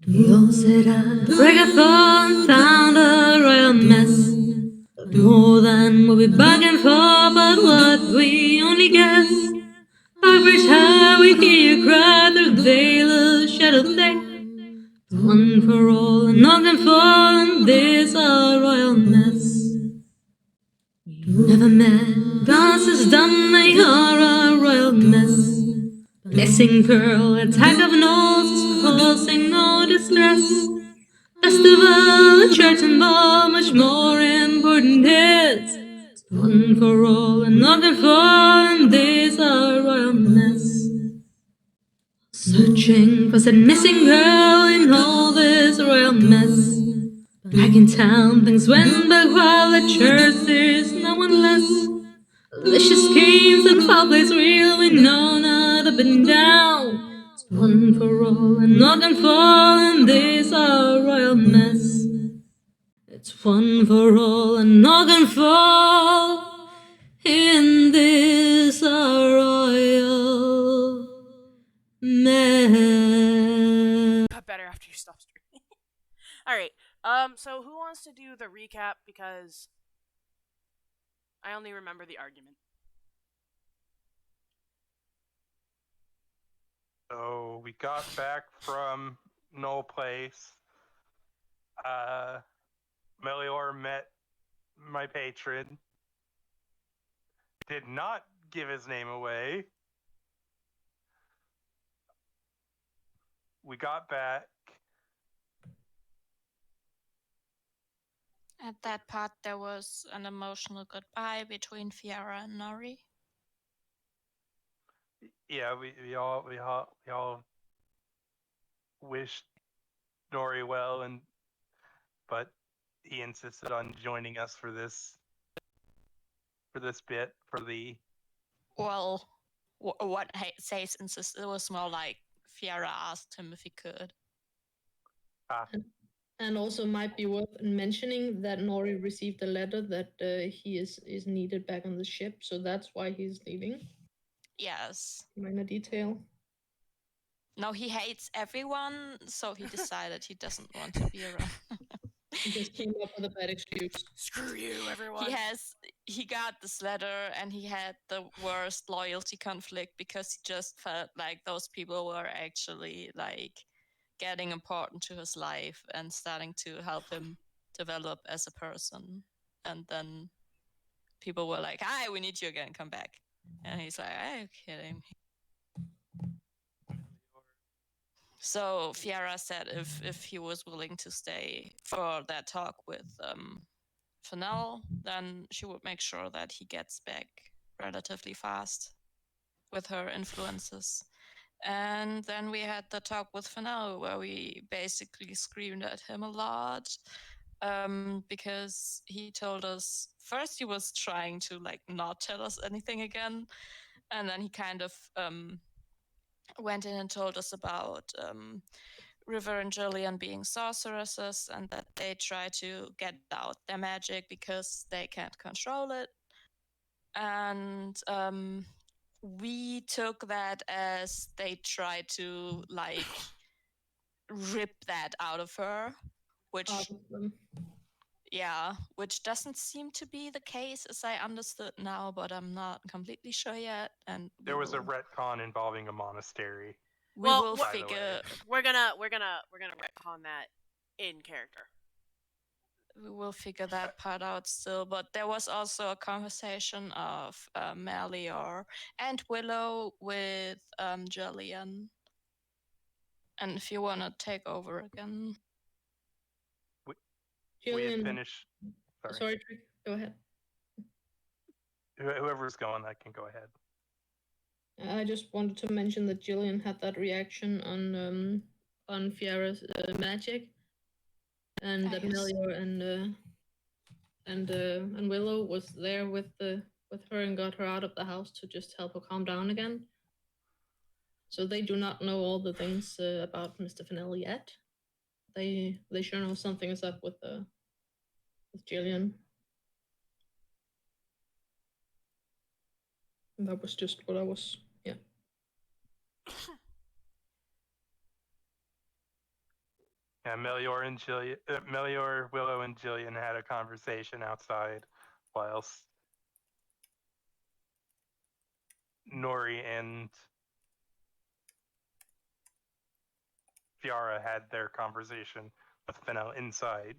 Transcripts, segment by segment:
We all set out to break a fall and found a royal mess. More than what we bargained for, but what we only guessed. Every time we hear you cry through the veil of shadow thick. One for all and all can fall in this our royal mess. You never met dances done make her a royal mess. Missing pearl, attack of nose, causing no distress. Festival, a church and ball, much more important is one for all and all can fall in this our royal mess. Searching for said missing girl in all this royal mess. Back in town, things went back while at church there's no one less. Vicious schemes and foul plays real, we know not up and down. It's one for all and all can fall in this our royal mess. It's one for all and all can fall in this our royal mess. Got better after you stopped streaming. Alright, so who wants to do the recap, because I only remember the argument. So we got back from No Place. Melior met my patron. Did not give his name away. We got back. At that part, there was an emotional goodbye between Fiara and Nori. Yeah, we all wished Nori well, but he insisted on joining us for this bit for the. Well, what Says insisted, it was more like Fiara asked him if he could. And also might be worth mentioning that Nori received a letter that he is needed back on the ship, so that's why he's leaving. Yes. Minor detail. No, he hates everyone, so he decided he doesn't want to be around. He just came up with a bad excuse. Screw you, everyone. He got this letter and he had the worst loyalty conflict because he just felt like those people were actually like getting important to his life and starting to help him develop as a person. And then people were like, "Hi, we need you again, come back." And he's like, "Are you kidding me?" So Fiara said if he was willing to stay for that talk with Fennell, then she would make sure that he gets back relatively fast with her influences. And then we had the talk with Fennell where we basically screamed at him a lot because he told us, first he was trying to like not tell us anything again, and then he kind of went in and told us about River and Jillian being sorceresses and that they try to get out their magic because they can't control it. And we took that as they tried to like rip that out of her, which which doesn't seem to be the case as I understood now, but I'm not completely sure yet. And there was a retcon involving a monastery. We will figure. We're gonna retcon that in character. We will figure that part out still, but there was also a conversation of Melior and Willow with Jillian. And if you want to take over again. We had finished. Sorry, go ahead. Whoever's going, I can go ahead. I just wanted to mention that Jillian had that reaction on Fiara's magic, and that Melior and Willow was there with her and got her out of the house to just help her calm down again. So they do not know all the things about Mr. Fennell yet. They sure know something is up with Jillian. And that was just what I was, Yeah, Melior, Willow, and Jillian had a conversation outside, whilst Nori and Fiara had their conversation with Fennel inside.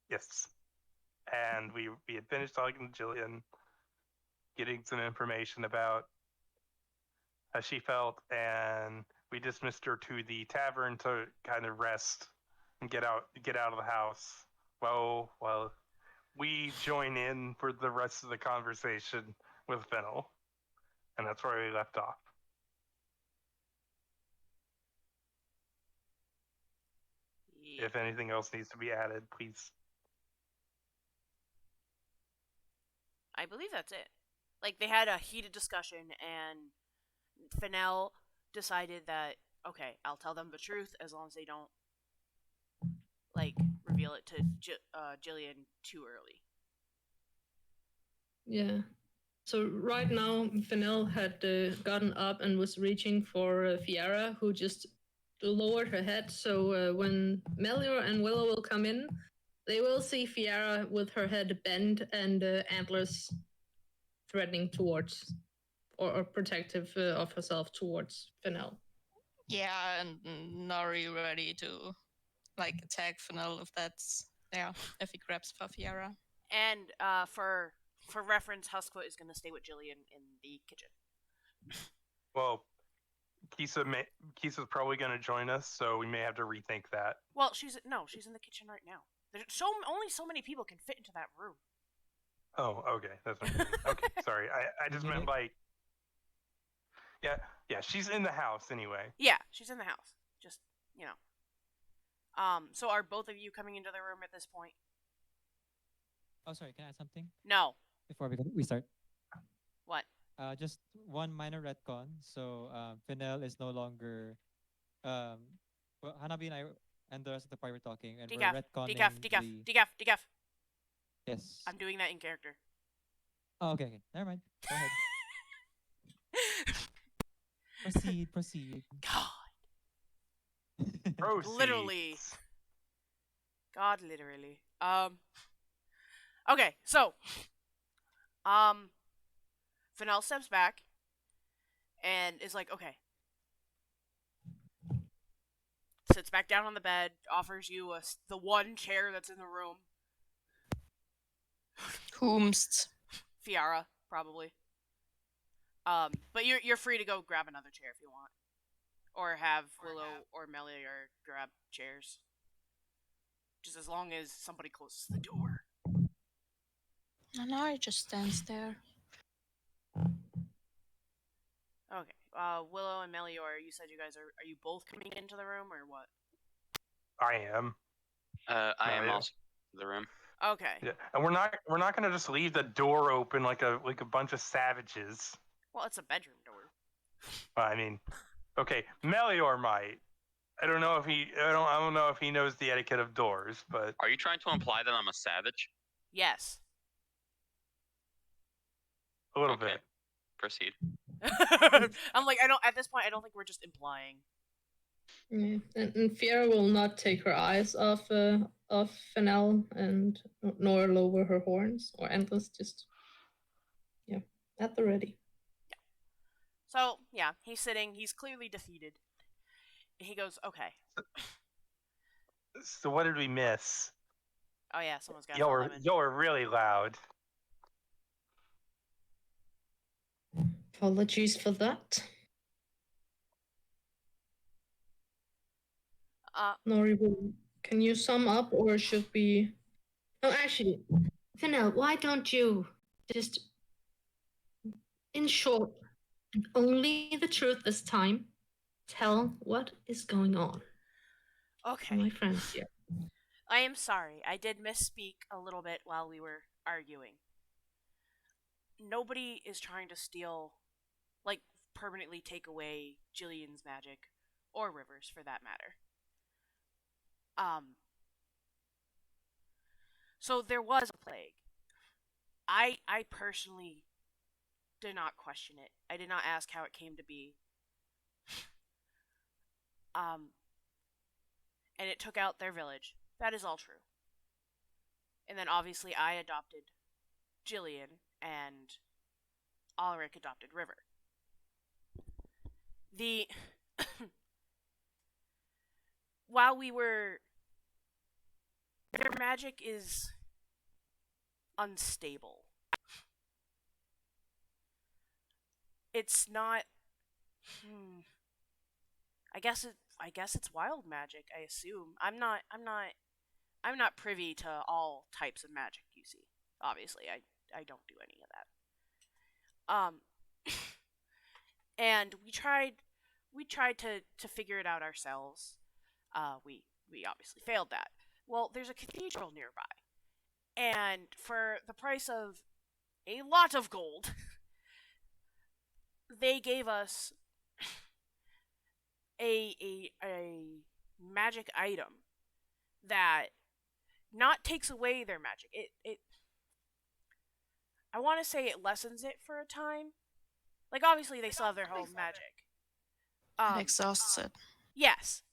Yes. And we had finished talking to Jillian, getting some information about how she felt, and we dismissed her to the tavern to kind of rest and get out of the house. Well, we join in for the rest of the conversation with Fennel, and that's where we left off. Yeah. If anything else needs to be added, please. I believe that's it. Like, they had a heated discussion, and Fennel decided that, okay, I'll tell them the truth as long as they don't, like, reveal it to Jillian too early. Yeah. So right now, Fennel had gotten up and was reaching for Fiara, who just lowered her head. So when Melior and Willow will come in, they will see Fiara with her head bent and antlers threatening towards, or protective of herself towards Fennel. Yeah, and Nori ready to like attack Fennel if he grabs for Fiara. And for reference, Huskfoot is going to stay with Jillian in the kitchen. Well, Kisa's probably going to join us, so we may have to rethink that. Well, she's in the kitchen right now. There's only so many people can fit into that room. Oh, okay, that's what I mean. Okay, sorry. I just meant like, yeah, she's in the house anyway. Yeah, she's in the house. Just, you know. So are both of you coming into the room at this point? Oh, sorry. Can I add something No. before we start? What? Just one minor retcon. So Fennel is no longer. Well, Hanabi and I and the rest of the party were talking, and we're retconning decaf. Yes. I'm doing that in character. Oh, okay. Never mind. Go ahead. Proceed. God. Proceed. Literally. God, literally. Okay, so, Fennel steps back and is like, okay. Sits back down on the bed, offers you the one chair that's in the room. Whomst. Fiara, probably. But you're free to go grab another chair if you want. Or have Willow or Melior grab chairs. Just as long as somebody closes the door. And Nori just stands there. Okay. Willow and Melior, you said you guys are you both coming into the room or what? I am. I am also in the room. Okay. Yeah, and we're not gonna just leave the door open like a bunch of savages. Well, it's a bedroom door. I mean, okay, Melior might. I don't know if he knows the etiquette of doors, but Are you trying to imply that I'm a savage? Yes. a little Okay. bit. Proceed. I'm like, at this point, I don't think we're just implying. Yeah. And Fiora will not take her eyes off Fennel and nor lower her horns or antlers. Just at the ready. Yeah. So yeah, he's sitting. He's clearly defeated. He goes, okay. So what did we miss? Oh yeah, someone's got Y'all were really loud. Apologies for that. Nori, can you sum up, or should we? Oh, actually, Fennel, why don't you just, in short, and only the truth this time, tell what is going on? Okay. My friends here. I am sorry. I did misspeak a little bit while we were arguing. Nobody is trying to steal, like, permanently take away Jillian's magic, or River's for that matter. So there was a plague. I personally did not question it. I did not ask how it came to be. and it took out their village. That is all true. And then obviously I adopted Jillian, and Ulrich adopted River. The while we were, their magic is unstable. It's not. I guess it's wild magic. I assume. I'm not privy to all types of magic. You see, obviously, I don't do any of that. And we tried to figure it out ourselves. We obviously failed that. Well, there's a cathedral nearby, and for the price of a lot of gold, they gave us a magic item that not takes away their magic. It I want to say it lessens it for a time. Like obviously they still have their whole magic. It exhausts it. Yes,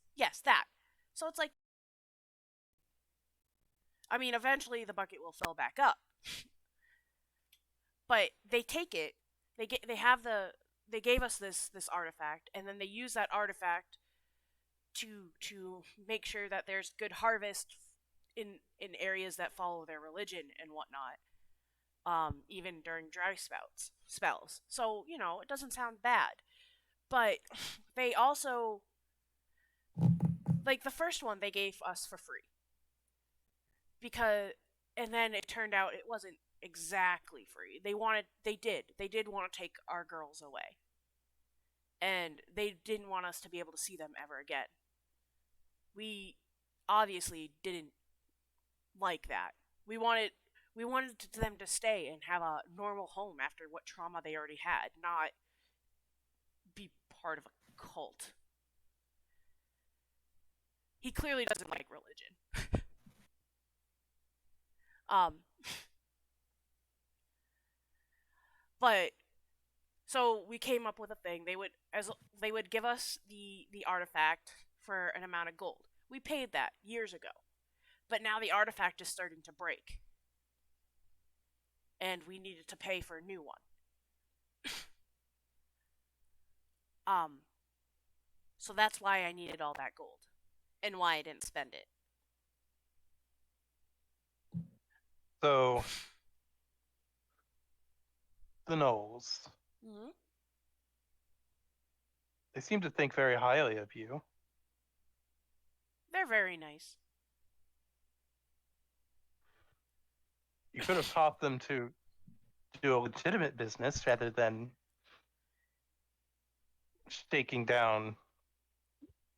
that. So it's like, I mean, eventually the bucket will fill back up. But they take it. They gave us this artifact, and then they use that artifact to make sure that there's good harvest in areas that follow their religion and whatnot. Even during dry spells. So, it doesn't sound bad. But they also, like the first one they gave us for free. And then it turned out it wasn't exactly free. They did want to take our girls away. And they didn't want us to be able to see them ever again. We obviously didn't like that. We wanted them to stay and have a normal home after what trauma they already had, not be part of a cult. He clearly doesn't like religion. But so we came up with a thing. They would give us the artifact for an amount of gold. We paid that years ago. But now the artifact is starting to break. And we needed to pay for a new one. So that's why I needed all that gold. And why I didn't spend it. So, the Knowles. Mm-hmm. They seem to think very highly of you. They're very nice. You could have taught them to do a legitimate business rather than staking down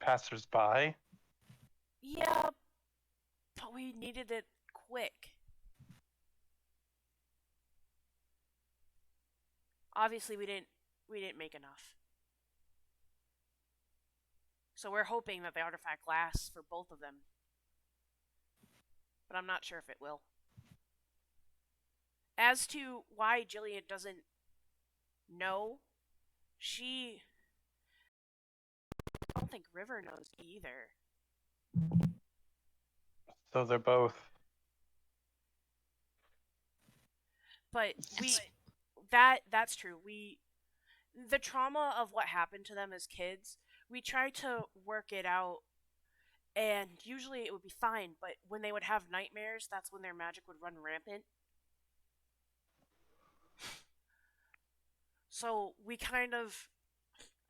passersby. Yeah, but we needed it quick. Obviously, we didn't make enough. So we're hoping that the artifact lasts for both of them. But I'm not sure if it will. As to why Jillian doesn't know, I don't think River knows either. So they're both. But that's true. The trauma of what happened to them as kids, we tried to work it out, and usually it would be fine, but when they would have nightmares, that's when their magic would run rampant. So we kind of,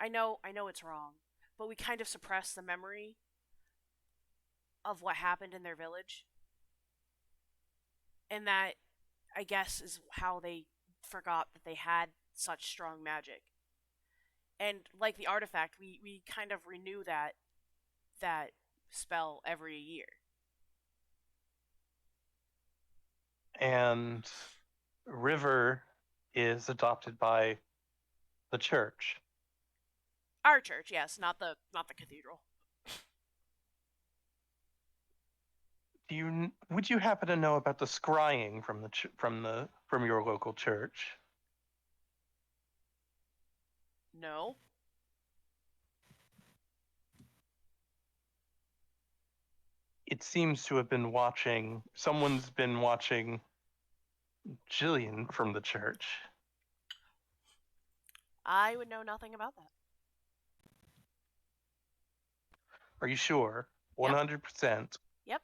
I know it's wrong, but we kind of suppressed the memory of what happened in their village. And that, I guess, is how they forgot that they had such strong magic. And like the artifact, we kind of renew that spell every year. And River is adopted by the church. Our church, yes, not the cathedral. Would you happen to know about the scrying from your local church? No. it seems to have been watching. Someone's been watching Jillian from the church. I would know nothing about that. Are you sure? 100%. Yep.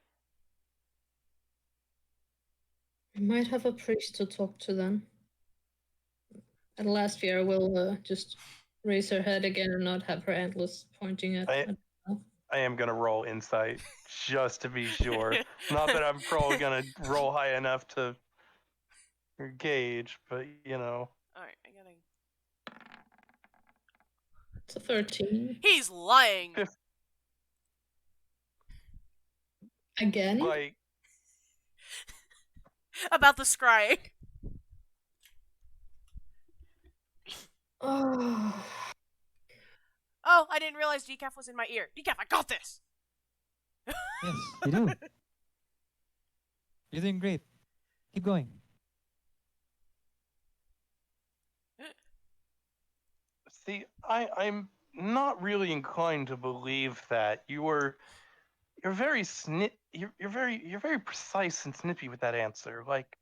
We might have a priest to talk to then. And last year we'll just raise her head again and not have her antlers pointing at. I am gonna roll insight just to be sure. Not that I'm probably gonna roll high enough to gauge, but you know. Alright, I gotta. It's a 13. He's lying! Again? Like, About the scrying. Oh. Oh, I didn't realize Decaf was in my ear. Decaf, I got this! Yes, you do. You're doing great. Keep going. see, I'm not really inclined to believe that. You're very you're very precise and snippy with that answer. Like,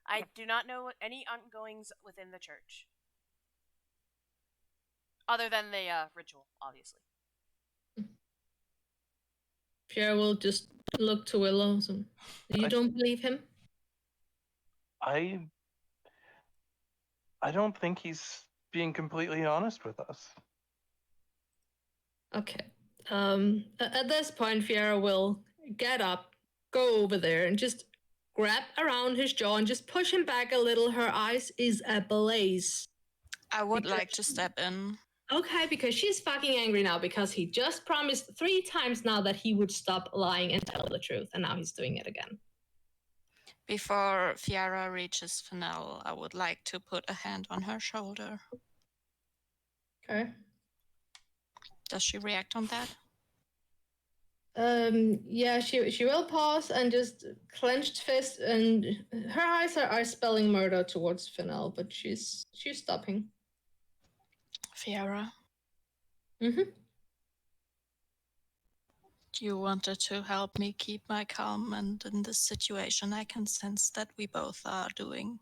I do not know any ongoings within the church. Other than the ritual, obviously. Pierre will just look to Willow. So you don't believe him? I don't think he's being completely honest with us. Okay. At this point, Fiera will get up, go over there, and just grab around his jaw and just push him back a little. Her eyes is ablaze. I would like to step in. Okay, because she's fucking angry now because he just promised 3 times now that he would stop lying and tell the truth, and now he's doing it again. Before Fiara reaches Fennel, I would like to put a hand on her shoulder. Okay. Does she react on that? Yeah, she will pause and just clenched fist, and her eyes are spelling murder towards Fennel, but she's stopping. Fiara, Mm-hmm. you wanted to help me keep my calm, and in this situation I can sense that we both are doing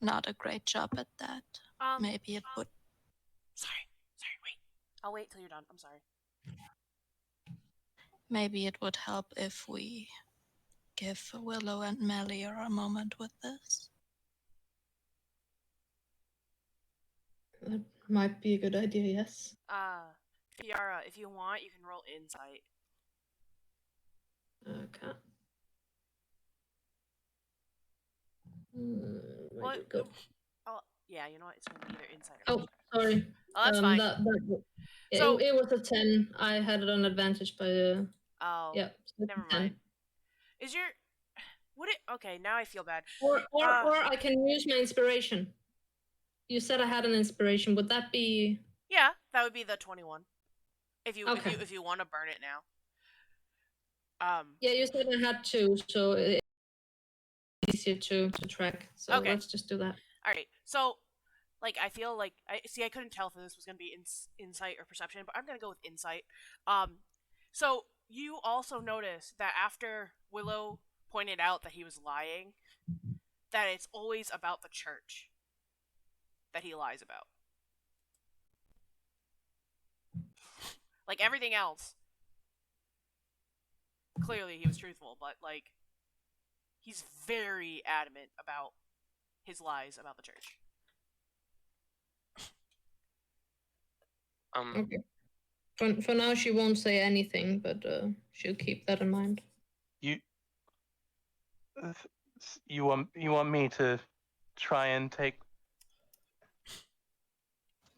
not a great job at that. Maybe it would... Sorry, wait. I'll wait till you're done. I'm sorry. Maybe it would help if we give Willow and Melior a moment with this. That might be a good idea, yes. Fiara, if you want, you can roll insight. Okay. What? Go. Oh, yeah, you know what? It's going to be either insight or... Oh, sorry. Oh, that's fine. Yeah, So- it was a 10. I had it on advantage by the... Oh, Yeah. So never 10. mind. Is your... Would it... Okay, now I feel bad. Or I can use my inspiration. You said I had an inspiration. Would that be... Yeah, that would be the 21. If you Okay. if you want to burn it now. Yeah, you said I had 2, so it's easier to track. So Okay. let's just do that. All right. So, like, I feel like I couldn't tell if this was gonna be insight or perception, but I'm gonna go with insight. So you also notice that after Willow pointed out that he was lying, that it's always about the church that he lies about. Like everything else, clearly he was truthful, but like he's very adamant about his lies about the church. Okay. For now, she won't say anything, but she'll keep that in mind. You want me to try and take...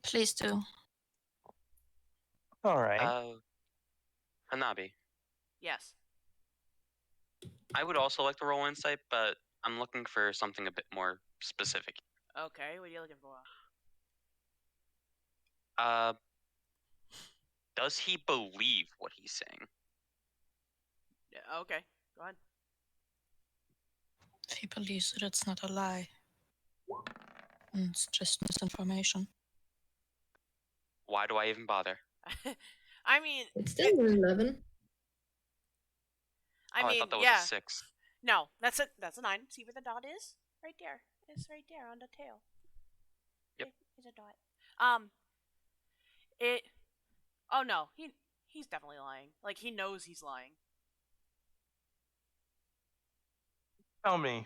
Please do. All right. Hanabi, Yes. I would also like to roll insight, but I'm looking for something a bit more specific. Okay, what are you looking for? Does he believe what he's saying? Yeah, okay, go ahead. If he believes it, it's not a lie. It's just misinformation. Why do I even bother? I mean, It's still an 11. I I mean, thought that was yeah. a 6. No, that's a 9. See where the dot is? Right there. It's right there on the tail. Yep. It's a dot. It. Oh no, he's definitely lying. Like he knows he's lying. Tell me.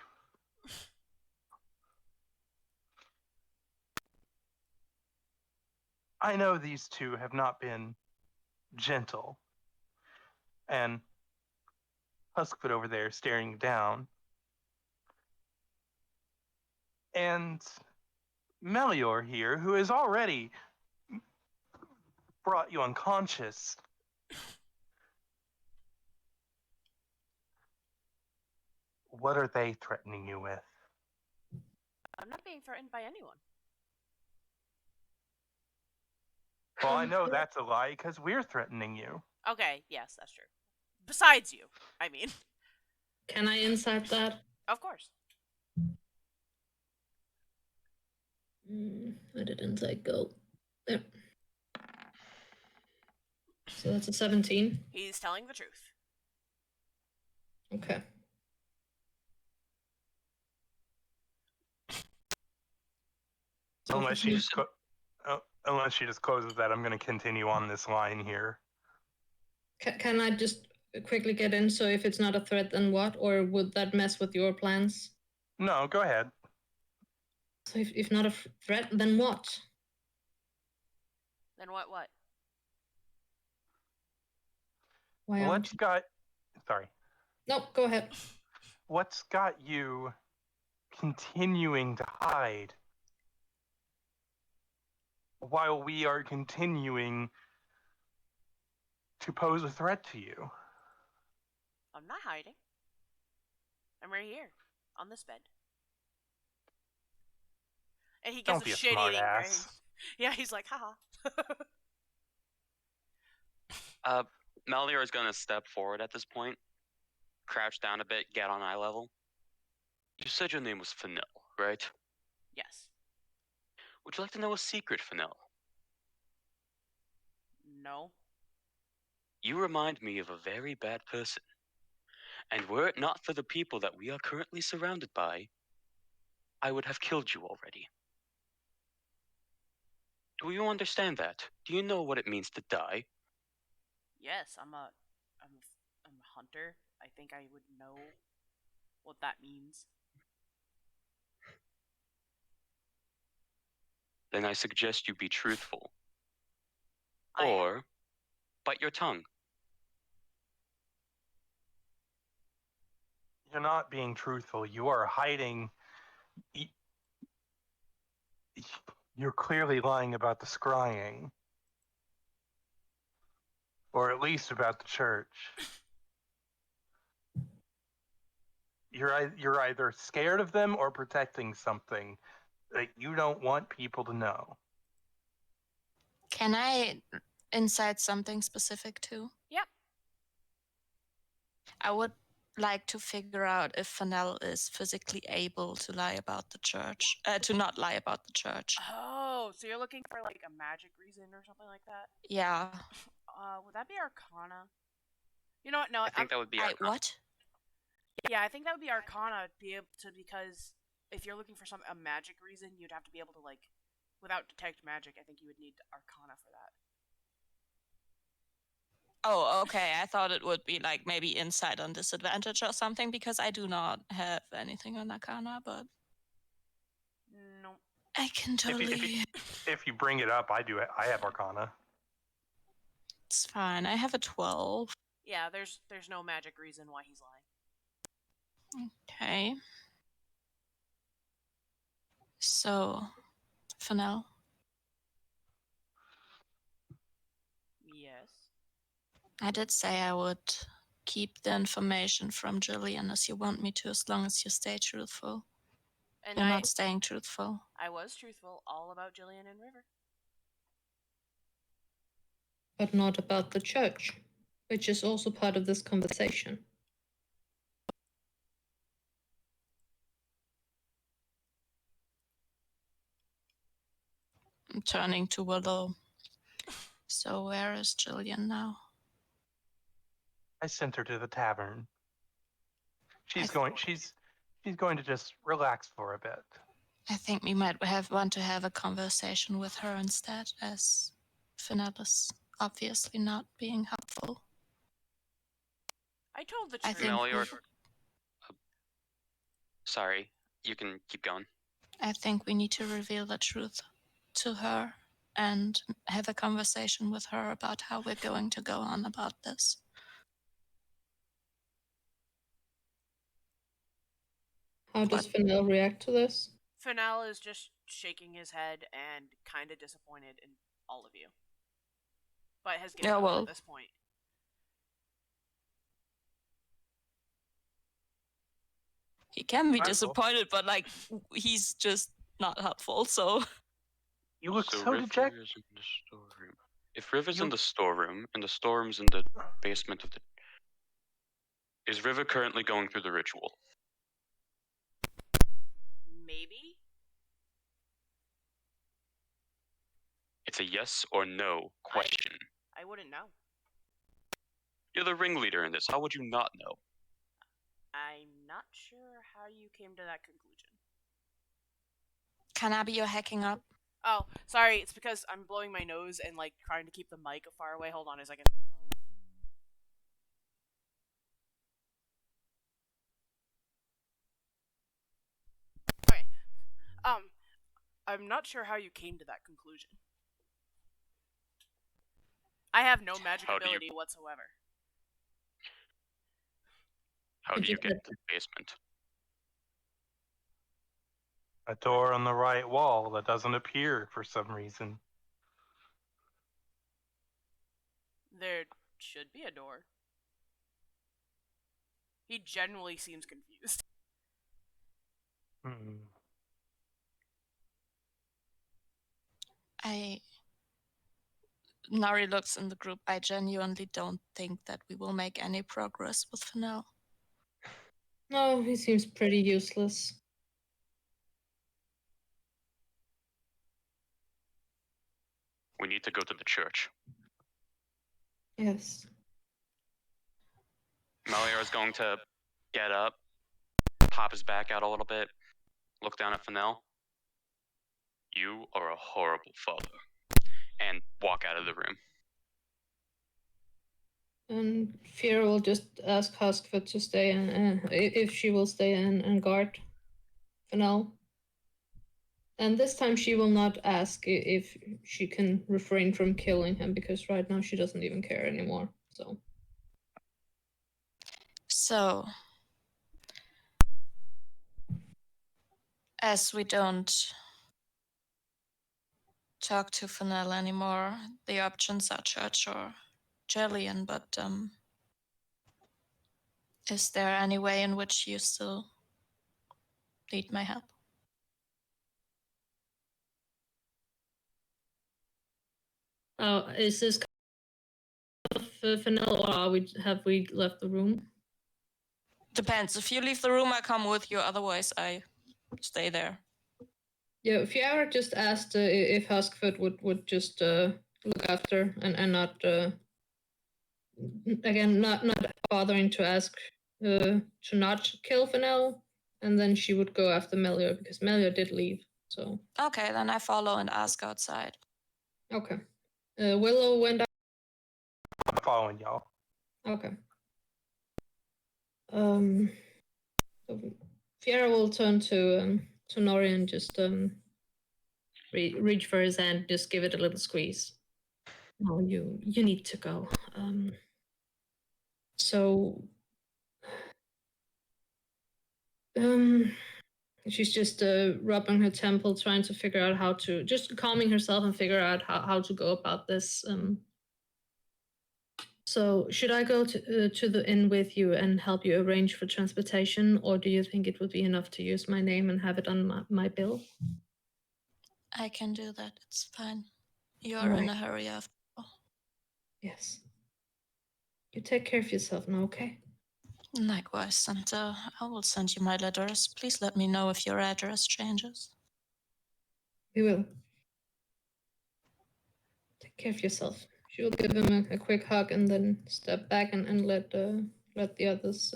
I know these two have not been gentle. And Huskfoot over there staring down. And Melior here, who has already brought you unconscious. What are they threatening you with? I'm not being threatened by anyone. Well, I know that's a lie because we're threatening you. Okay, yes, that's true. Besides you, I mean. Can I insight that? Of course. Where did insight go? There. So that's a 17. He's telling the truth. Okay. So Unless she just unless she just closes that, I'm going to continue on this line here. Can I just quickly get in? So if it's not a threat, then what? Or would that mess with your plans? No, go ahead. So if not a threat, then what? Then what? Why What's got... Sorry. No, go ahead. What's got you continuing to hide while we are continuing to pose a threat to you? I'm not hiding. I'm right here. On this bed. And he gives Don't be a shitty smart grin. ass. Yeah, he's like, haha. Melior is going to step forward at this point, crouch down a bit, get on eye level. You said your name was Fennel, right? Yes. Would you like to know a secret, Fennel? No. You remind me of a very bad person. And were it not for the people that we are currently surrounded by, I would have killed you already. Do you understand that? Do you know what it means to die? Yes, I'm a hunter. I think I would know what that means. Then I suggest you be truthful. I am. Or bite your tongue. You're not being truthful. You are hiding. You're clearly lying about the scrying. Or at least about the church. You're either scared of them or protecting something that you don't want people to know. Can I insight something specific too? Yep. I would like to figure out if Fennel is physically able to lie about the church, to not lie about the church. Oh, so you're looking for like a magic reason or something like that? Yeah. Would that be Arcana? You know what? No, I think that would be What? Yeah, I think that would be Arcana. Because if you're looking for a magic reason, you'd have to be able to like, without detect magic. I think you would need Arcana for that. Oh, okay. I thought it would be like maybe insight on disadvantage or something because I do not have anything on Arcana, but No. I can totally. If you bring it up, I have Arcana. It's fine. I have a 12. Yeah, there's no magic reason why he's lying. Okay. So, Fennel, Yes. I did say I would keep the information from Jillian as you want me to, as long as you stay truthful. And You're not staying truthful. I was truthful all about Jillian and River. But not about the church, which is also part of this conversation. I'm turning to Willow. So where is Jillian now? I sent her to the tavern. She's I going. She's going to just relax for a bit. I think we might want to have a conversation with her instead, as Finel is obviously not being helpful. I told the I truth. think Melior, sorry, you can keep going. I think we need to reveal the truth to her and have a conversation with her about how we're going to go on about this. How does Finel react to this? Finale is just shaking his head and kind of disappointed in all of you, but has given up at this point. He can be disappointed, but like he's just not helpful. So You look so River dejected. is in the storeroom. If River's You- in the storeroom and the storeroom's in the basement of the, is River currently going through the ritual? Maybe? It's a yes or no question. I wouldn't know. You're the ringleader in this. How would you not know? I'm not sure how you came to that conclusion. Hanabi, you're hacking up. Oh, sorry, it's because I'm blowing my nose and like trying to keep the mic far away. Hold on a second. Okay. I'm not sure how you came to that conclusion. I have no magic ability whatsoever. How do you get to the basement? A door on the right wall that doesn't appear for some reason. There should be a door. He genuinely seems confused. Nori looks in the group. I genuinely don't think that we will make any progress with Finel. No, he seems pretty useless. We need to go to the church. Yes. Melior is going to get up, pop his back out a little bit, look down at Finel. You are a horrible father. And walk out of the room. And Fear will just ask Huskfoot to stay in, if she will stay in and guard Finel. And this time she will not ask if she can refrain from killing him, because right now she doesn't even care anymore. So, as we don't talk to Finel anymore, the options are church or Jillian, but is there any way in which you still need my help? Is this Finel, or have we left the room? Depends. If you leave the room, I come with you. Otherwise, I stay there. Yeah, Fiara just asked if Huskfoot would just look after and not again not bothering to ask to not kill Finel, and then she would go after Melior because Melior did leave. So Okay, then I follow and ask outside. okay, Willow went out. I'm following y'all. Okay. So Fiara will turn to Nori and just reach for his hand, just give it a little squeeze. No, you need to go. So she's just rubbing her temple, trying to figure out how to, just calming herself and figure out how to go about this. So should I go to the inn with you and help you arrange for transportation, or do you think it would be enough to use my name and have it on my bill? I can do that. It's fine. You're in a hurry after all. Yes. You take care of yourself now, okay? Likewise, and I will send you my letters. Please let me know if your address changes. We will. Take care of yourself. She'll give him a quick hug and then step back and let the others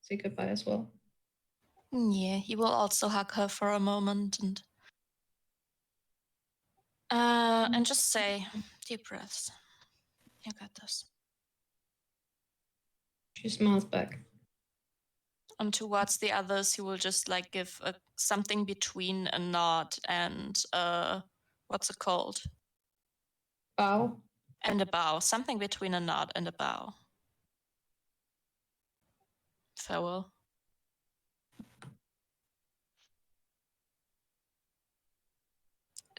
say goodbye as well. Yeah, he will also hug her for a moment and just say deep breaths. You got this. She smiles back. And towards the others, he will just like give something between a nod and what's it called? Bow. And a bow. Something between a nod and a bow. Farewell.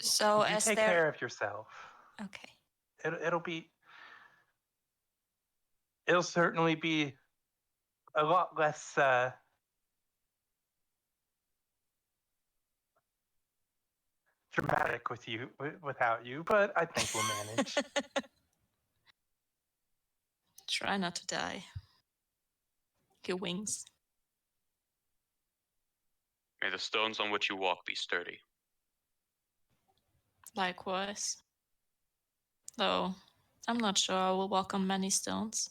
So You as take they're care of yourself. okay. It'll certainly be a lot less dramatic without you, but I think we'll manage. Try not to die. He winks. May the stones on which you walk be sturdy. Likewise. Though I'm not sure I will walk on many stones.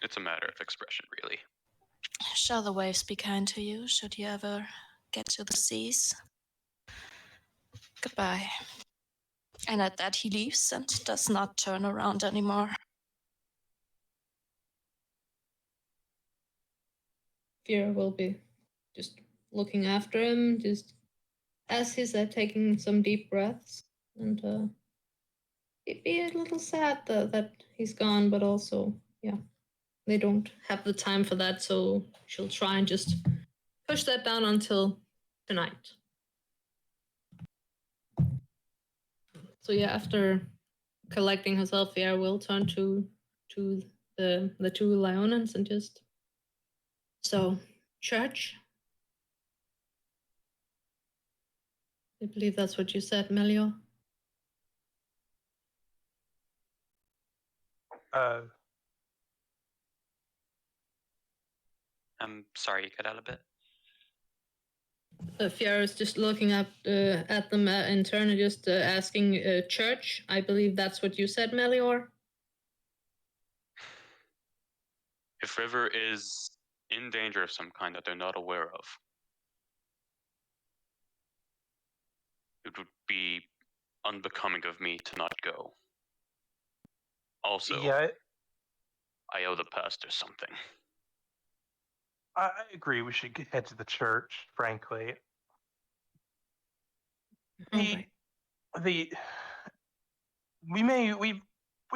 It's a matter of expression, really. Shall the waves be kind to you, should you ever get to the seas? Goodbye. And at that he leaves and does not turn around anymore. Vera will be just looking after him, just as he said, taking some deep breaths, and it'd be a little sad that he's gone, but also, yeah, they don't have the time for that, so she'll try and just push that down until tonight. So yeah, after collecting herself, Vera will turn to the two Lionans and just, so, church? I believe that's what you said, Melior. I'm sorry you cut out a bit. Fiora is just looking up at them in turn and just asking, church? I believe that's what you said, Melior? If River is in danger of some kind that they're not aware of, it would be unbecoming of me to not go. Also, Yeah, I owe the pastor something. I agree. We should head to the church, frankly. Okay. We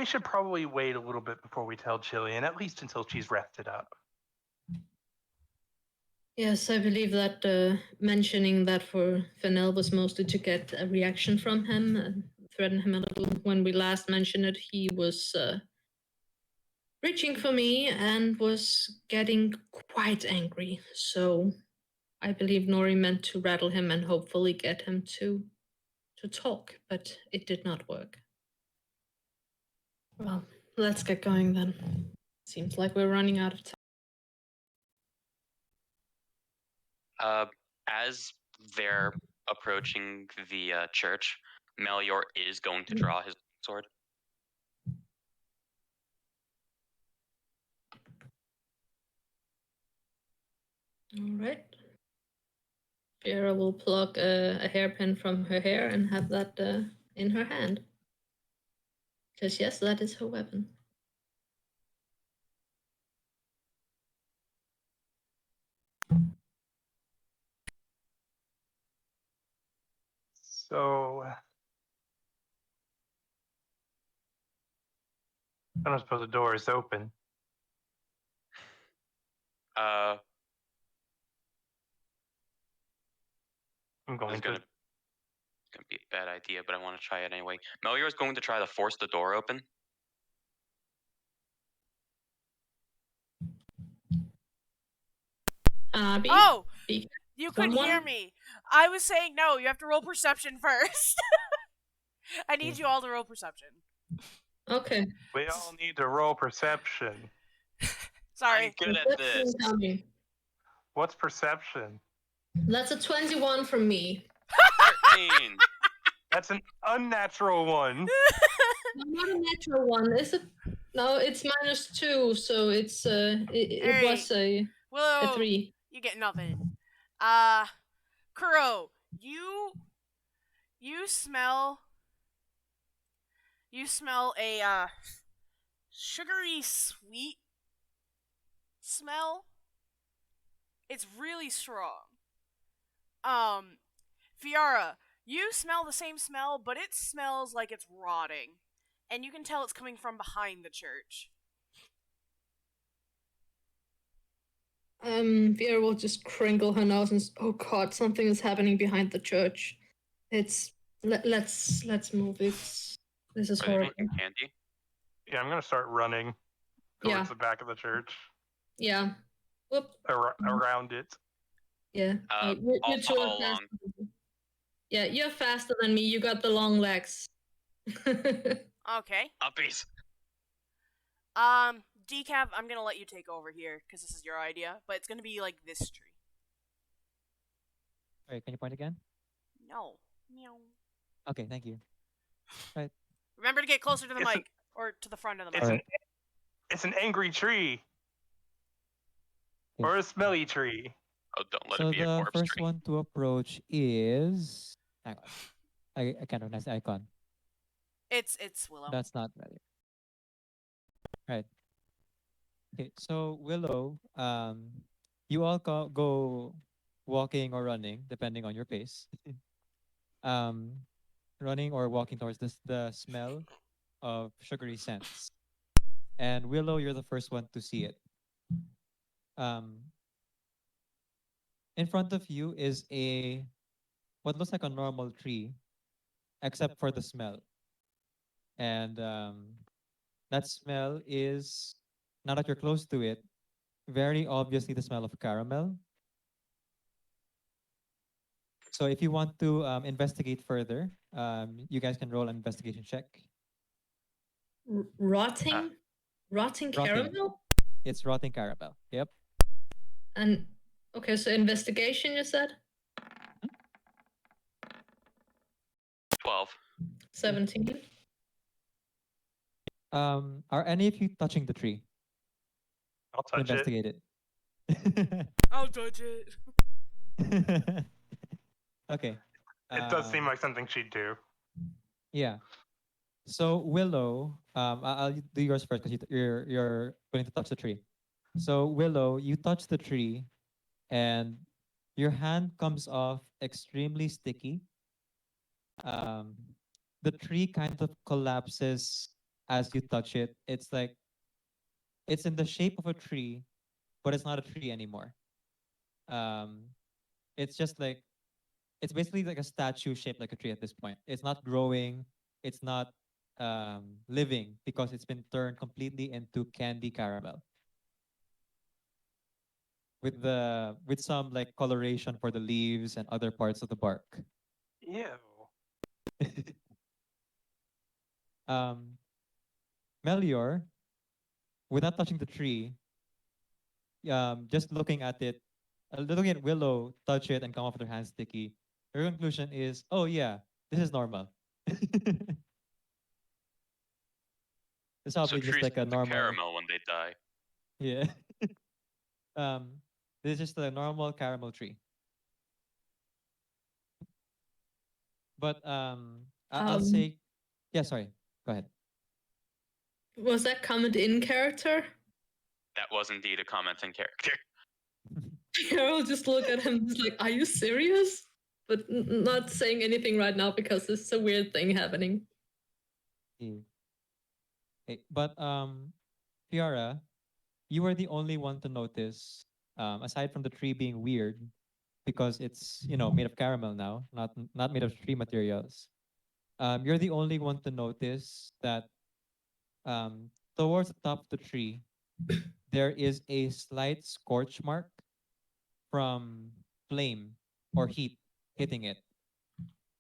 should probably wait a little bit before we tell Jillian, at least until she's rested up. Yes, I believe that mentioning that for Fennel was mostly to get a reaction from him and threaten him a little. When we last mentioned it, he was reaching for me and was getting quite angry. So I believe Nori meant to rattle him and hopefully get him to talk, but it did not work. Well, let's get going then. Seems like we're running out of time. As they're approaching the church, Melior is going to draw his sword. All right. Vera will pluck a hairpin from her hair and have that in her hand. Because yes, that is her weapon. So, I don't suppose the door is open. I'm going It's gonna be a bad idea, but I want to try it anyway. Melior is going to try to force the door open. Hanabi? Oh! Be- You couldn't hear Someone? me. I was saying no, you have to roll perception first. I need you all to roll perception. Okay. We all need to roll perception. Sorry. I'm good at this. Tell me. What's perception? That's a 21 from me. 13. That's an unnatural one. Not a natural one, is it? No, it's -2, so it's it was a Willow, 3. you get nothing. Kuro, you smell a sugary sweet smell. It's really strong. Fiara, you smell the same smell, but it smells like it's rotting. And you can tell it's coming from behind the church. Vera will just crinkle her nose and oh god, something is happening behind the church. It's let's move. This is Are they horrible. making candy? Yeah, I'm gonna start running towards Yeah. the back of the church. Yeah. Whoop. Around it. Yeah. I'll you two follow are along. faster. Yeah, you're faster than me. You got the long legs. Okay. Uppies. Decaf, I'm gonna let you take over here because this is your idea, but it's gonna be like this tree. Sorry, can you point again? No. Meow. Okay, thank you. Remember to get closer to the It's mic or to the front of the mic. It's it's an angry tree. Or a smelly tree. Oh, don't let So it be a the corpse first tree. one to approach is. Hang on. I can't recognize the icon. It's Willow. That's not right. Right. Okay, so Willow, you all go walking or running, depending on your pace. Running or walking towards the smell of sugary scents. And Willow, you're the first one to see it. In front of you is what looks like a normal tree, except for the smell. And that smell is, now that you're close to it, very obviously the smell of caramel. So if you want to investigate further, you guys can roll an investigation check. Rotting? Rotting caramel? It's rotting caramel. Yep. And okay, so investigation you said? 12. 17. Are any of you touching the tree I'll to touch it. investigate it? I'll touch it. Okay. It does seem like something she'd do. Yeah. So Willow, I'll do yours first because you're going to touch the tree. So Willow, you touch the tree, and your hand comes off extremely sticky. The tree kind of collapses as you touch it. It's like it's in the shape of a tree, but it's not a tree anymore. It's just like it's basically like a statue shaped like a tree at this point. It's not growing. It's not living because it's been turned completely into candy caramel with some like coloration for the leaves and other parts of the bark. Ew. Melior, without touching the tree, just looking at it, looking at Willow touch it and come off with her hands sticky, her conclusion is, oh yeah, this is normal. It's probably just trees like a turn to normal caramel when they die. Yeah. This is just a normal caramel tree. But I'll say, yeah. Sorry, go ahead. Was that comment in character? That was indeed a comment in character. I'll just look at him, just like, are you serious? But not saying anything right now because this is a weird thing happening. Okay, but Fiara, you were the only one to notice, aside from the tree being weird, because it's made of caramel now, not made of tree materials. You're the only one to notice that towards the top of the tree, there is a slight scorch mark from flame or heat hitting it.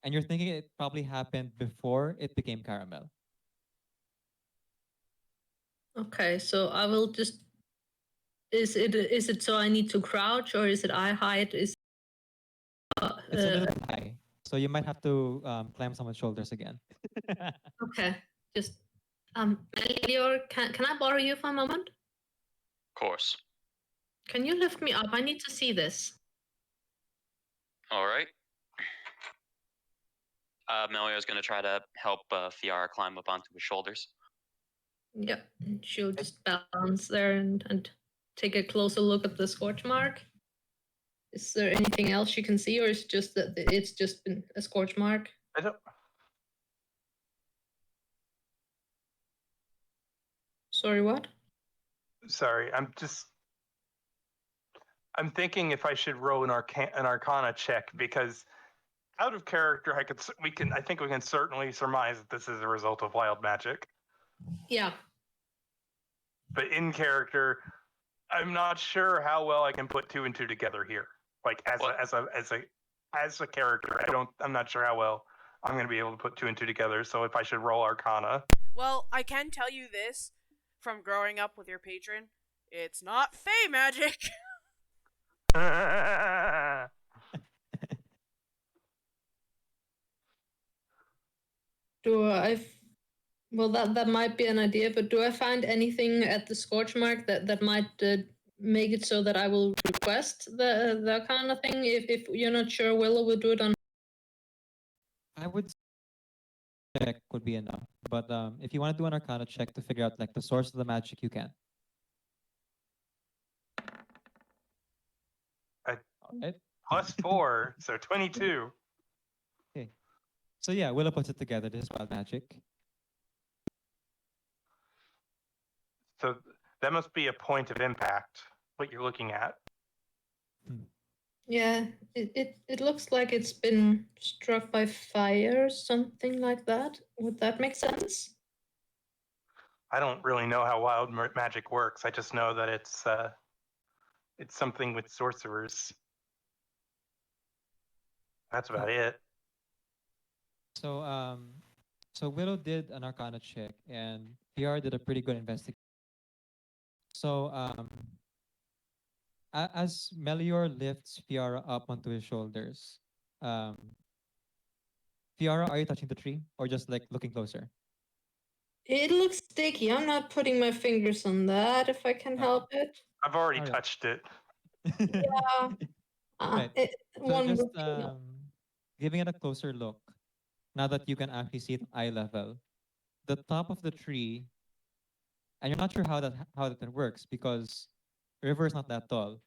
And you're thinking it probably happened before it became caramel. Okay, so I will just. Is it so I need to crouch or is it eye height? Is It's a little high. So you might have to climb someone's shoulders again. Okay, just Melior, can I borrow you for a moment? Of course. Can you lift me up? I need to see this. All right. Melior's going to try to help Fiara climb up onto his shoulders. Yep, she'll just balance there and take a closer look at the scorch mark. Is there anything else you can see, or is it just that it's just been a scorch mark? I don't. Sorry, what? Sorry, I'm thinking if I should roll an Arcana check, because out of character, I think we can certainly surmise that this is a result of wild magic. Yeah. But in character, I'm not sure how well I can put two and two together here. Like as a character, I'm not sure how well I'm going to be able to put two and two together. So if I should roll Arcana, Well, I can tell you this from growing up with your patron. It's not Fey magic. Well, that might be an idea, but do I find anything at the scorch mark that might make it so that I will request the kind of thing? If you're not sure, Willow will do it on. I would check would be enough. But if you want to do an Arcana check to figure out like the source of the magic, you can. Alright. +4, so 22. Okay. So yeah, Willow puts it together. This is wild magic. So that must be a point of impact, what you're looking at. Yeah, it looks like it's been struck by fire, something like that. Would that make sense? I don't really know how wild magic works. I just know that it's something with sorcerers. That's about it. So Willow did an Arcana check, and PR did a pretty good investigation. So as Melior lifts Fiara up onto his shoulders, Fiara, are you touching the tree or just like looking closer? It looks sticky. I'm not putting my fingers on that if I can help it. I've already Alright. touched it. Yeah. Right. So One just more giving it a closer look, now that you can actually see it at eye level, the top of the tree, and you're not sure how that works because River is not that tall.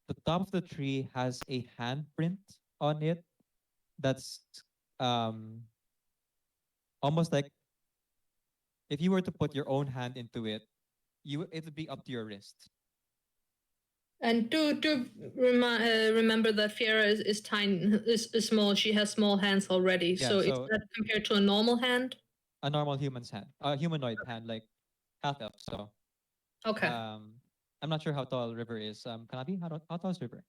The top of the tree has a handprint on it that's almost like if you were to put your own hand into it, it would be up to your wrist. And do remember that Fiera is tiny, is small. She has small hands already. Yeah, so is so- that compared to a normal hand? A normal human's hand, a humanoid hand, like half elf. So Okay. I'm not sure how tall River is. Hanabi, how tall is River?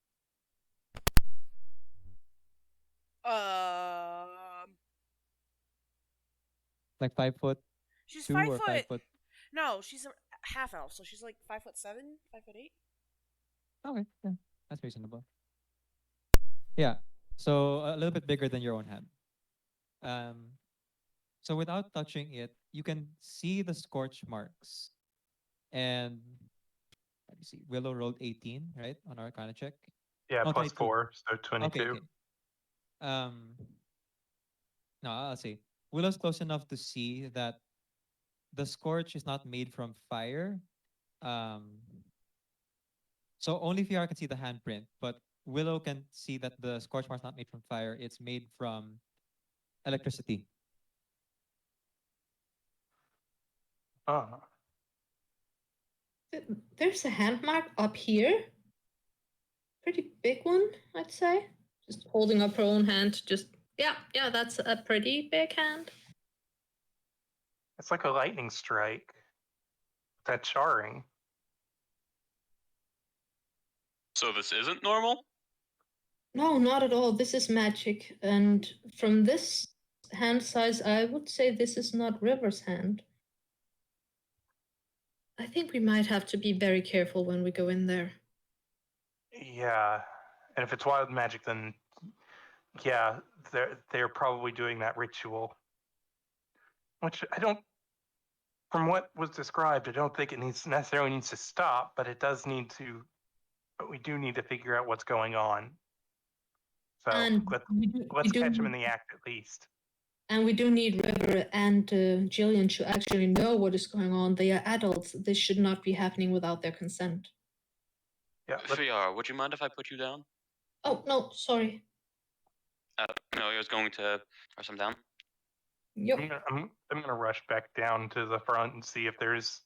Like 5 foot She's 2 5 or foot. 5 foot? No, she's a half elf, so she's like 5'7", 5'8". Okay, yeah, that's reasonable. Yeah, so a little bit bigger than your own hand. So without touching it, you can see the scorch marks. And let me see, Willow rolled 18, right, on our Arcana check. Yeah, Oh, plus 22. 4, so 22. Okay. No, I'll see. Willow's close enough to see that the scorch is not made from fire. So only VR can see the handprint, but Willow can see that the scorch mark is not made from fire. It's made from electricity. Oh. There's a hand mark up here. Pretty big one, I'd say. Just holding up her own hand. Just yeah, that's a pretty big hand. It's like a lightning strike. That charring. So this isn't normal? No, not at all. This is magic, and from this hand size, I would say this is not River's hand. I think we might have to be very careful when we go in there. Yeah. And if it's wild magic, then yeah, they're probably doing that ritual, which I don't. From what was described, I don't think it necessarily needs to stop, but it does need to. But we do need to figure out what's going on. So And let's catch them in the act at least. And we do need River and Jillian to actually know what is going on. They are adults. This should not be happening without their consent. Yeah. VR, would you mind if I put you down? Oh, no, sorry. Melior's going to rush him down. Yep. I'm gonna rush back down to the front and see if there's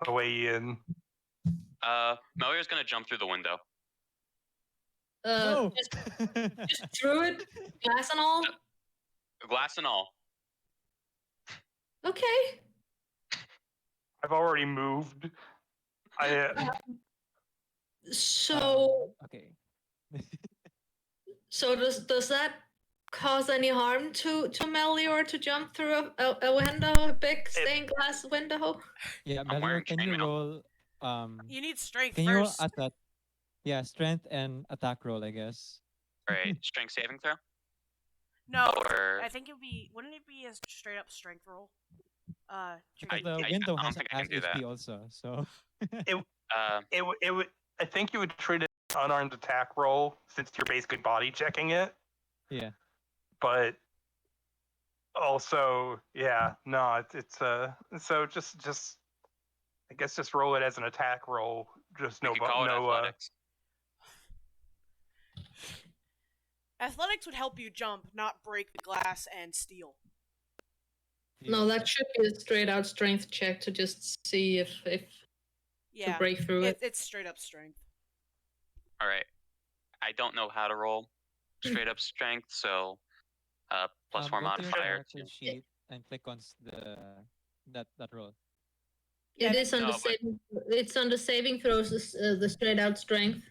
a way in. Melior's gonna jump through the window. No. Just through it, glass and all. Glass and all. Okay. I've already moved. So, Okay. so does that cause any harm to Melior to jump through a window, a big stained glass window? Yeah, I'm wearing Melior, can you chainmail. roll You need strength can you roll first. attack? Yeah, strength and attack roll, I guess. Alright, strength saving throw? No, Or I think it would be. Wouldn't it be a straight up strength roll? Because the I window don't has think I can do HP that. also, so it would. I think you would treat it as an unarmed attack roll since you're basically body checking it. yeah. But also, yeah, no, it's so just I guess just roll it as an attack roll. Just we no, could call it athletics. Athletics would help you jump, not break the glass and steal. No, that should be a straight out strength check to just see if Yeah, to break through it. it's straight up strength. Alright. I don't know how to roll straight up strength, so plus 4 Go to your modifier. character sheet and click on that roll. Yeah, It is under no, but- it's under saving throws, the straight out strength.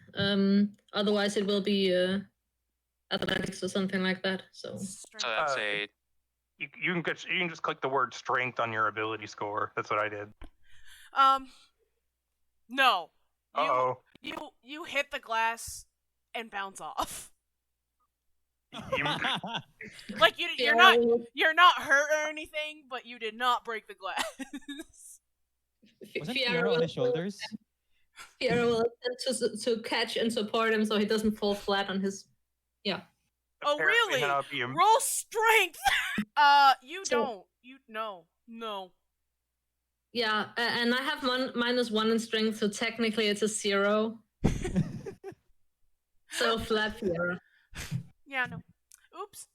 Otherwise it will be athletics or something like that. So Strength. So that's a you can just click the word strength on your ability score. That's what I did. No. Uh-oh. You hit the glass and bounce off. Like you're not hurt or anything, but you did not break the glass. Wasn't Fiora on his shoulders? Fiora will attempt to catch and support him so he doesn't fall flat on his. Yeah. Oh Apparently, really? Hanabi, Roll strength. You So- don't. You no. Yeah, and I have -1 in strength, so technically it's a 0. So flat Fiora. Yeah, no. Oops.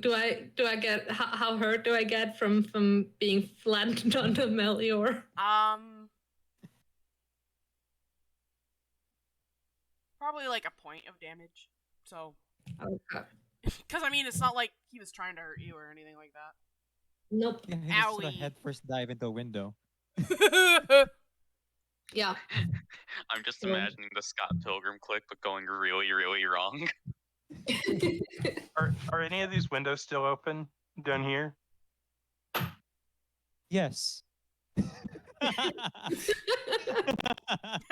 Do I get how hurt do I get from being flattened onto Melior? Probably like a point of damage. So, Okay. because I mean, it's not like he was trying to hurt you or anything like Nope. Yeah, he just took a Owie. head first dive into a window. that. Yeah. I'm just Yeah. imagining the Scott Pilgrim click, but going really, really wrong. are any of these windows still open down here? Yes.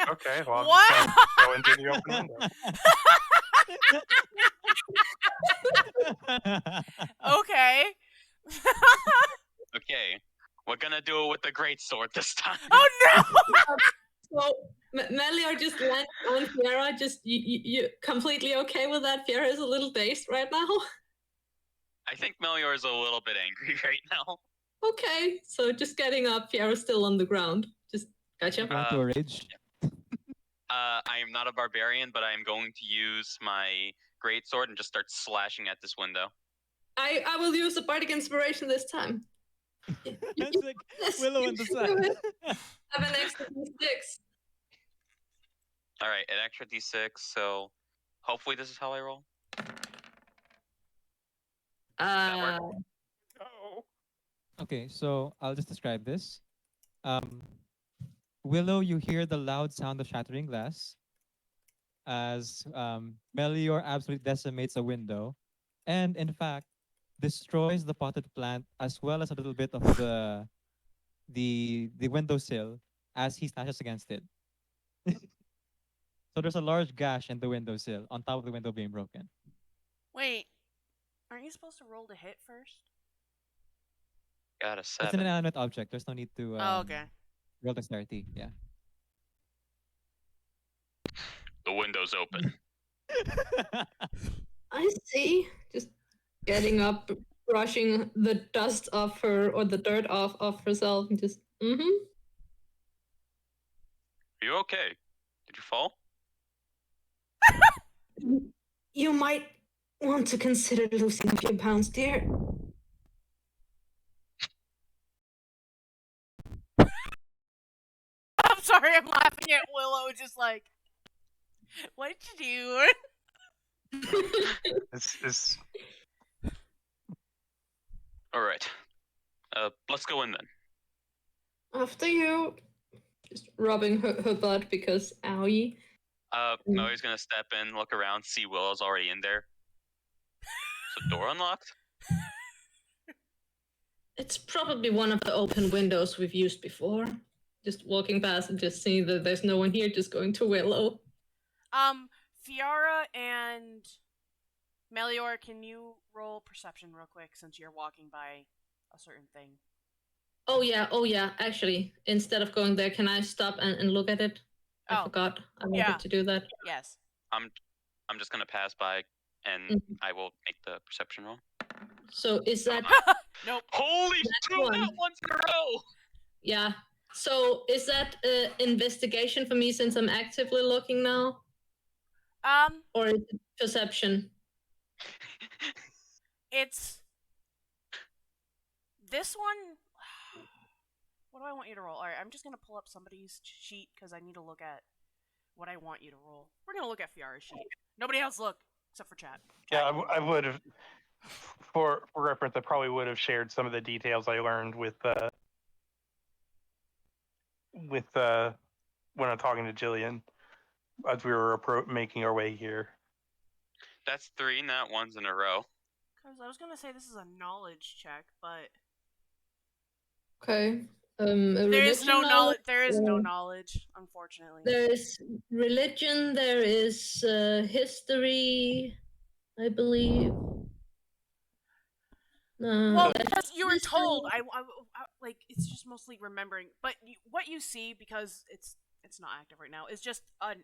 Okay, well, I'm What? just gonna go into the open window. Okay. Okay, we're gonna do it with the great sword this time. Oh no! So Melior just landed on Fiora. Just you completely okay with that? Fiora is a little dazed right now. I think Melior is a little bit angry right now. Okay, so just getting up. Fiora's still on the ground. Just gotcha. Going to a rage. I am not a barbarian, but I am going to use my great sword and just start slashing at this window. I will use the bardic inspiration this time. It's like Willow in the sun. Have an extra d6. All right, an extra d6. So hopefully this is how I roll. Oh. Okay, so I'll just describe this. Willow, you hear the loud sound of shattering glass as Melior absolutely decimates a window, and in fact destroys the potted plant as well as a little bit of the windowsill as he smashes against it. So there's a large gash in the windowsill on top of the window being broken. Wait, aren't you supposed to roll to hit first? Got a It's an 7. inanimate object. There's no need to Oh, okay. roll dexterity. Yeah. The window's open. I see. Just getting up, brushing the dust off her or the dirt off herself, and just Are you okay? Did you fall? You might want to consider losing a few pounds, dear. I'm sorry, I'm laughing at Willow, just like, what did you do? It's All right. Let's go in then. After you. Just rubbing her butt because owie. Nori's gonna step in, look around, see Willow's already in there. Is the door unlocked? It's probably one of the open windows we've used before. Just walking past and just seeing that there's no one here, just going to Willow. Fiara and Melior, can you roll perception real quick since you're walking by a certain thing? Oh yeah. Actually, instead of going there, can I stop and look at it? I forgot. I wanted to do that. Yes. I'm just gonna pass by and Mhm. I will make the perception roll. So is that Nope. Holy two one. nat ones in a row! yeah? So is that investigation for me since I'm actively looking now, or is it perception? It's this one. What do I want you to roll? All right, I'm just gonna pull up somebody's sheet because I need to look at what I want you to roll. We're gonna look at Fiara's sheet. Nobody else look except for chat. yeah, I would have. For reference, I probably would have shared some of the details I learned with when I'm talking to Jillian as we were making our way here. That's 3 nat ones in a row. Because I was gonna say this is a knowledge check, but Okay. there is no knowledge. There is no or- knowledge, unfortunately. There is religion. There is history, I believe. Well, because you were told, I like it's just mostly remembering. But what you see, because it's not active right now, is just a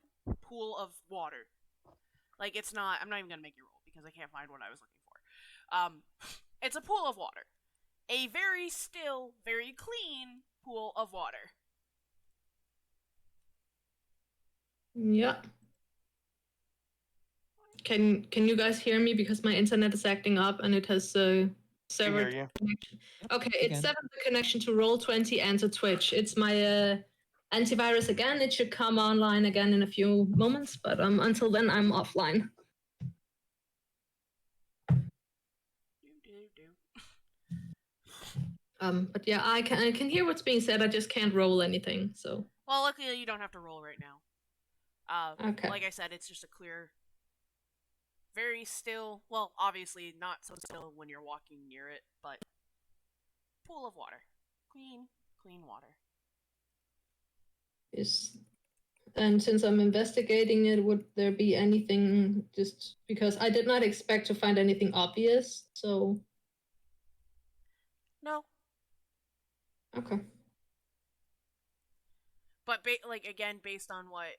pool of water. Like it's not. I'm not even gonna make you roll because I can't find what I was looking for. It's a pool of water, a very still, very clean pool of water. Yeah. Can you guys hear me because my internet is acting up and it has I severed hear you. connection. Okay, You it can. severed the connection to Roll20 and to Twitch. It's my antivirus again. It should come online again in a few moments, but until then I'm offline. But yeah, I can hear what's being said. I just can't roll anything. So Well, luckily you don't have to roll right now. Okay. Like I said, it's just a clear, very still. Well, obviously not so still when you're walking near it, but pool of water, clean water. And since I'm investigating it, would there be anything? Just because I did not expect to find anything obvious. So No, okay. but again, based on what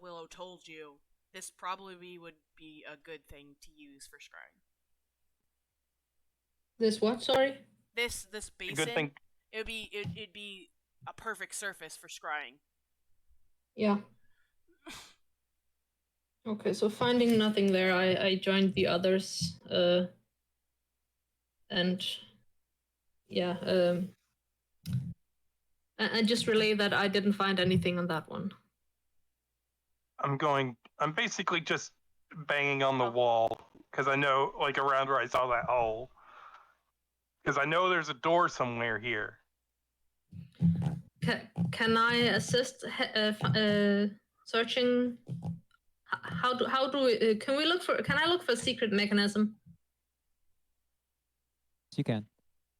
Willow told you, this probably would be a good thing to use for scrying. This what? Sorry. This A basin, good thing. it'd be a perfect surface for scrying. Yeah. Okay, so finding nothing there, I joined the others, and yeah, and just relay that I didn't find anything on that one. I'm basically just banging on the wall because I know, like, around where I saw that hole. Because I know there's a door somewhere here. Can I assist searching? How do we, can we look for? Can I look for a secret mechanism? You can.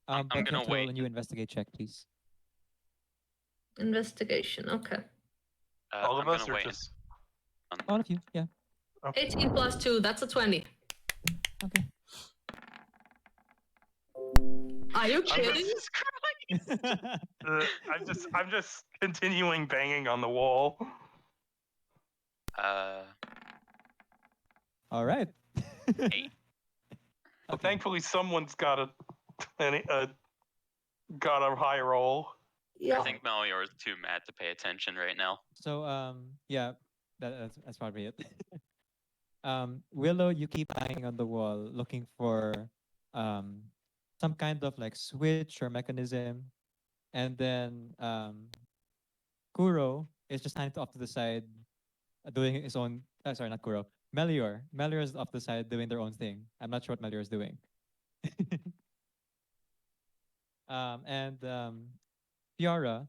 I'm But you gonna have to roll wait. a new investigate check, please. Investigation. Okay. All I'm of us gonna are wait. just. All of you, yeah. 18 plus 2, that's a 20. Okay. Are you I'm kidding? just, Jesus Christ. I'm just continuing banging on the wall. All right. Eight. Well, Okay. thankfully, someone's got a high roll. I think Melior is too mad to pay attention right now. So yeah, that's probably it. Willow, you keep banging on the wall looking for some kind of like switch or mechanism, and then Kuro is just kind of off to the side, doing his own. Sorry, not Kuro. Melior. Melior is off the side doing their own thing. I'm not sure what Melior is doing. And Fiora,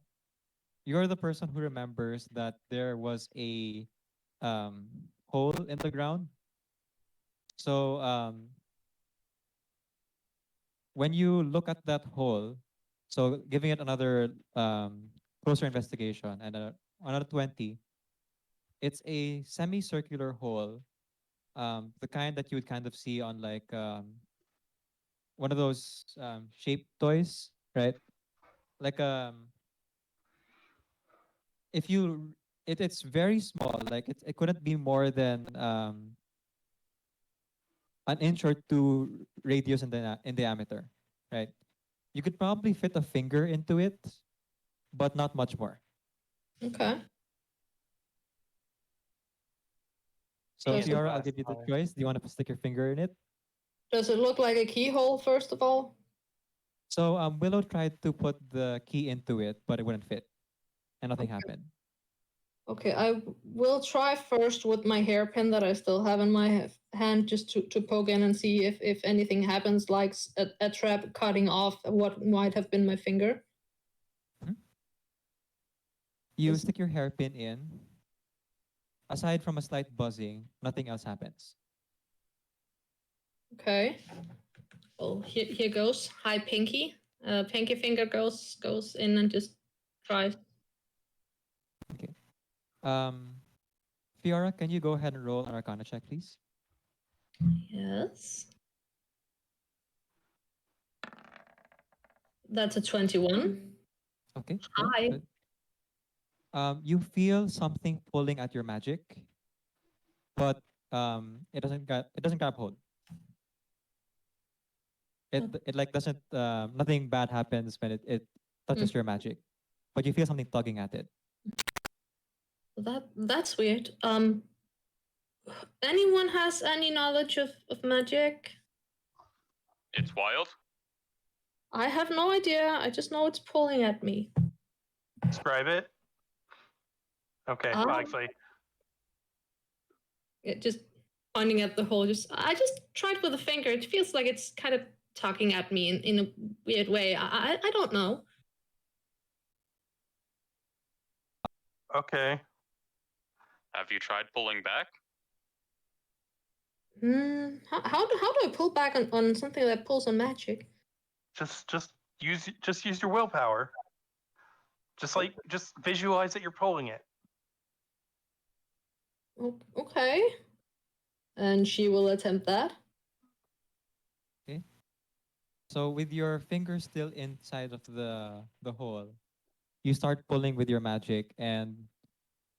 you're the person who remembers that there was a hole in the ground. So when you look at that hole, so giving it another closer investigation and another 20, it's a semicircular hole, the kind that you would kind of see on like one of those shape toys, right? Like if you it's very small, like it couldn't be more than an inch or two radius in diameter, right? You could probably fit a finger into it, but not much more. Okay. So Does it- Fiora, I'll give you the choice. Do you want to stick your finger in it? Does it look like a keyhole, first of all? So Willow tried to put the key into it, but it wouldn't fit, and nothing happened. Okay, I will try first with my hairpin that I still have in my hand, just to poke in and see if anything happens, like a trap cutting off what might have been my finger. You Yes. stick your hairpin in. Aside from a slight buzzing, nothing else happens. Okay. Well, here goes. Hi, Pinky. Pinky finger goes in and just tries. Okay. Fiora, can you go ahead and roll an Arcana check, please? Yes. That's a 21. Okay. Good, Hi. good. You feel something pulling at your magic, but it doesn't grab hold. It like doesn't nothing bad happens when it touches your magic, but you feel something tugging at it. That's weird. Anyone has any knowledge of magic? It's wild. I have no idea. I just know it's pulling at me. Describe it. Okay, well, actually, It just pointing at the hole. I just tried with a finger. It feels like it's kind of tugging at me in a weird way. I don't know. okay. Have you tried pulling back? How do I pull back on something that pulls on magic? Just use your willpower. Just visualize that you're pulling it. Okay. And she will attempt that. Okay. So with your fingers still inside of the hole, you start pulling with your magic, and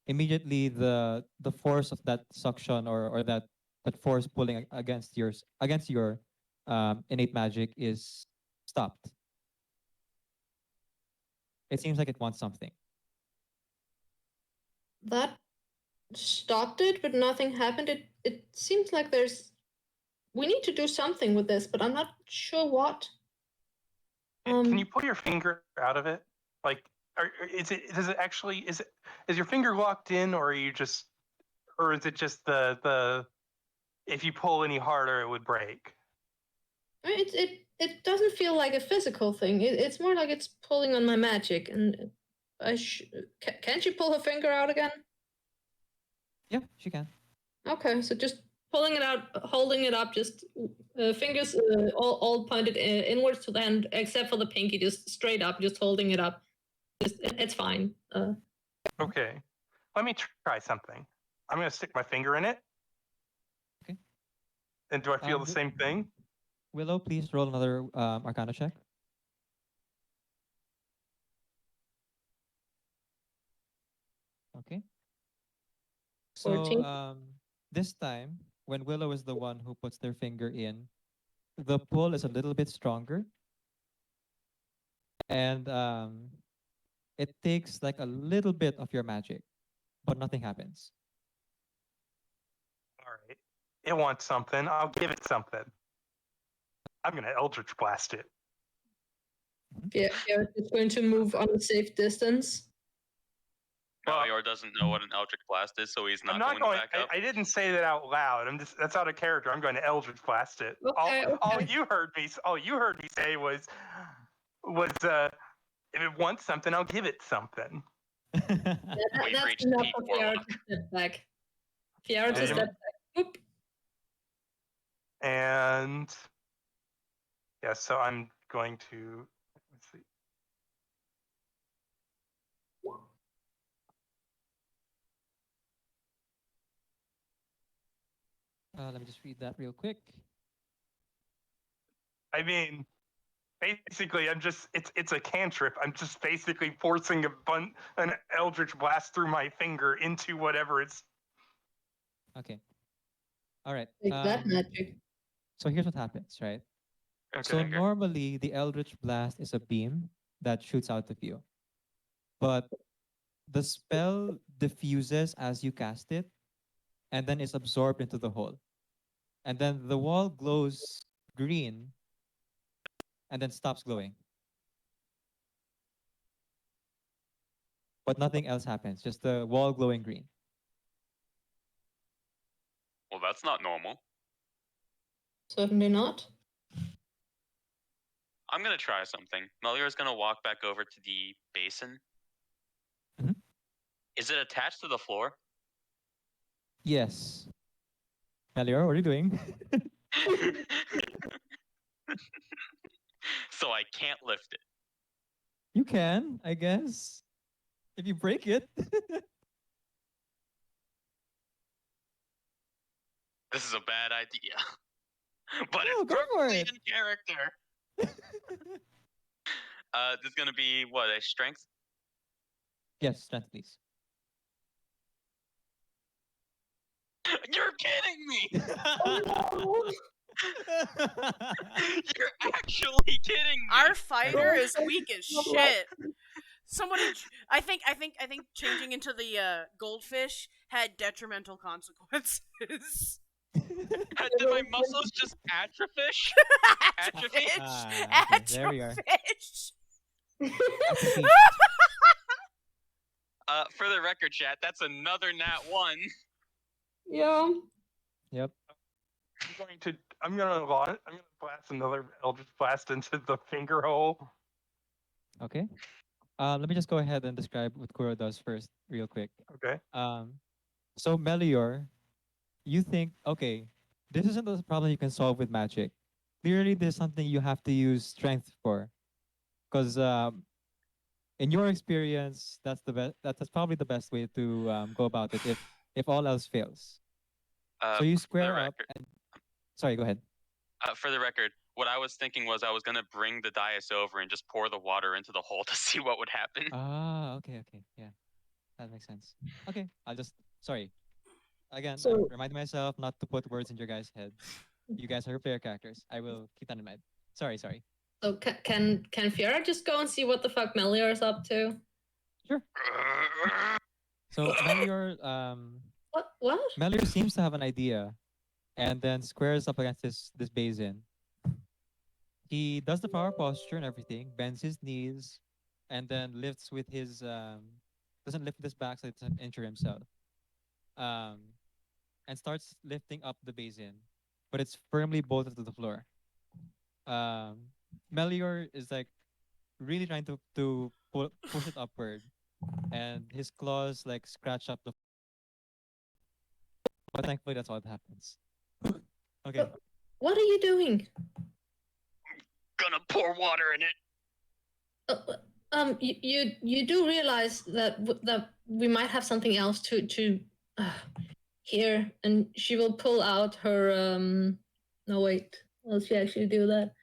immediately the force of that suction or that force pulling against your innate magic is stopped. It seems like it wants something. That stopped it, but nothing happened. It seems like we need to do something with this, but I'm not sure what. Can you pull your finger out of it? Like, is your finger locked in, or is it just the if you pull any harder it would break? It doesn't feel like a physical thing. It's more like it's pulling on my magic, and can't you pull her finger out again? Yeah, she can. Okay, so just pulling it out, holding it up, just fingers all pointed inwards to the hand, except for the pinky, just straight up, just holding it up. It's fine. Okay, let me try something. I'm gonna stick my finger in it. Okay. And do I feel the same thing? Willow, please roll another Arcana check. Okay. So 14. this time, when Willow is the one who puts their finger in, the pull is a little bit stronger, and it takes like a little bit of your magic, but nothing happens. All right. It wants something. I'll give it something. I'm gonna Eldritch Blast it. Garrett is going to move on a safe distance. Well, Melior doesn't know what an Eldritch Blast is, so he's I'm not, not going. to back up. I didn't say that out loud. That's out of character. I'm going to Eldritch Blast it. Okay, All okay. you heard me say was if it wants something, I'll give it something. Yeah, We've that's reached enough peak for Kiara warlock. to step back. Kiara to Yeah. step back. Whoop. And yeah, so I'm going to let's see. Let me just read that real quick. I mean, basically, it's a cantrip. I'm just basically forcing an Eldritch Blast through my finger into whatever it's. Okay. All right. Take that magic. So here's what happens, right? Okay. So normally the Eldritch Blast is a beam that shoots out of you, but the spell diffuses as you cast it, and then is absorbed into the hole, and then the wall glows green, and then stops glowing. But nothing else happens, just the wall glowing green. Well, that's not normal. Certainly not. I'm gonna try something. Melior's gonna walk back over to the basin. Mhm. Is it attached to the floor? Yes. Melior, what are you doing? So I can't lift it. You can, I guess, if you break it. This is a bad idea. But No, it's go for perfectly it. in character. This is gonna be what, a strength? Yes, strength, please. You're kidding me! You're actually kidding me! Our fighter is weak as shit. Somebody, I think changing into the goldfish had detrimental consequences. Did my muscles just atrophy? Atrophy? Okay, there we are. Atrophish. Atrophy. For the record, chat, that's another nat 1. Yeah. Yep. I'm gonna blast another Eldritch Blast into the finger hole. Okay. Let me just go ahead and describe what Kuro does first, real quick. Okay. So Melior, you think, okay, this isn't a problem you can solve with magic. Clearly, there's something you have to use strength for, because in your experience, that's the best. That's probably the best way to go about it. If all else fails, so you square up. And, sorry, go ahead. For the record, what I was thinking was I was gonna bring the dais over and just pour the water into the hole to see what would happen. Ah, okay, yeah, that makes sense. Okay, sorry. Again, So- I'm reminding myself not to put words in your guys' heads. You guys are player characters. I will keep that in mind. Sorry. So can Fiora just go and see what the fuck Melior is up to? Sure. So Melior, What? Melior seems to have an idea, and then squares up against this basin. He does the power posture and everything, bends his knees, and then lifts with his doesn't lift with his back so he doesn't injure himself. And starts lifting up the basin, but it's firmly bolted to the floor. Melior is like really trying to push it upward, and his claws like scratch up the. But thankfully, that's all that happens. Okay. What are you doing? Gonna pour water in it. You do realize that that we might have something else to Here, and she will pull out her no wait, will she actually do that?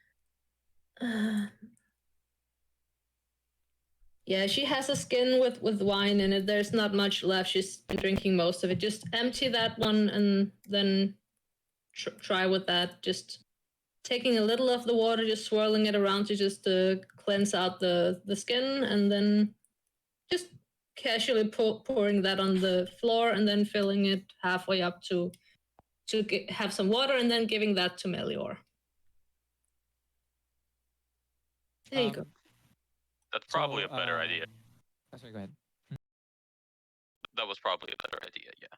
Yeah, she has a skin with wine in it. There's not much left. She's been drinking most of it. Just empty that one and then try with that. Just taking a little of the water, just swirling it around to just cleanse out the skin, and then just casually pouring that on the floor, and then filling it halfway up to have some water, and then giving that to Melior. There you go. That's probably a better idea. Sorry, go ahead. That was probably a better idea, yeah.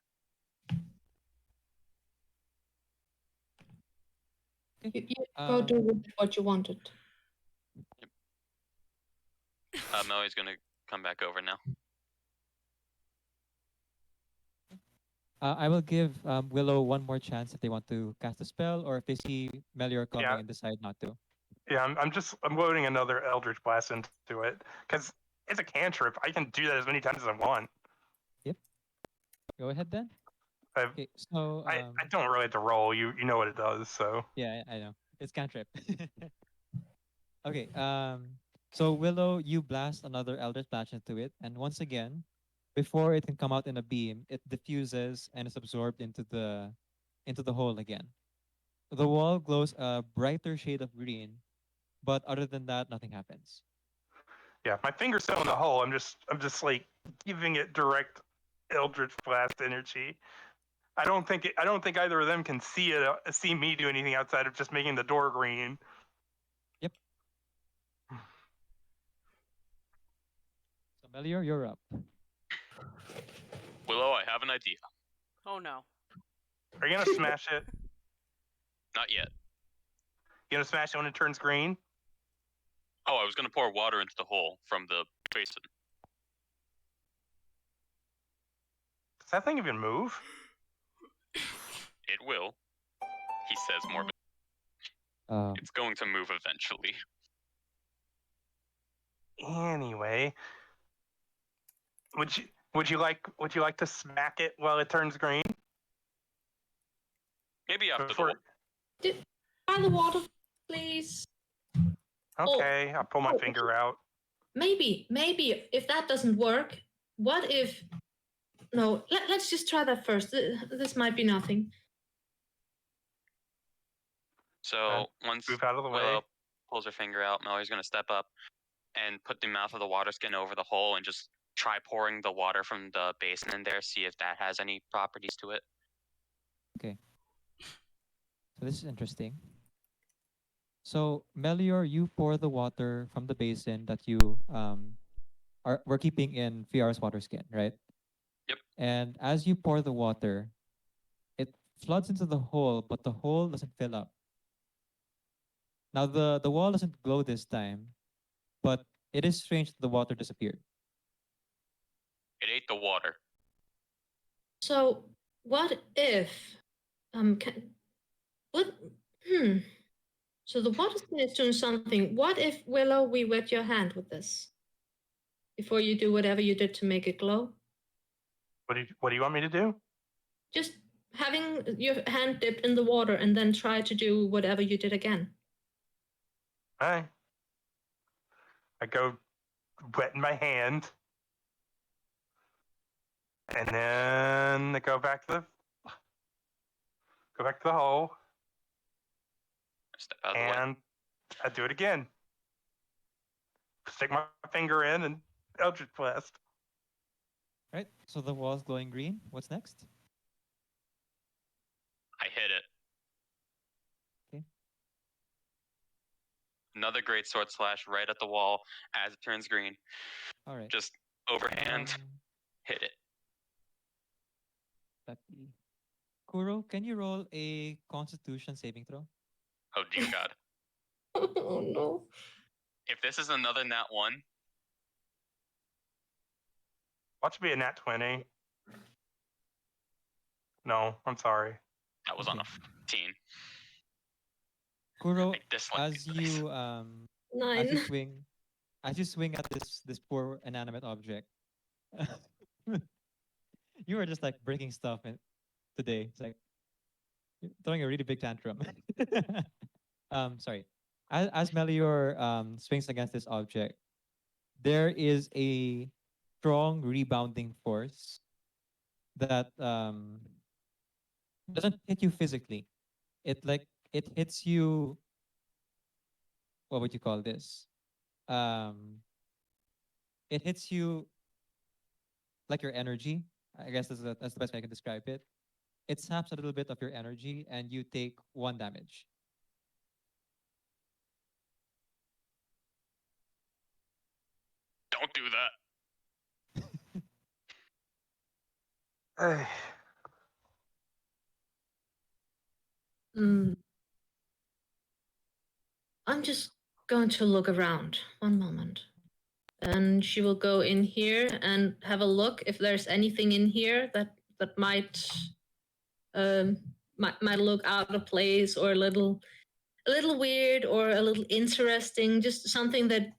You go do what you wanted. Melly's gonna come back over now. I will give Willow one more chance if they want to cast a spell, or if they see Melior coming Yeah. and decide not to. Yeah, I'm loading another Eldritch Blast into it because it's a cantrip. I can do that as many times as I want. Go ahead then. I Okay, so I don't really have to roll. You know what it does. So yeah, I know it's cantrip. Okay, so Willow, you blast another Eldritch Blast into it, and once again, before it can come out in a beam, it diffuses and is absorbed into the hole again. The wall glows a brighter shade of green, but other than that, nothing happens. yeah, my finger's still in the hole. I'm just like giving it direct Eldritch Blast energy. I don't think either of them can see me do anything outside of just making the door green. Yep. So Melior, you're up. Willow, I have an idea. Oh no. Are you gonna smash it? Not yet. You gonna smash it when it turns green? Oh, I was gonna pour water into the hole from the basin. Does that thing even move? It will. He says more, but it's going to move eventually. Anyway, would you like to smack it while it turns green? Maybe after Before- Try the water, please. Okay, I'll pull my finger out. Maybe if that doesn't work, what if? No, let's just try that first. This might be nothing. So once Move out of the way. Willow pulls her finger out, Mallory's gonna step up and put the mouth of the water skin over the hole and just try pouring the water from the basin in there, see if that has any properties to it. Okay. So this is interesting. So Melior, you pour the water from the basin that you we're keeping in Fiara's water skin, right? Yep. And as you pour the water, it floods into the hole, but the hole doesn't fill up. Now the wall doesn't glow this time, but it is strange that the water disappeared. It ate the water. So what if? So the water skin is doing something. What if, Willow, we wet your hand with this before you do whatever you did to make it glow? What do you want me to do? Just having your hand dipped in the water and then try to do whatever you did again. I go wet in my hand, and then I go back to the hole, Step out of the way. and I do it again. Stick my finger in and Eldritch Blast. Right? So the wall's glowing green. What's next? I hit it. Okay. Another great sword slash right at the wall as it turns green. All right. Just overhand, hit it. That be. Kuro, can you roll a Constitution saving throw? Oh dear God. Oh no. If this is another nat 1, Watch it be a nat 20. No, I'm sorry. that was on a 15. Kuro, I dislike as these dice. you Nine. swing at this poor inanimate object, you are just like breaking stuff today. It's like you're throwing a really big tantrum. Sorry. As Melior swings against this object, there is a strong rebounding force that doesn't hit you physically. It hits you. What would you call this? Um, it hits you like your energy. I guess that's the best way I can describe it. It saps a little bit of your energy, and you take 1 damage. Don't do that. Hey, Mm. I'm just going to look around. One moment. And she will go in here and have a look if there's anything in here that might look out of place or a little weird or a little interesting, just something that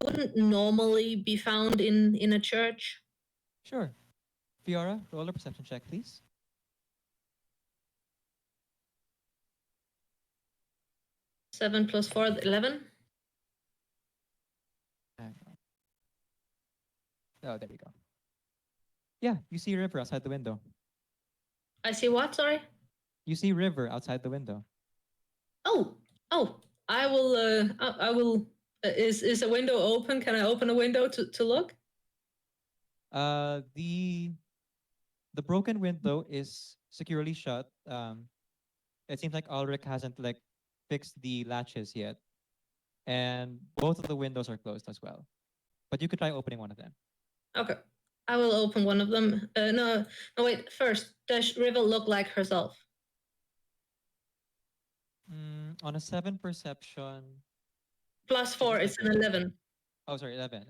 wouldn't normally be found in a church. Sure. Fiora, roll a perception check, please. 7 plus 4, 11. Hang on. Oh, there we go. Yeah, you see River outside the window. I see what, sorry? You see River outside the window. Oh, I will, is a window open? Can I open a window to look? The broken window is securely shut. It seems like Ulrich hasn't like fixed the latches yet, and both of the windows are closed as well. But you could try opening one of them. Okay. I will open one of them. No, wait. First, does River look like herself? On a 7 perception. Plus 4 is an 11. Oh, sorry, 11.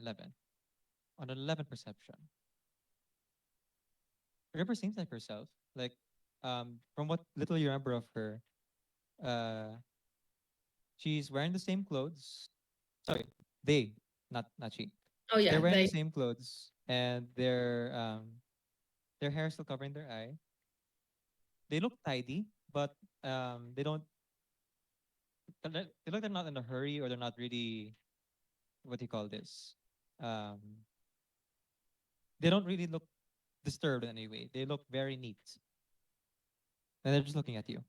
On an 11 perception. River seems like herself. Like, from what little you remember of her, she's wearing the same clothes. Sorry, they, not she. Oh yeah, They're wearing they. the same clothes, and their hair is still covering their eye. They look tidy, but they don't. They look like they're not in a hurry, or they're not really. What do you call this? Um, they don't really look disturbed in any way. They look very neat, and they're just looking at you.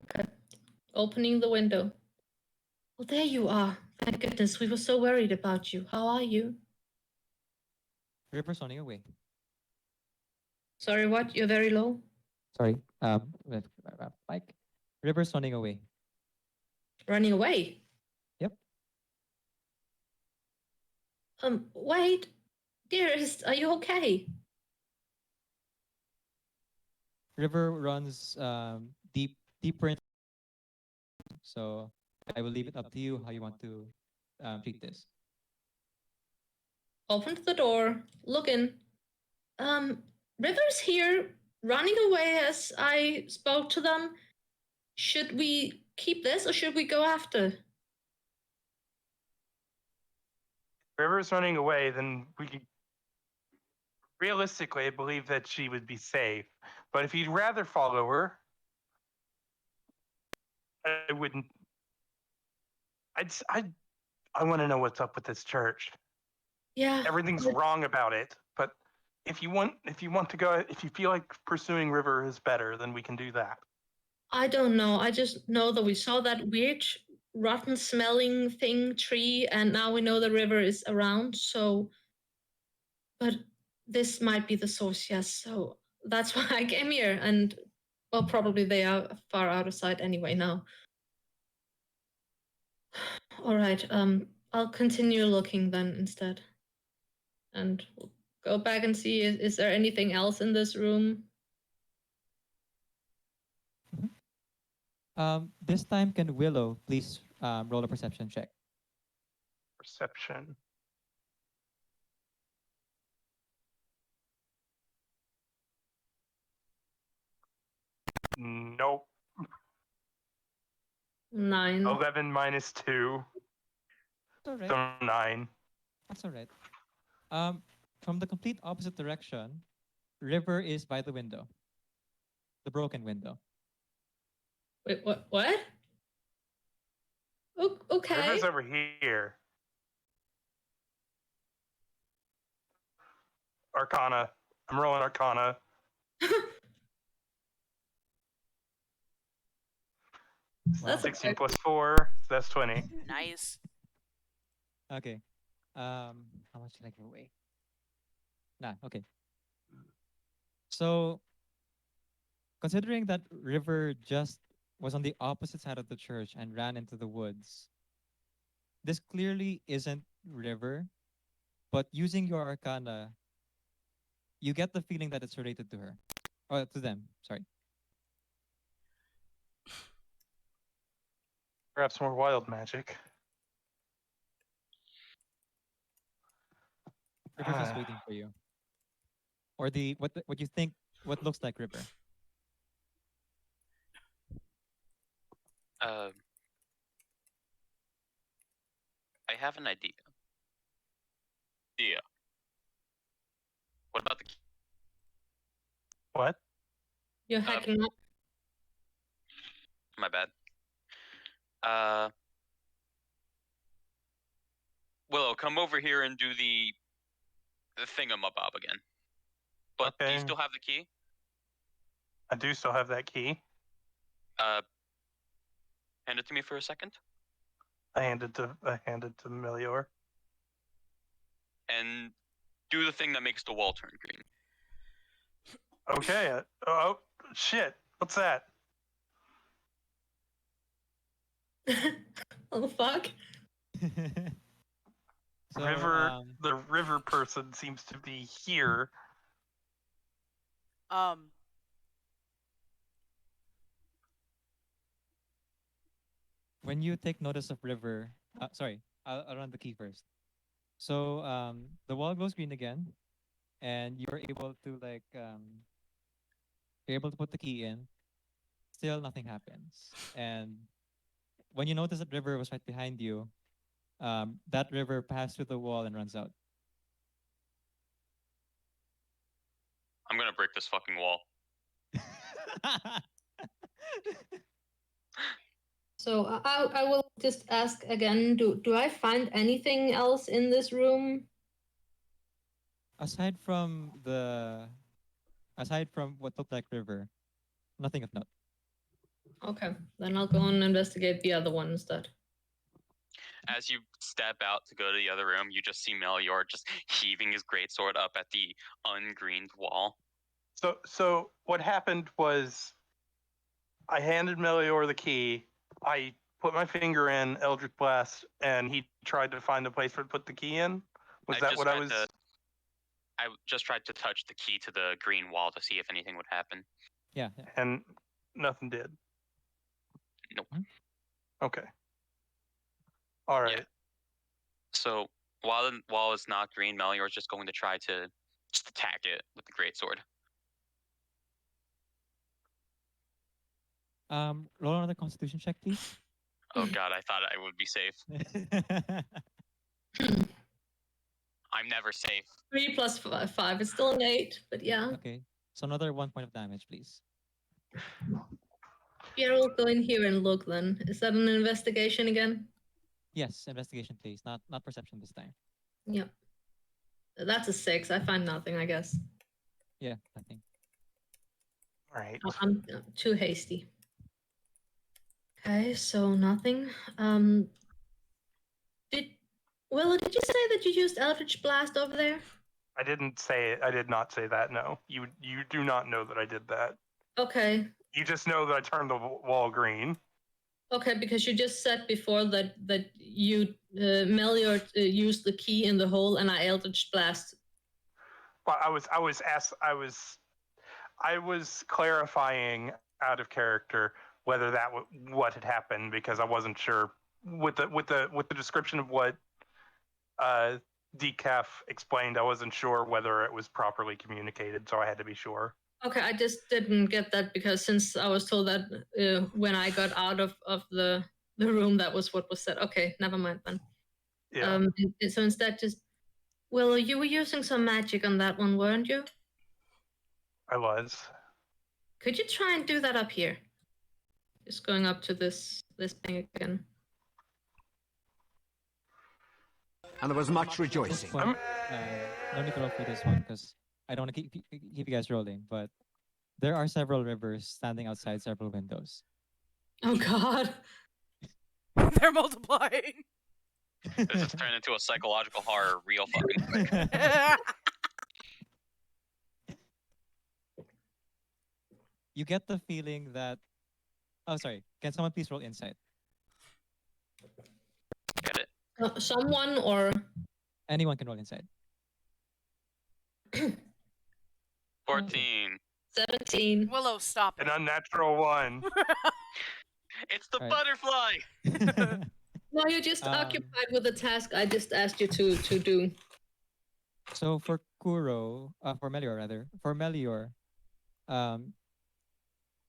Okay. Opening the window. Well, there you are. Thank goodness. We were so worried about you. How are you? River's running away. Sorry, what? You're very low? Sorry. Mike. River's running away. Running away? Yep. Wait. Dearest, are you okay? River runs deeper into. So I will leave it up to you how you want to treat this. Open the door. Look in. River's here, running away as I spoke to them. Should we keep this or should we go after? if River's running away, then we could realistically I believe that she would be safe. But if you'd rather follow her, I wouldn't. I want to know what's up with this church. Yeah. Everything's wrong about it, but if you want to go, if you feel like pursuing River is better, then we can do that. I don't know. I just know that we saw that weird, rotten smelling thing tree, and now we know the river is around, so. But this might be the source, yes. So that's why I came here, and well, probably they are far out of sight anyway now. All right. I'll continue looking then instead, and we'll go back and see is there anything else in this room? This time, can Willow please roll a perception check? Perception. Nope. 9. 11 minus 2. That's all right. So 9. That's all right. From the complete opposite direction, River is by the window. The broken window. Wait, what? Okay. River's over here. Arcana. I'm rolling Arcana. That's 16 okay. plus 4, so that's 20. Nice. Okay. How much can I give away? Nah, okay. So, considering that River just was on the opposite side of the church and ran into the woods, this clearly isn't River, but using your Arcana, you get the feeling that it's related to her. Or to them, sorry. Perhaps more wild magic. River's just waiting for you. Or what you think what looks like River. I have an idea. Yeah. What about the key? What? You're hacking up. My bad. Willow, come over here and do the thingamabob again. But do you Okay. still have the key? I do still have that key. Hand it to me for a second. I handed to Melior. And do the thing that makes the wall turn green. Okay. Oh shit! What's that? Oh fuck. So, River. The river person seems to be here. when you take notice of River, sorry, I'll run the key first. So the wall goes green again, and you're able to you're able to put the key in. Still, nothing happens. And when you notice that River was right behind you, that River passed through the wall and runs out. I'm gonna break this fucking wall. So I will just ask again. Do I find anything else in this room? aside from what looked like River, nothing of note. Okay, then I'll go and investigate the other one instead. As you step out to go to the other room, you just see Melior just heaving his greatsword up at the ungreened wall. So what happened was, I handed Melior the key. I put my finger in Eldritch Blast, and he tried to find a place to put the key in. Was that what I was? I just tried to touch the key to the green wall to see if anything would happen. Yeah. And nothing did. Nope. Okay. All right. Yeah. So while it's not green, Melior is just going to try to just attack it with the greatsword. Roll another Constitution check, please. Oh god, I thought I would be safe. I'm never safe. 3 plus 5. It's still an 8, but yeah. Okay, so another 1 point of damage, please. Yeah, we'll go in here and look then. Is that an investigation again? Yes, investigation, please. Not perception this time. Yep. That's a 6. I find nothing, I guess. Yeah, nothing. All right. I'm too hasty. Okay, so nothing. Did you say that you used Eldritch Blast over there? I didn't say it. I did not say that. No, you do not know that I did that. Okay. You just know that I turned the wall green. Okay, because you just said before that you Melior used the key in the hole and I Eldritch Blast. Well, I was clarifying out of character whether that what had happened, because I wasn't sure with the description of what Decaf explained. I wasn't sure whether it was properly communicated, so I had to be sure. Okay, I just didn't get that because since I was told that when I got out of the room, that was what was said. Okay, never mind then. Yeah. So instead, well, you were using some magic on that one, weren't you? I was. Could you try and do that up here? Just going up to this thing again. And there was much At this rejoicing. point, no need to roll for this one because I don't want to keep you guys rolling. But there are several rivers standing outside several windows. Oh God. They're multiplying. This has turned into a psychological horror real fucking quick. You get the feeling that. Oh, sorry. Can someone please roll insight? Get it? Someone or Anyone can roll insight. 14. 17. Willow, stop An it. unnatural one. It's the Right. butterfly! No, you're just Um, occupied with the task I just asked you to do. So for Kuro, for Melior rather, for Melior,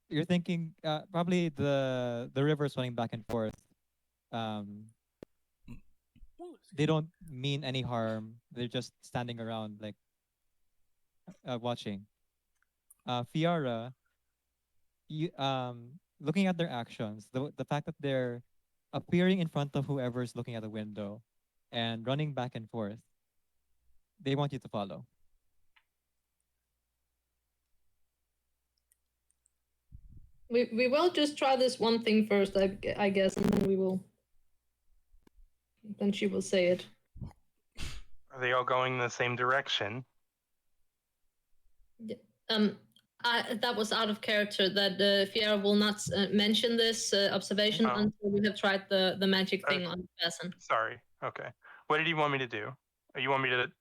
you're thinking probably the rivers running back and forth. They don't mean any harm. They're just standing around like watching. Fiara, you looking at their actions, the fact that they're appearing in front of whoever's looking at the window and running back and forth, they want you to follow. We will just try this one thing first, I guess, and then we will. Then she will say it. Are they all going in the same direction? That was out of character. That Fiera will not mention this observation Oh. until we have tried the magic thing on the person. Sorry. Okay. What did you want me to do? You want me to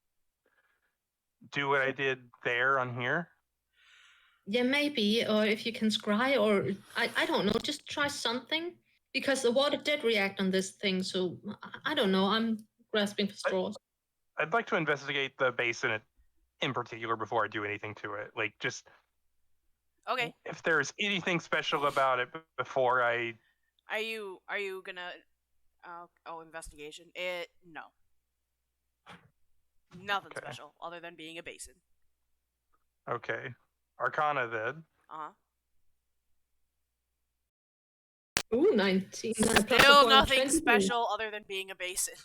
do what I did there on here? Yeah, maybe, or if you can scry, or I don't know, just try something, because the water did react on this thing. So I don't know. I'm grasping for straws. I'd like to investigate the basin in particular before I do anything to it. Like, just Okay. if there's anything special about it before I. Are you gonna investigation? No. Nothing Okay. special other than being a basin. Okay. Arcana then. Ooh, 19. Plus a Still point, nothing 22. special other than being a basin.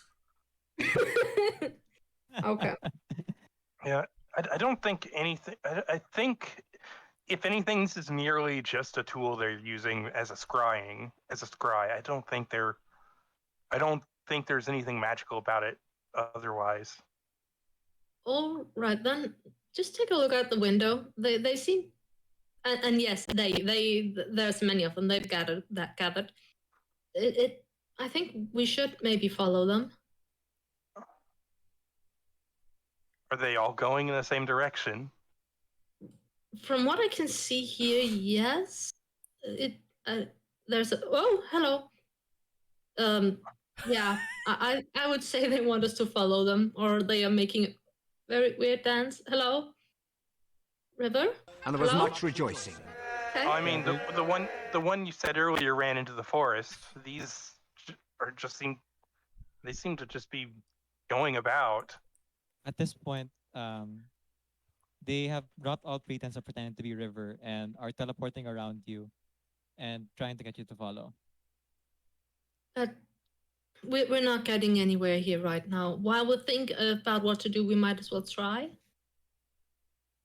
Okay. Yeah, I don't think anything. I think, if anything, this is merely just a tool they're using as a scry. I don't think there's anything magical about it otherwise. All right, then just take a look out the window. They seem, and yes, there's many of them. They've gathered. I think we should maybe follow them. Are they all going in the same direction? From what I can see here, yes. There's a, oh, hello. Yeah, I would say they want us to follow them, or they are making a very weird dance. Hello, River. And there was Hello? much rejoicing. Okay. I mean, the one you said earlier ran into the forest. These are they seem to just be going about. At this point, they have brought all pretense of pretending to be River and are teleporting around you and trying to get you to follow. We're not getting anywhere here right now. While we think about what to do, we might as well try.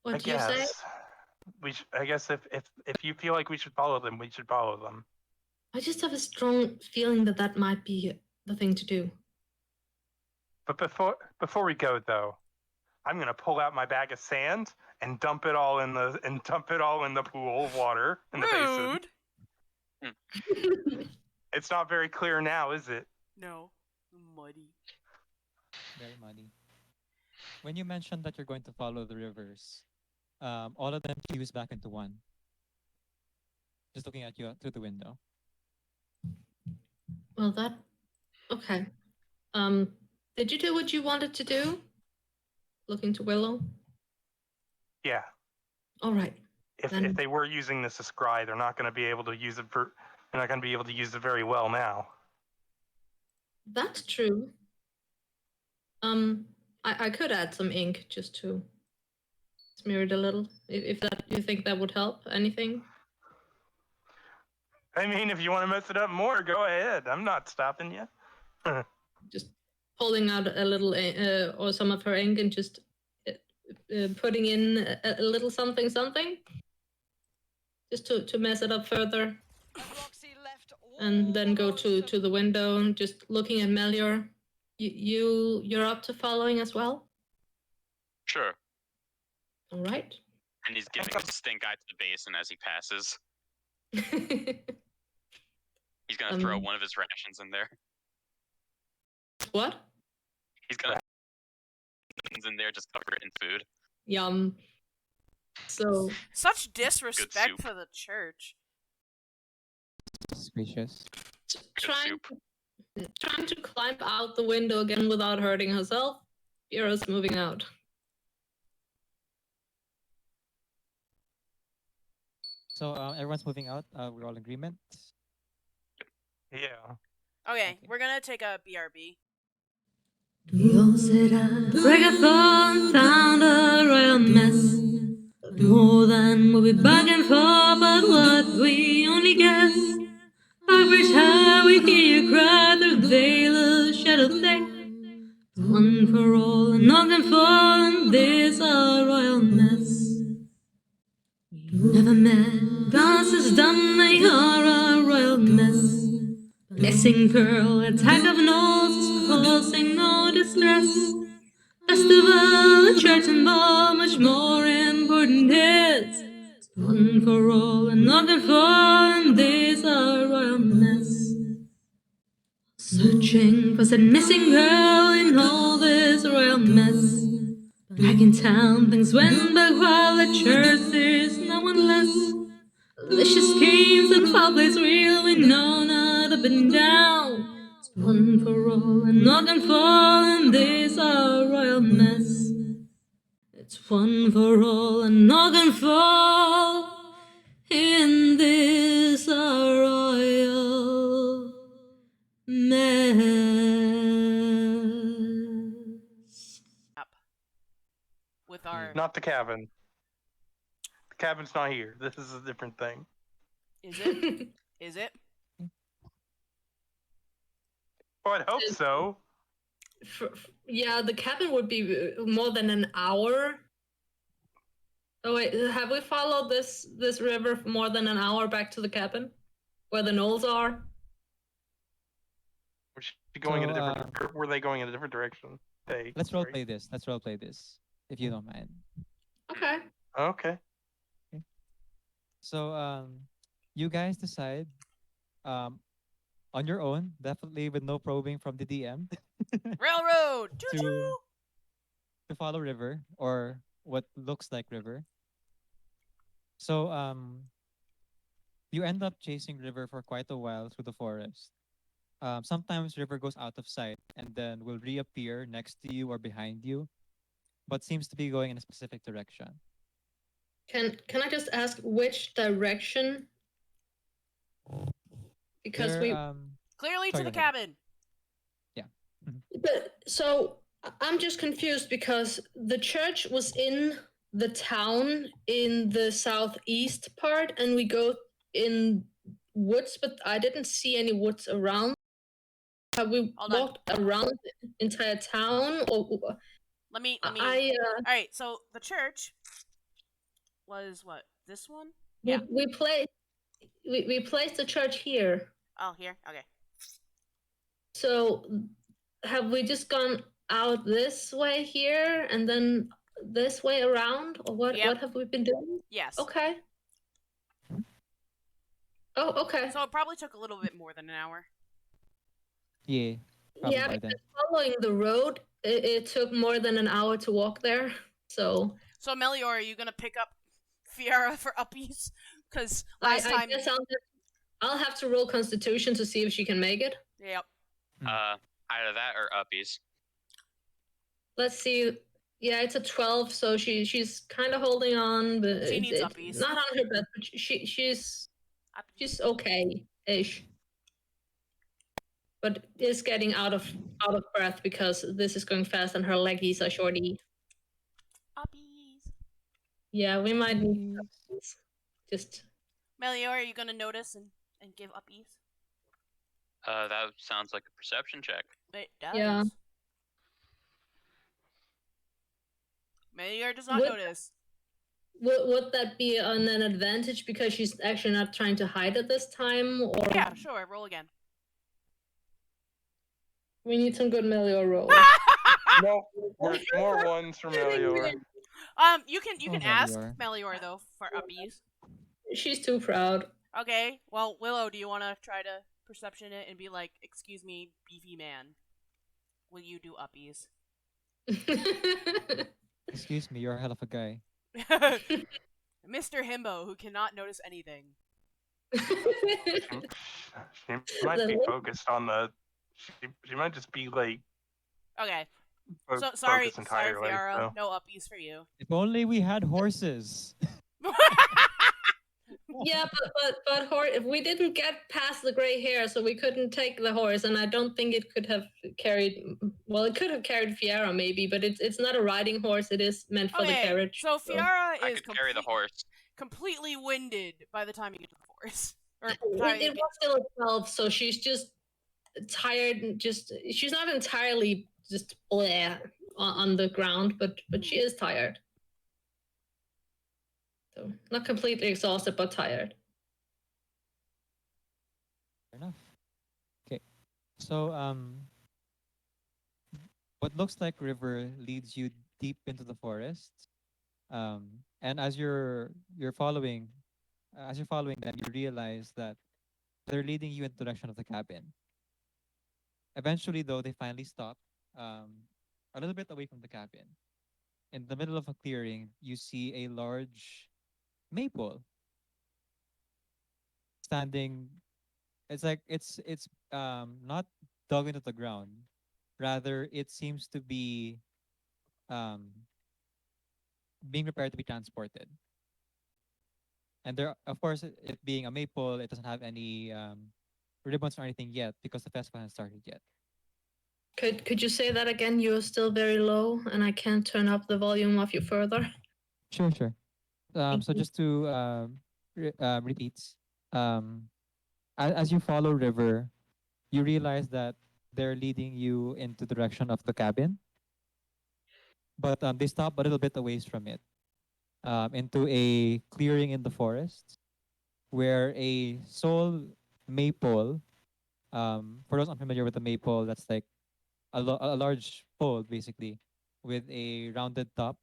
What do you say? I guess if you feel like we should follow them, we should follow them. I just have a strong feeling that might be the thing to do. But before we go though, I'm gonna pull out my bag of sand and dump it all in the pool of water in the basin. Rude. It's not very clear now, is it? No. Muddy. Very muddy. When you mentioned that you're going to follow the rivers, all of them fuse back into one. Just looking at you through the window. Well, okay. Did you do what you wanted to do? Looking to Willow? Yeah. All right. If Then- they were using this as scry, they're not going to be able to use it very well now. That's true. I could add some ink just to smear it a little. If that you think that would help. Anything? I mean, if you want to mess it up more, go ahead. I'm not stopping you. Just pulling out a little or some of her ink and just putting in a little something just to mess it up further, and then go to the window and just looking at Melior. You're up to following as well? Sure. All right. And he's giving a stink eye to the basin as he passes. He's gonna throw one of his rations in there. What? He's gonna in there, just cover it in food. Yum. So Such disrespect soup. for the church. Suspicious. trying to climb out the window again without hurting herself. Vera's moving out. So everyone's moving out. We're all in agreement. Yeah. Okay, we're gonna take a BRB. We all sit at the Bregathon, found a royal mess. More than what we bargained for, but what we only guess. Every time we hear you cry through the veil of shadow thick. One for all and nothing for, and this our royal mess. Never met, dance is done, they are a royal mess. Missing pearl, attack of nose, causing no distress. Festival, and church and ball, much more important is one for all and nothing for, and these are royal mess. Searching for said missing girl in all this royal mess. Back in town, things went back while at church there's no one less. Delicious schemes and foul plays real, we know not up and down. It's one for all and nothing for, and these are royal mess. It's one for all and nothing for, in this our royal mess. With our Not the cabin. The cabin's not here. This is a different thing. Is it? Is it? Well, I'd hope so. Yeah, the cabin would be more than an hour. Oh wait, have we followed this river for more than an hour back to the cabin, where the knolls are? We should be going in a So, different. Were they going in a different direction? Hey, Let's sorry. roleplay this. Let's roleplay this, if you don't mind. Okay. Okay. So you guys decide on your own, definitely with no probing from the DM, Railroad! Choo-choo! to follow river or what looks like river. So you end up chasing river for quite a while through the forest. Sometimes river goes out of sight and then will reappear next to you or behind you, but seems to be going in a specific direction. Can I just ask which direction? Because They're, Clearly Sorry, to the go ahead. cabin. But so I'm just confused because the church was in the town in the southeast part, and we go in woods, but I didn't see any woods around. Have we Hold on. walked around the entire town, or Let me. I? All right. So the church was what? This one? Yeah. We placed the church here. Oh, here. Okay. So have we just gone out this way here and then this way around, or what? Yep. What have we been doing? Yes. Okay. Oh, okay. So it probably took a little bit more than an hour. Yeah. Probably Yeah, by then. because following the road, it took more than an hour to walk there. So So Melior, are you gonna pick up Fiara for uppies? Because I last time. guess I'll have to roll Constitution to see if she can make it. Yep. Either that or uppies. Let's see. Yeah, it's a 12, so she's kind of holding on, but She needs uppies. not on her best, but she's okay-ish. But is getting out of breath because this is going fast and her leggies are shorty. Uppies. Yeah, we might need uppies. Just Melior, are you gonna notice and and give uppies? That sounds like a perception check. It does. Yeah. Melior does not Would- notice. Would that be an advantage because she's actually not trying to hide it this time, or Yeah, sure. Roll again. we need some good Melior rolls? No, more ones from Melior. You can Oh, ask Melior. Melior though for uppies. She's too proud. Okay. Well, Willow, do you want to try to perception it and be like, "Excuse me, beefy man, will you do uppies?" Excuse me, you're a hell of a guy. Mr. Himbo, who cannot notice anything. She might be focused on the. She might just be like. Okay. fo- So sorry, focused entirely. Fiara, So. no uppies for you. If only we had horses. Yeah, but if we didn't get past the gray hair, so we couldn't take the horse, and I don't think it could have carried. Well, it could have carried Fiara maybe, but it's not a riding horse. It is meant for the carriage. So Fiara I is could carry the horse. completely winded by the time you get to the horse. Or It it was still a 12, so she's just tired. And she's not entirely just bleh on the ground, but she is tired. So not completely exhausted, but tired. Fair enough. Okay. So what looks like river leads you deep into the forest. And as you're following them, you realize that they're leading you in the direction of the cabin. Eventually, though, they finally stop, a little bit away from the cabin. In the middle of a clearing, you see a large maple standing. It's like it's not dug into the ground. Rather, it seems to be um being prepared to be transported. And there, of course, it being a maple, it doesn't have any ribbons or anything yet because the festival hasn't started yet. Could you say that again? You're still very low, and I can't turn up the volume of you further. Sure, sure. So you. just to repeat, as you follow river, you realize that they're leading you into the direction of the cabin, but they stop a little bit away from it, into a clearing in the forest, where a sole maple. For those unfamiliar with the maple, that's like a large pole basically, with a rounded top.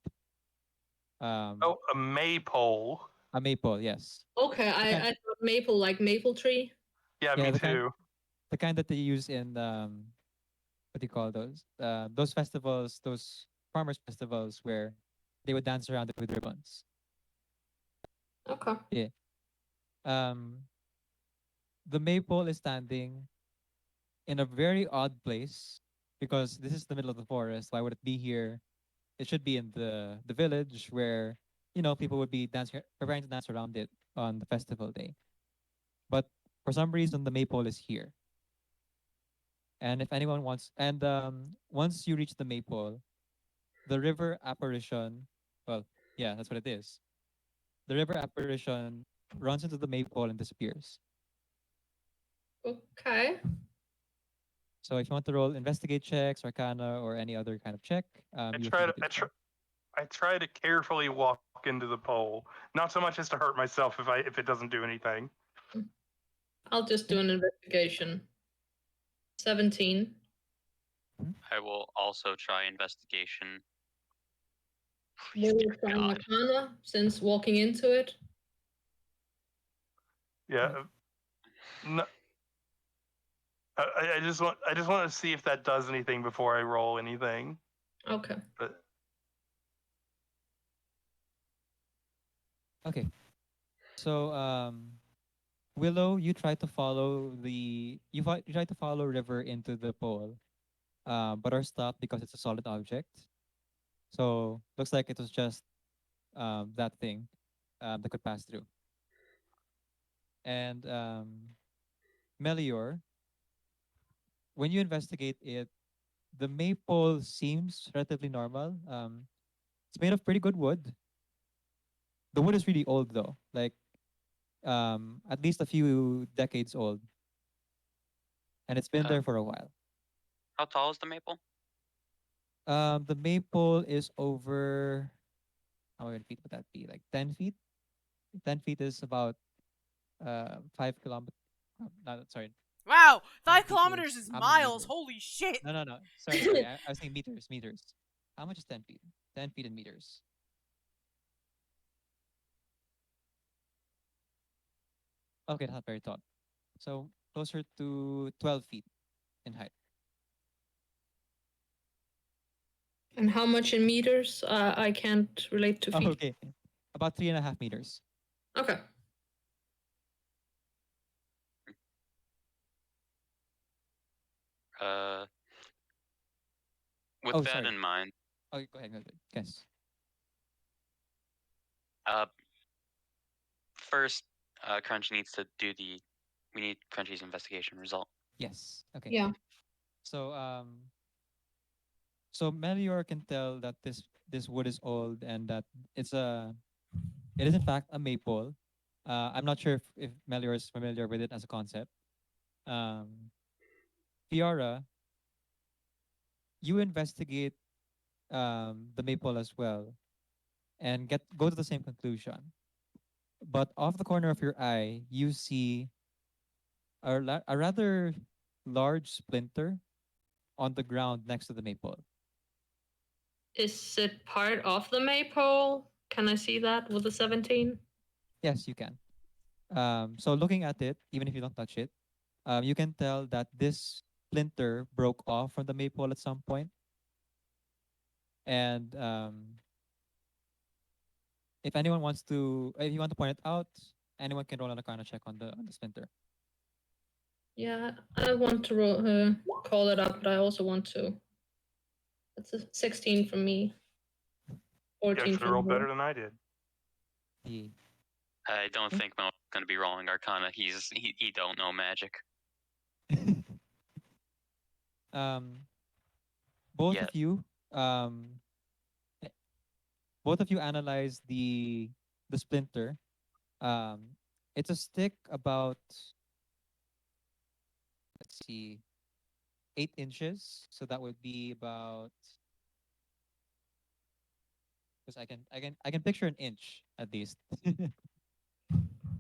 Oh, a maypole. A maple, yes. Okay, I thought maple like maple tree. Yeah, Yeah, me the kind- too. The kind that they use in what do you call those? Those festivals, those farmers festivals where they would dance around it with ribbons. Okay. Yeah. The maypole is standing in a very odd place because this is the middle of the forest. Why would it be here? It should be in the village where people would be preparing to dance around it on the festival day. But for some reason, the maypole is here. And if anyone wants, and once you reach the maypole, the river apparition, well, yeah, that's what it is. The river apparition runs into the maypole and disappears. Okay. So if you want to roll investigate checks, arcana, or any other kind of check, you I try to carefully walk into the pole, not so much as to hurt myself if it doesn't do anything. I'll just do an investigation. 17. I will also try investigation. Will you Dear try God. Arcana since walking into it? Yeah. No, I just want to see if that does anything before I roll anything. Okay. But Okay. So Willow, you try to follow you try to follow River into the pole, but are stopped because it's a solid object. So looks like it was just that thing that could pass through. And Melior, when you investigate it, the maypole seems relatively normal. It's made of pretty good wood. The wood is really old though. Like at least a few decades old, and it's been Uh, there for a while. How tall is the maple? The maple is over, how many feet would that be? Like 10 feet. 10 feet is about 5 kilometers. No, sorry, Wow, 10 5 feet kilometers is is how many miles. meters? Holy shit. No. Sorry. I was saying meters. Meters. How much is 10 feet? 10 feet in meters. Okay, not very tall. So closer to 12 feet in height. And how much in meters? I can't relate to Oh, feet. okay. About 3.5 meters. Okay. Uh, with Oh, that sorry. in mind, Okay, go ahead. Guess. uh, first, Crunchy needs to do the. We need Crunchy's investigation result. Yes. Okay. Yeah. So so Melior can tell that this wood is old and that it is in fact a maple. I'm not sure if Melior is familiar with it as a concept. Fiora, you investigate the maple as well and go to the same conclusion. But off the corner of your eye, you see a rather large splinter on the ground next to the maple. Is it part of the maypole? Can I see that with the 17? Yes, you can. So looking at it, even if you don't touch it, you can tell that this splinter broke off from the maple at some point. And if you want to point it out, anyone can roll an Arcana check on the splinter. Yeah, I want to call it up, but I also want to. That's a 16 from me. You 14 actually from rolled her. better than I did. The I don't think Mel's gonna be rolling Arcana. He don't know magic. um, both Yet. of you eh, both of you analyze the splinter. It's a stick about, let's see, 8 inches. So that would be about, because I can picture an inch at least.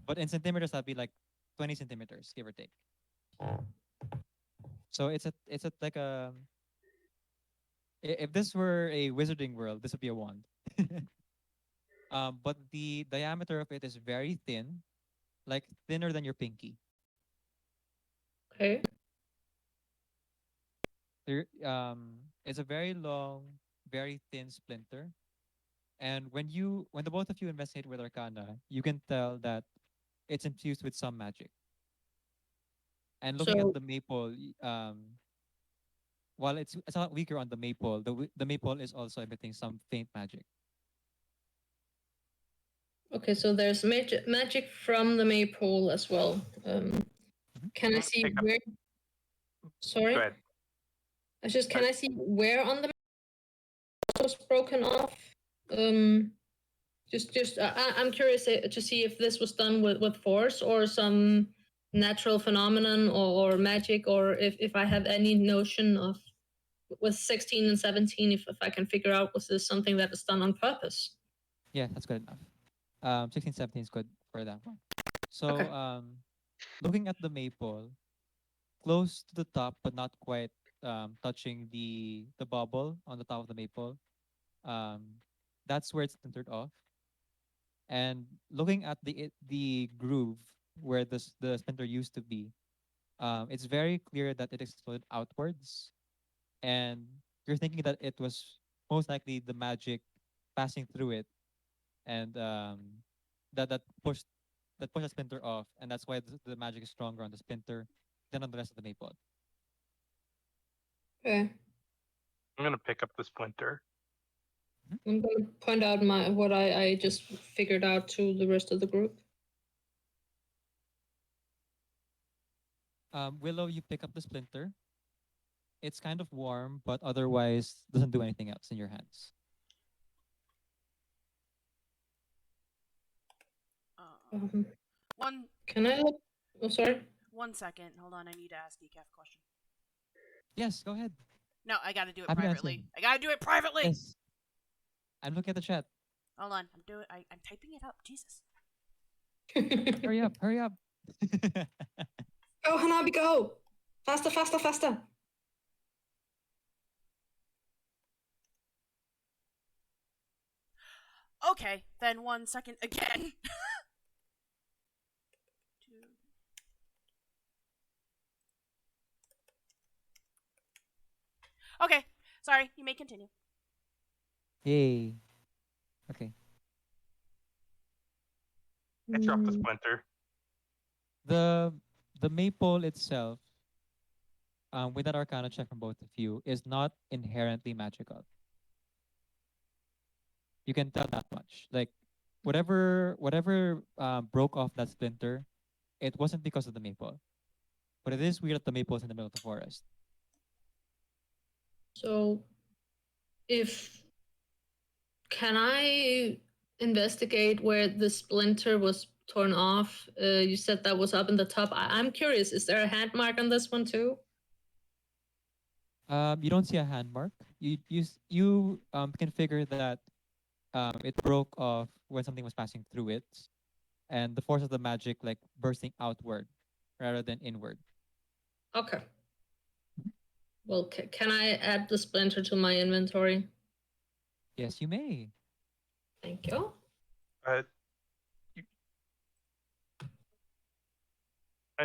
But in centimeters that'd be like 20 centimeters, give or take. So it's a like a if this were a wizarding world, this would be a wand. But the diameter of it is very thin, like thinner than your pinky. Okay. It's a very long, very thin splinter. And when the both of you investigate with Arcana, you can tell that it's infused with some magic. And looking at So, the maple, while it's a lot weaker on the maple, the maple is also emitting some faint magic. okay, so there's magic from the maypole as well. Can I Mm, see pick up- where? Sorry? Go ahead. It's just, can I see where on the was broken off? I'm curious to see if this was done with force or some natural phenomenon or magic, or if I have any notion of with 16 and 17, if I can figure out was this something that is done on purpose. Yeah, that's good enough. 16, 17 is good for that one. So, Okay. looking at the maple, close to the top but not quite touching the bubble on the top of the maple, that's where it's splintered off. And looking at the groove where the splinter used to be, it's very clear that it exploded outwards, and you're thinking that it was most likely the magic passing through it, and that that pushed the splinter off, and that's why the magic is stronger on the splinter than on the rest of the maple. Okay. I'm gonna pick up the splinter. I'm going to point out what I just figured out to the rest of the group. Willow, you pick up the splinter. It's kind of warm, but otherwise doesn't do anything else in your hands. Uh, One Can I look? Oh, sorry. 1 second. Hold on. I need to ask Decaf a question. Yes, go ahead. No, I gotta do it Happy privately. answering. I gotta do it privately. Yes. I'm looking at the chat. Hold on. I'm typing it up. Jesus. Hurry up, hurry up. Go, Hanabi, go! Faster, faster, faster! Okay, then 1 second again. Two. Okay, sorry. You may continue. Yay. Okay. I dropped the splinter. The maple itself, with that Arcana check from both of you, is not inherently magical. You can tell that much. Like whatever broke off that splinter, it wasn't because of the maple. But it is weird that the maple is in the middle of the forest. So, can I investigate where the splinter was torn off? You said that was up in the top. I'm curious, is there a hand mark on this one too? You don't see a hand mark. You can figure that it broke off when something was passing through it, and the force of the magic like bursting outward rather than inward. Okay. Well, can I add the splinter to my inventory? Yes, you may. Thank you.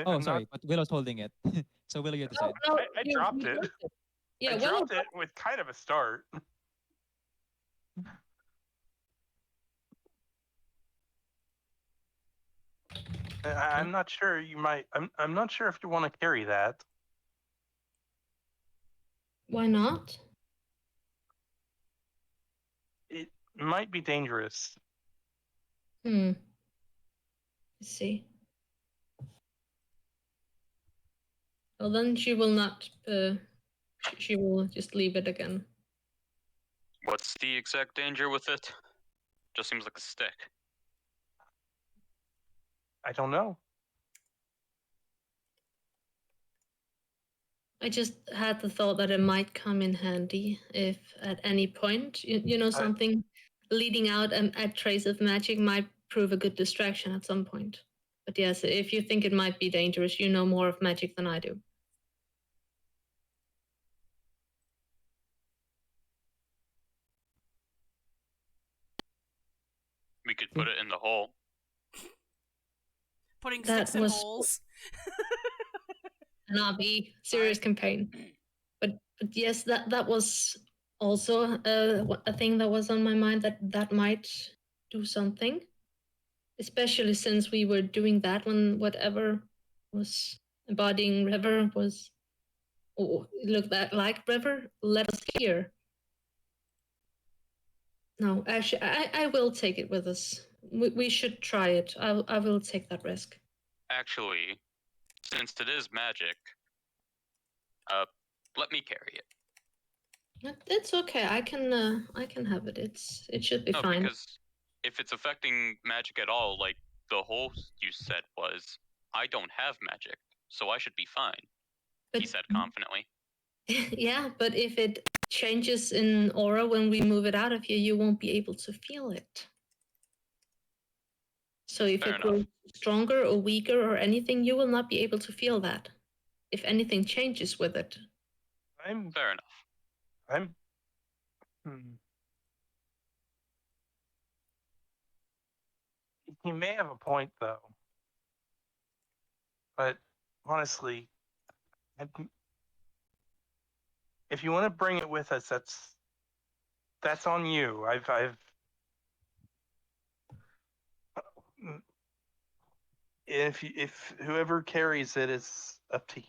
Oh, sorry, but Willow's holding it. So Willow, you decide. No, I dropped it. Yeah, I dropped it with kind of a start. I'm not sure you might. I'm not sure if you want to carry that. Why not? It might be dangerous. Let's see. Well, then she will not. She will just leave it again. What's the exact danger with it? Just seems like a stick. I don't know. I just had the thought that it might come in handy if at any point, you know, something leading out a trace of magic might prove a good distraction at some point. But yes, if you think it might be dangerous, you know more of magic than I do. We could put it in the hole. Putting That sticks in was- holes. Hanabi, serious campaign. But yes, that was also a thing that was on my mind that might do something. Especially since we were doing that when whatever was embodying River was, looked that like River, let us hear. No, actually, I will take it with us. We should try it. I will take that risk. Actually, Since it is magic, let me carry it. It's okay. I can have it. It should be No, fine. because if it's affecting magic at all, like the hole you said was, I don't have magic, so I should be fine. But, He said confidently. yeah, but if it changes in aura when we move it out of here, you won't be able to feel it. So if Fair it grows enough. stronger or weaker or anything, you will not be able to feel that. If anything changes with it. Fair enough. He may have a point though. But honestly, if you want to bring it with us, that's on you. If whoever carries it is up to you.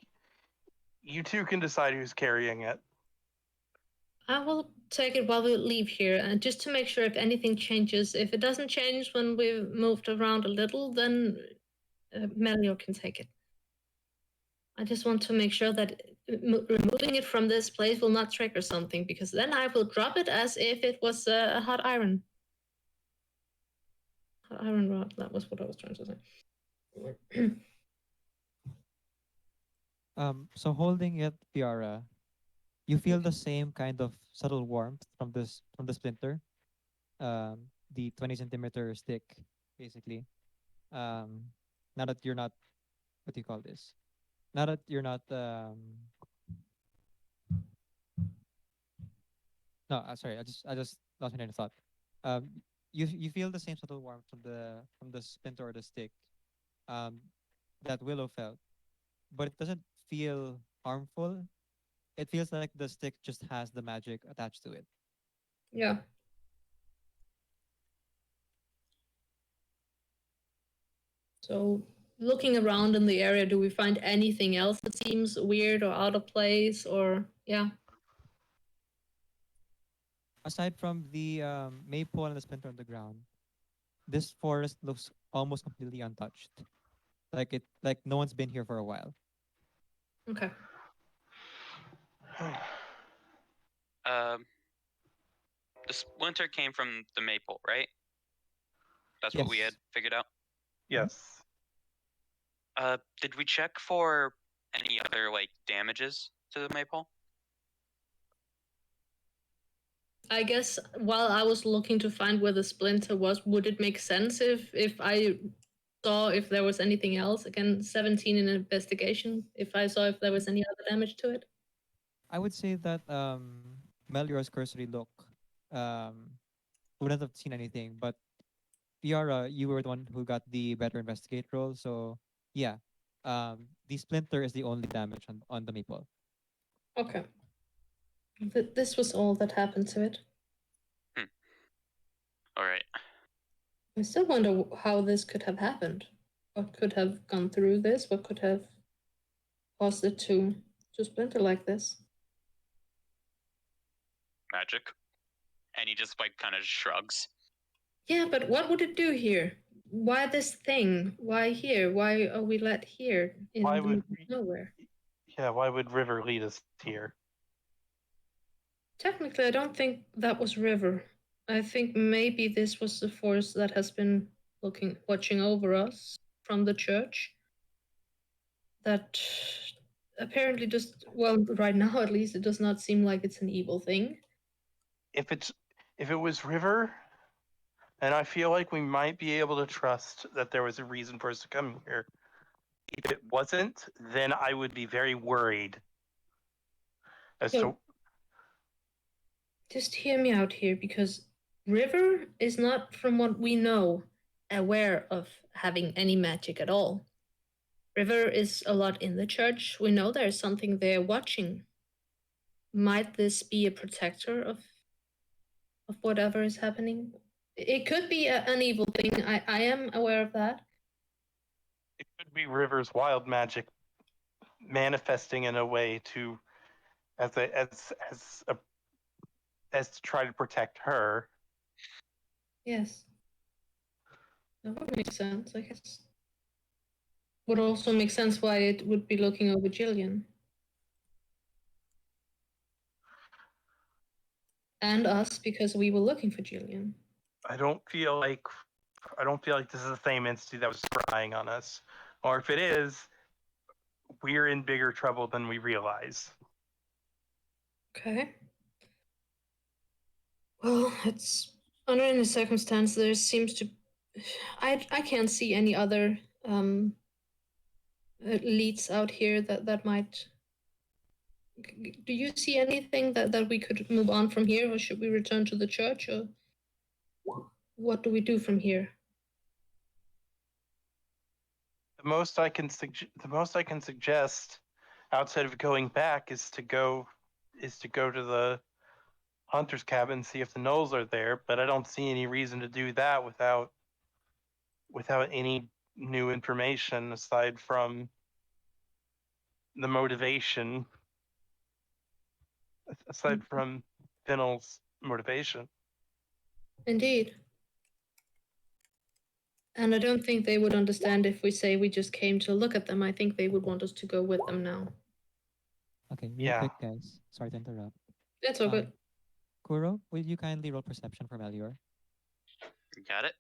You two can decide who's carrying it. I will take it while we leave here, and just to make sure if anything changes. If it doesn't change when we've moved around a little, then Melior can take it. I just want to make sure that removing it from this place will not trigger something, because then I will drop it as if it was a hot iron. Hot iron rod, that was what I was trying to say. So holding it, Piara, you feel the same kind of subtle warmth from the splinter, the 20 centimeter stick, basically. Um, now that you're not, what do you call this? Now that you're not, no, sorry, I just lost my train of thought. Um, you feel the same subtle warmth from the splinter or the stick, um, that Willow felt, but it doesn't feel harmful. It feels like the stick just has the magic attached to it. Yeah. So, looking around in the area, do we find anything else that seems weird or out of place? Or, yeah. Aside from the maple and the splinter on the ground, this forest looks almost completely untouched. Like no one's been here for a while. Okay. Um, the splinter came from the maple, right? That's what we had Yes. figured out. Yes. Did we check for any other like damages to the maple? I guess while I was looking to find where the splinter was, would it make sense if I saw if there was anything else? Again, 17 in investigation. If I saw if there was any other damage to it. I would say that Melior's cursory look um wouldn't have seen anything, but Fiora, you were the one who got the better investigate role, so yeah. The splinter is the only damage on the maple. Okay. This was all that happened to it. All right. I still wonder how this could have happened. What could have gone through this? What could have caused it to splinter like this? Magic. And he just like kind of shrugs. Yeah, but what would it do here? Why this thing? Why here? Why are we let here in Why the would middle of nowhere? Yeah, why would River lead us here? Technically, I don't think that was River. I think maybe this was the force that has been watching over us from the church. That apparently just, well, right now at least, it does not seem like it's an evil thing. If it was River, and I feel like we might be able to trust that there was a reason for us to come here. If it wasn't, then I would be very worried as So, to just hear me out here, because River is not, from what we know, aware of having any magic at all. River is a lot in the church. We know there's something there watching. Might this be a protector of whatever is happening? It could be an evil thing. I am aware of that. it could be River's wild magic manifesting in a way to as to try to protect her. Yes. That would make sense, I guess. Would also make sense why it would be looking over Jillian. And us, because we were looking for Jillian. I don't feel like this is the same entity that was spying on us. Or if it is, we're in bigger trouble than we realize. Okay. Well, it's under any circumstance there seems to I can't see any other leads out here that might. Do you see anything that we could move on from here, or should we return to the church, or what do we do from here? The most I can suggest outside of going back is to go to the hunter's cabin and see if the gnolls are there, but I don't see any reason to do that without any new information aside from the motivation, aside from Finnell's motivation. Indeed. And I don't think they would understand if we say we just came to look at them. I think they would want us to go with them now. Okay, real Yeah. quick, guys. Sorry to interrupt. That's all good. Kuro, will you kindly roll perception for Melior? Got it.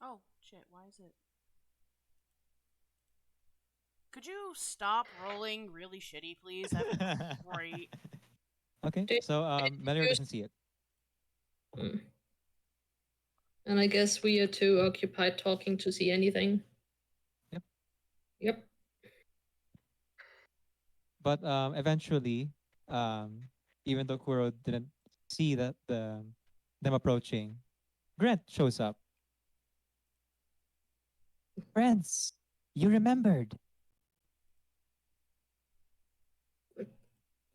Oh, shit, why is it? Could you stop rolling really shitty, please? That'd be great. Okay, Do- so Melior doesn't see it. Mm. And I guess we are too occupied talking to see anything. Yep. Yep. But eventually, even though Kuro didn't see that them approaching, Grant shows up. Friends, you remembered.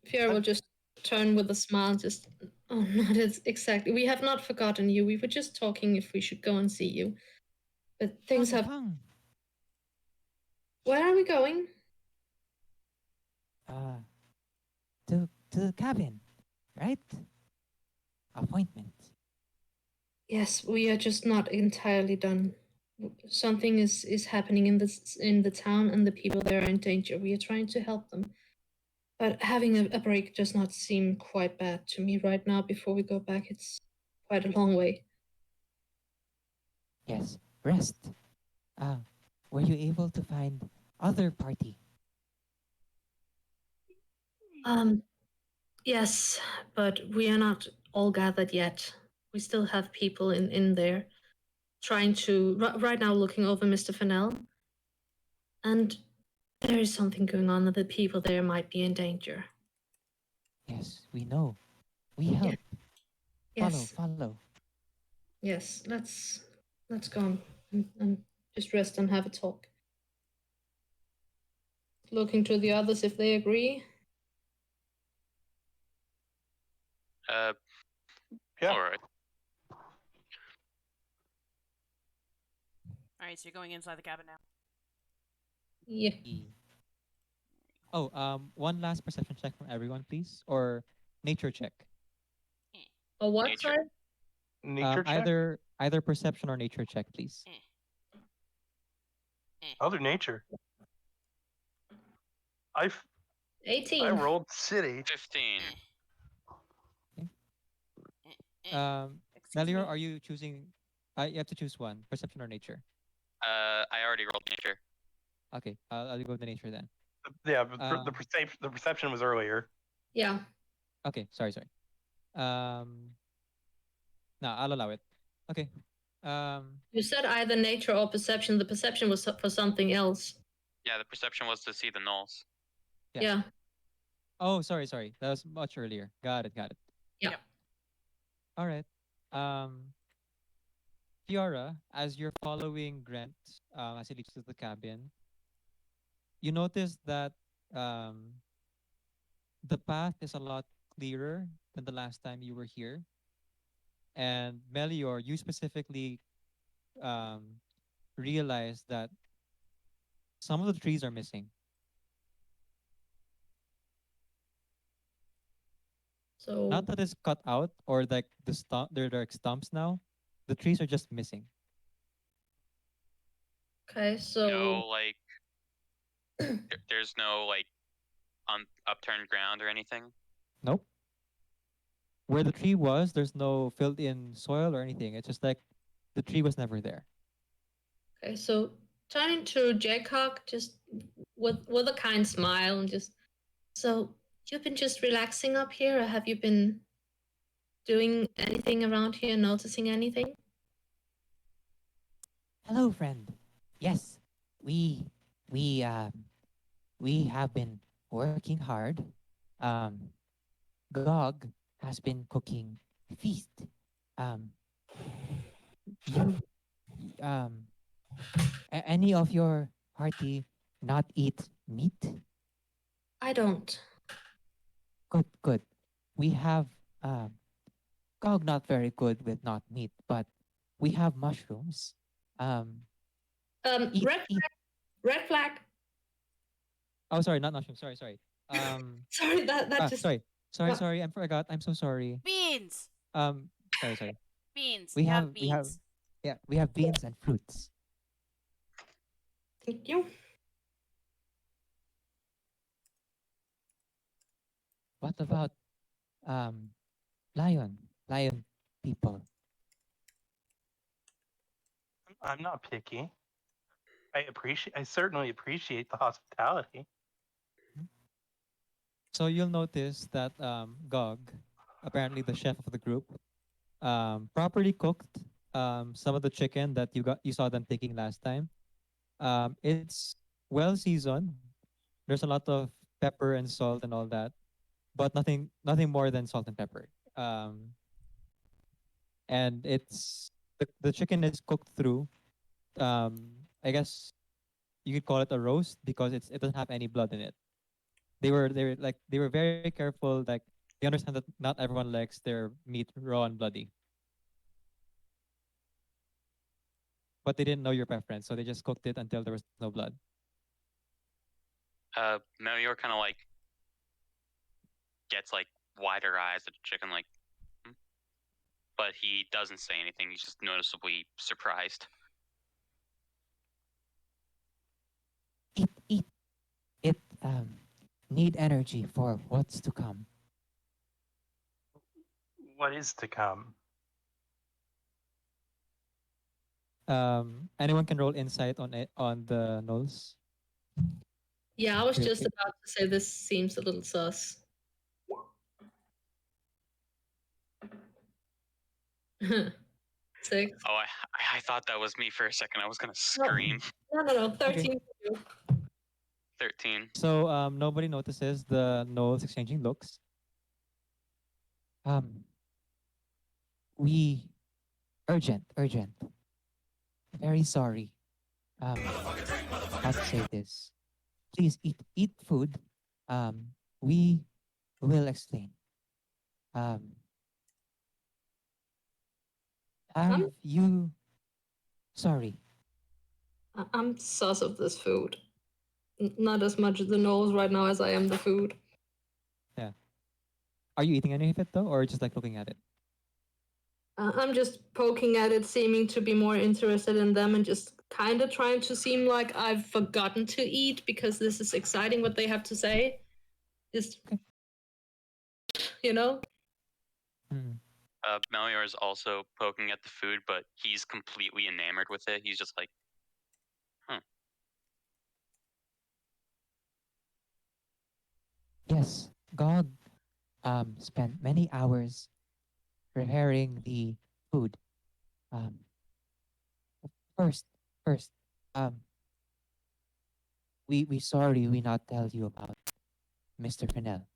Fiora will just turn with a smile, just, oh, not exactly. We have not forgotten you. We were just talking if we should go and see you. But things have. Hung. Where are we going? To the cabin, right? Appointment. Yes, we are just not entirely done. Something is happening in the town, and the people there are in danger. We are trying to help them. But having a break does not seem quite bad to me right now. Before we go back, it's quite a long way. Yes, rest. Were you able to find other party? Yes, but we are not all gathered yet. We still have people in there trying to, right now, looking over Mr. Fennell. And there is something going on that the people there might be in danger. Yes, we know. We help. Yes. Follow. Yes, let's go and just rest and have a talk. Looking to the others if they agree. Yeah. All right. Alright, so you're going inside the cabin now. Yeah. Oh, one last perception check from everyone, please, or nature check. Or what, Nature. sorry? Nature check? Either perception or nature check, please. Other nature. I 18. rolled city. 15. Excuse Melior, me? are you choosing? You have to choose one, perception or nature. I already rolled nature. Okay, I'll go with the nature then. Yeah, but the perception was earlier. Yeah. Okay, sorry. No, I'll allow it. Okay. You said either nature or perception. The perception was for something else. Yeah, the perception was to see the nulls. Yeah. Oh, sorry. That was much earlier. Got it. Yeah. All right. Fiora, as you're following Grant, as he leads to the cabin, you notice that the path is a lot clearer than the last time you were here. And Melior, you specifically realize that some of the trees are missing. So Not that it's cut out or like they're like stumps now. The trees are just missing. okay, so No, like, there's no, like, upturned ground or anything. Nope. Where the tree was, there's no filled in soil or anything. It's just like the tree was never there. okay, so turning to Jaycock just with a kind smile and just, so you've been just relaxing up here, or have you been doing anything around here, noticing anything? Hello, friend. Yes, we we um we have been working hard. Gog has been cooking feast. Um, you any of your party not eat meat? I don't. Good. We have Gog not very good with not meat, but we have mushrooms. Eat, Red eat. red flag. Oh, sorry, not mushroom. Sorry. Sorry, that just Sorry. I forgot. I'm so sorry. Beans! Sorry. Beans. We have have beans. we have beans and fruits. Thank you. What about lion people? I'm not picky. I certainly appreciate the hospitality. So you'll notice that Gog, apparently the chef of the group, properly cooked some of the chicken that you saw them taking last time. It's well seasoned. There's a lot of pepper and salt and all that, but nothing more than salt and pepper. And the chicken is cooked through. I guess you could call it a roast because it doesn't have any blood in it. They were very careful. Like they understand that not everyone likes their meat raw and bloody, but they didn't know your preference, so they just cooked it until there was no blood. Melior kind of like gets like wider eyes at the chicken, like, "Hmm?" But he doesn't say anything. He's just noticeably surprised. Eat. It need energy for what's to come. What is to come? Anyone can roll insight on it on the nulls. Yeah, I was Real just quick. about to say this seems a little sus. 6. Oh, I thought that was me for a second. I was gonna scream. No. 13. 13. So nobody notices the nulls exchanging looks. We urgent. Very sorry. How to say this? Please eat food. We will explain. Have you? Sorry. I'm sus of this food. Not as much the nose right now as I am the food. Yeah. Are you eating any of it though, or just like looking at it? I'm just poking at it, seeming to be more interested in them and just kind of trying to seem like I've forgotten to eat because this is exciting what they have to say. Just, you know? Melior is also poking at the food, but he's completely enamored with it. He's just like, Yes, God spent many hours preparing the food. Um, first, we sorry we not tell you about Mr. Fennell.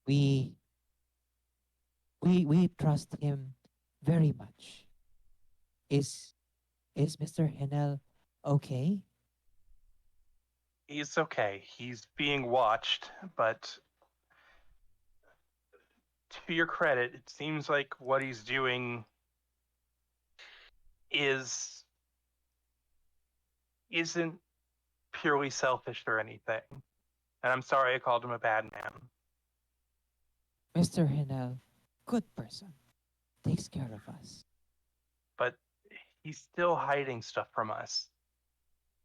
We trust him very much. Is Mr. Fennell okay? He's okay. He's being watched, but to your credit, it seems like what he's doing isn't purely selfish or anything. And I'm sorry I called him a bad man. Mr. Fennell, good person, takes care of us. But he's still hiding stuff from us.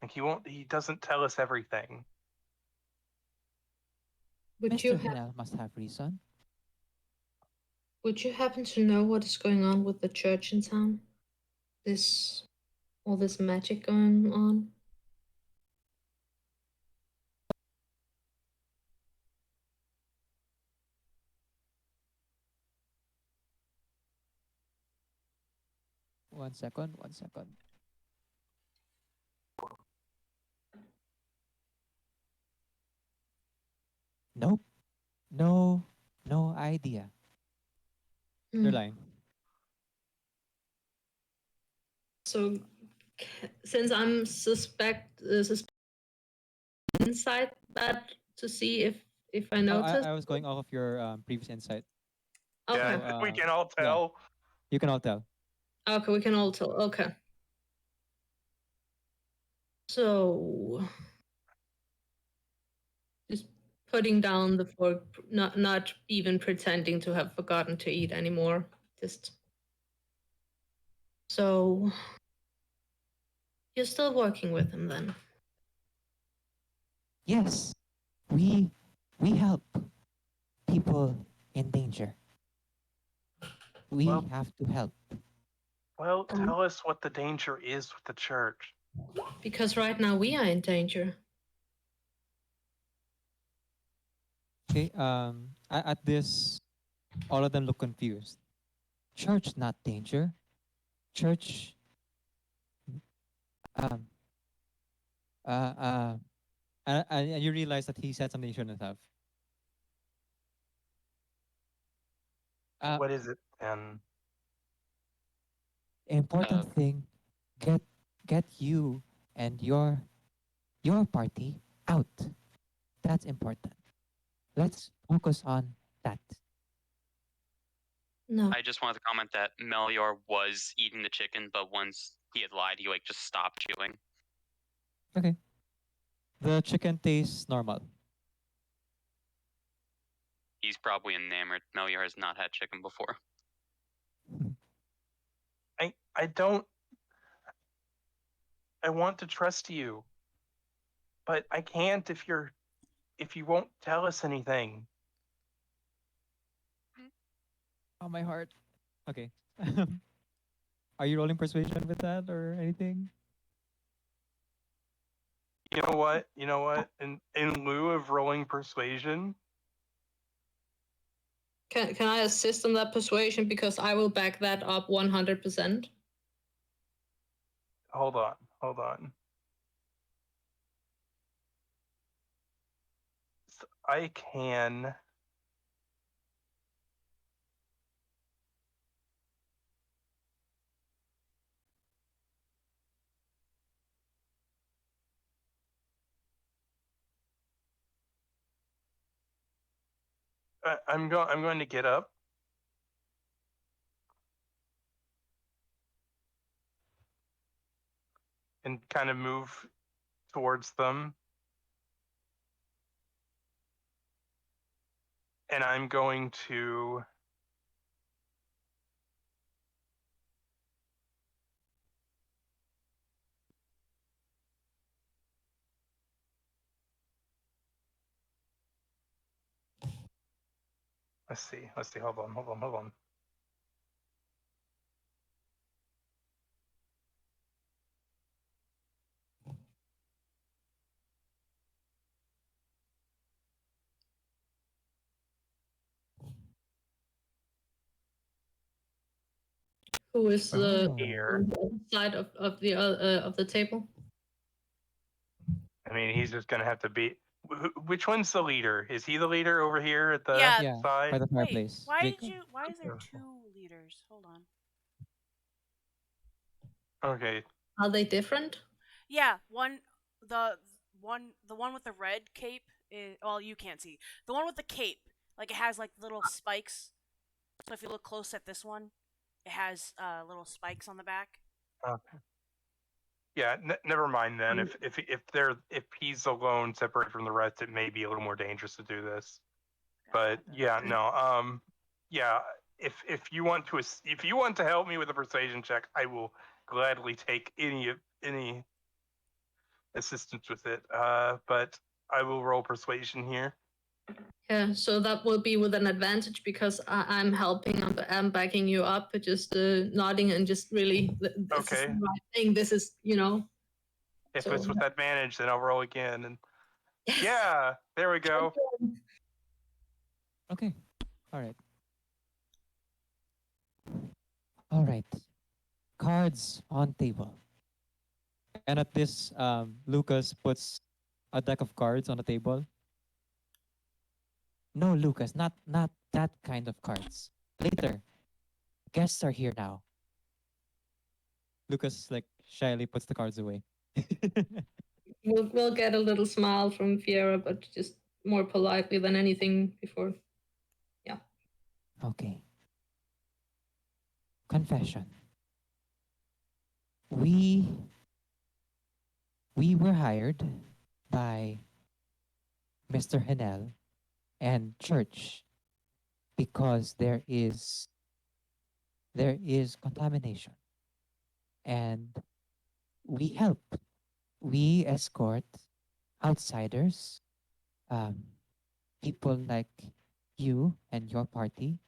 Like he doesn't tell us everything. Mr. Fennell must have reason. Would you happen to know what is going on with the church in town? All this magic going on? One second. Nope. No idea. They're lying. So, since I'm suspect inside that to see if I notice. I was going off of your previous insight. Okay. Yeah, we can all tell. Yeah. You can all tell. Okay, we can all tell. Okay. So, just putting down the fork, not even pretending to have forgotten to eat anymore. Just so you're still working with him then? Yes. We help people in danger. We have to help. Well, tell us what the danger is with the church. Because right now we are in danger. Okay. At this, all of them look confused. Church, not danger. Church. Um. Uh. Uh. And you realize that he said something he shouldn't have. What is it then? Important thing, get you and your party out. That's important. Let's focus on that. No. I just wanted to comment that Melior was eating the chicken, but once he had lied, he like just stopped chewing. Okay. The chicken tastes normal. He's probably enamored. Melior has not had chicken before. I don't. I want to trust you, but I can't if you won't tell us anything. Oh, my heart. Okay. Are you rolling persuasion with that or anything? You know what? You know what? In lieu of rolling persuasion, Can I assist on that persuasion because I will back that up 100%? hold on. I can. I'm going to get up. And kind of move towards them. And I'm going to let's see. Hold on. Who is Oh. Here. side of the table? I mean, he's just going to have to be. Which one's the leader? Is he the leader over here at the Yeah. Yeah, side? by the Wait, fireplace. why Jacob. did you? Why is there two leaders? Hold on. Okay. Are they different? Yeah, the one with the red cape is, well, you can't see. The one with the cape, like it has like little spikes. So if you look close at this one, it has little spikes on the back. Okay. Yeah, never mind then. If he's alone, separate from the rest, it may be a little more dangerous to do this. But yeah, no. Yeah, if you want to help me with a persuasion check, I will gladly take any assistance with it. But I will roll persuasion here. Yeah, so that will be with an advantage because I'm helping, I'm backing you up, just nodding and just really, this is the right thing. This is, If so- it's with advantage, then I'll roll again. And yeah, there we go. Okay. All right. All right. Cards on table. And at this, Lucas puts a deck of cards on the table. No, Lucas, not that kind of cards. Later. Guests are here now. Lucas like shyly puts the cards away. We'll get a little smile from Fiera, but just more politely than anything before. Okay. Confession. We were hired by Mr. Henel and Church because there is contamination. And we help. We escort outsiders, people like you and your party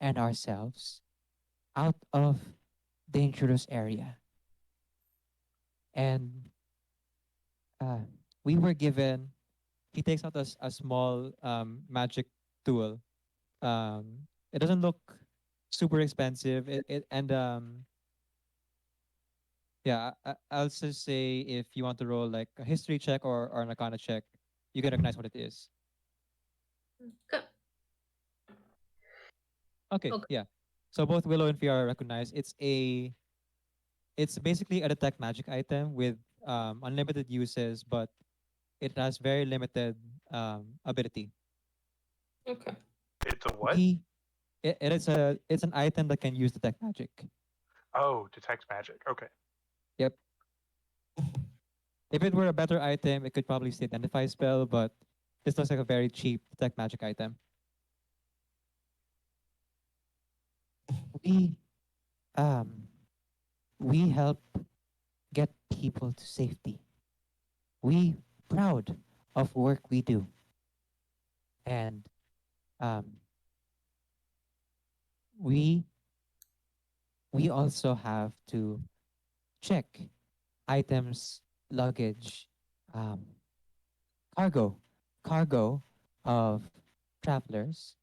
and ourselves out of dangerous area. And we were given, he takes out a small magic tool. It doesn't look super expensive. Yeah, I'll just say if you want to roll like a history check or an arcana check, you can recognize what it is. Go. Okay, Okay. yeah. So both Willow and Fiora recognize it's basically a detect magic item with unlimited uses, but it has very limited ability. Okay. It's a what? It's an item that can use detect magic. Oh, detect magic. Okay. Yep. If it were a better item, it could probably say identify spell, but this looks like a very cheap detect magic item. We um we help get people to safety. We proud of work we do. And um we we also have to check items, luggage, um, cargo, cargo of travelers.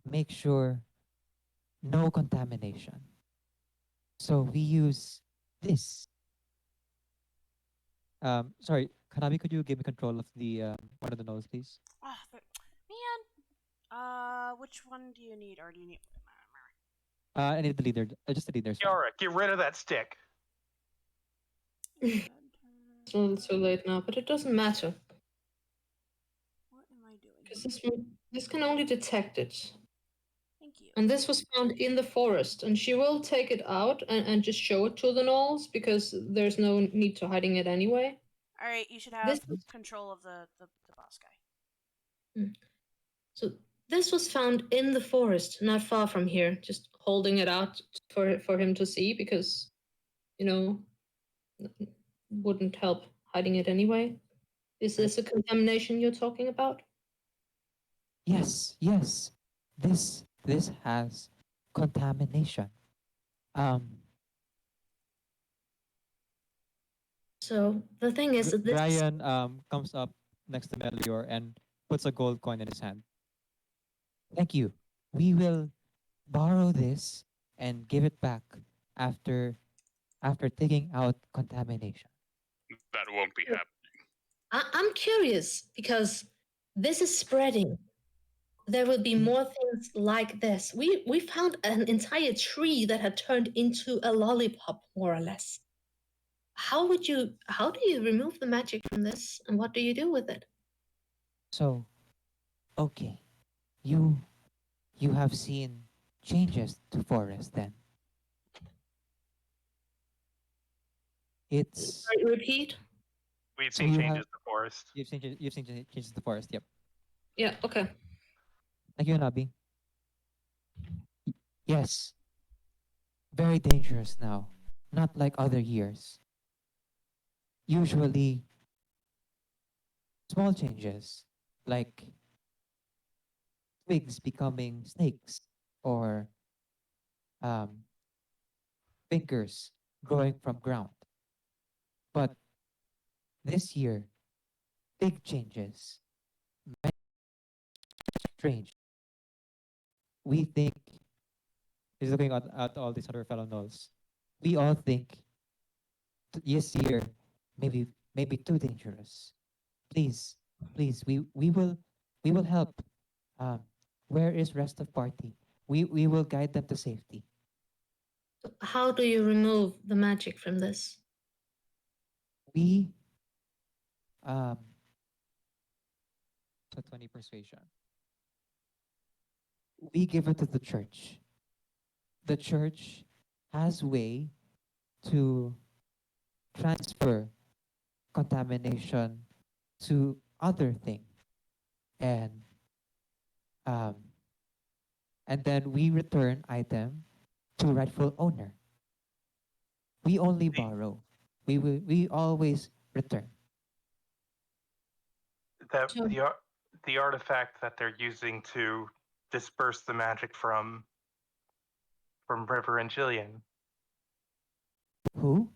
Make sure no contamination. So we use this. Sorry, Hanabi, could you give me control of the one of the nodes, please? Ah, man. Which one do you need, or do you need? I need the leader. Just the leader's fine. Kiara, get rid of that stick. It's a little too late now, but it doesn't matter What am I doing? because this can only detect it. Thank you. And this was found in the forest, and she will take it out and just show it to the gnolls because there's no need to hiding it anyway. All right, you should have This control of the boss guy. So this was found in the forest, not far from here. Just holding it out for him to see because, you know, wouldn't help hiding it anyway. Is this a contamination you're talking about? Yes, yes. This has contamination. Um, So the thing is that this Brian comes up next to Melior and puts a gold coin in his hand. Thank you. We will borrow this and give it back after taking out contamination. That won't be happening. I'm curious because this is spreading. There will be more things like this. We found an entire tree that had turned into a lollipop, more or less. How do you remove the magic from this, and what do you do with it? So, okay, you have seen changes to forest then. It's Sorry, repeat. We've So seen you changes have- to forest. you've seen changes to the forest. Yep. Yeah, okay. Thank you, Nabi. Yes, very dangerous now. Not like other years. Usually, small changes like twigs becoming snakes or um, fingers growing from ground. But this year, big changes. Many strange. We think he's looking at all these other fellow gnolls. We all think this year maybe too dangerous. Please, please, we will help. Um, where is rest of party? We will guide them to safety. So how do you remove the magic from this? We um so 20 persuasion. We give it to the church. The church has way to transfer contamination to other thing and um then we return item to rightful owner. We only borrow. We always return. That Sure. the artifact that they're using to disperse the magic from River and Jillian. Who?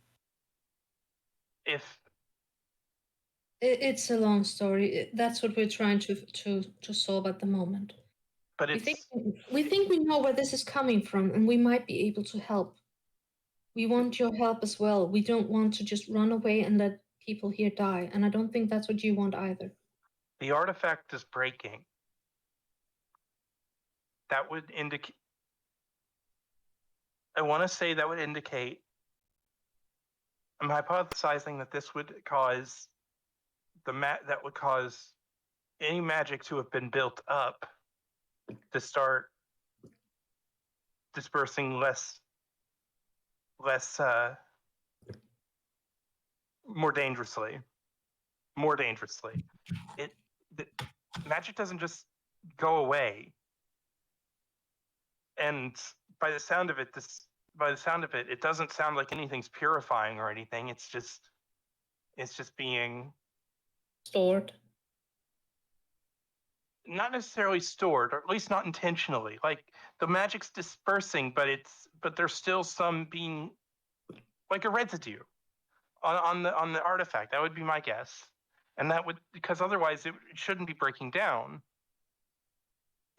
If It's a long story. That's what we're trying to solve at the moment. but We think it's we think we know where this is coming from, and we might be able to help. We want your help as well. We don't want to just run away and let people here die, and I don't think that's what you want either. the artifact is breaking. That would indicate. I want to say that would indicate. I'm hypothesizing that this would cause that would cause any magic to have been built up to start dispersing less more dangerously. It the, magic doesn't just go away. And by the sound of it, it doesn't sound like anything's purifying or anything. It's just being Stored. not necessarily stored, or at least not intentionally. Like the magic's dispersing, but there's still some being like a residue on the artifact. That would be my guess, and that would, because otherwise it shouldn't be breaking down.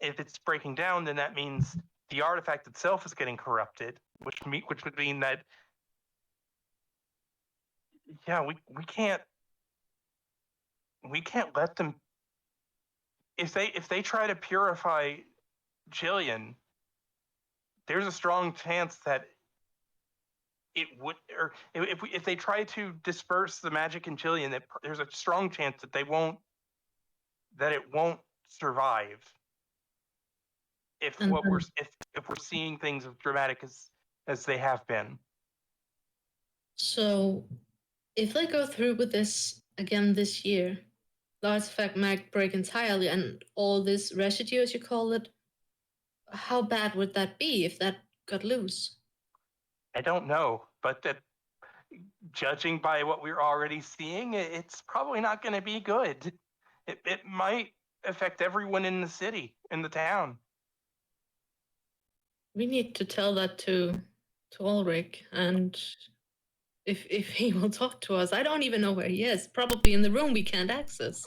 If it's breaking down, then that means the artifact itself is getting corrupted, which would mean that we can't let them. If they try to purify Jillian, there's a strong chance that it would, or if they try to disperse the magic in Jillian, that there's a strong chance that it won't survive. If And what we're if we're seeing things as dramatic as they have been. So, if they go through with this again this year, the artifact might break entirely, and all this residue, as you call it, how bad would that be if that got loose? I don't know, but judging by what we're already seeing, it's probably not going to be good. It might affect everyone in the city, in the town. We need to tell that to Ulrich, and if he will talk to us. I don't even know where he is. Probably in the room we can't access.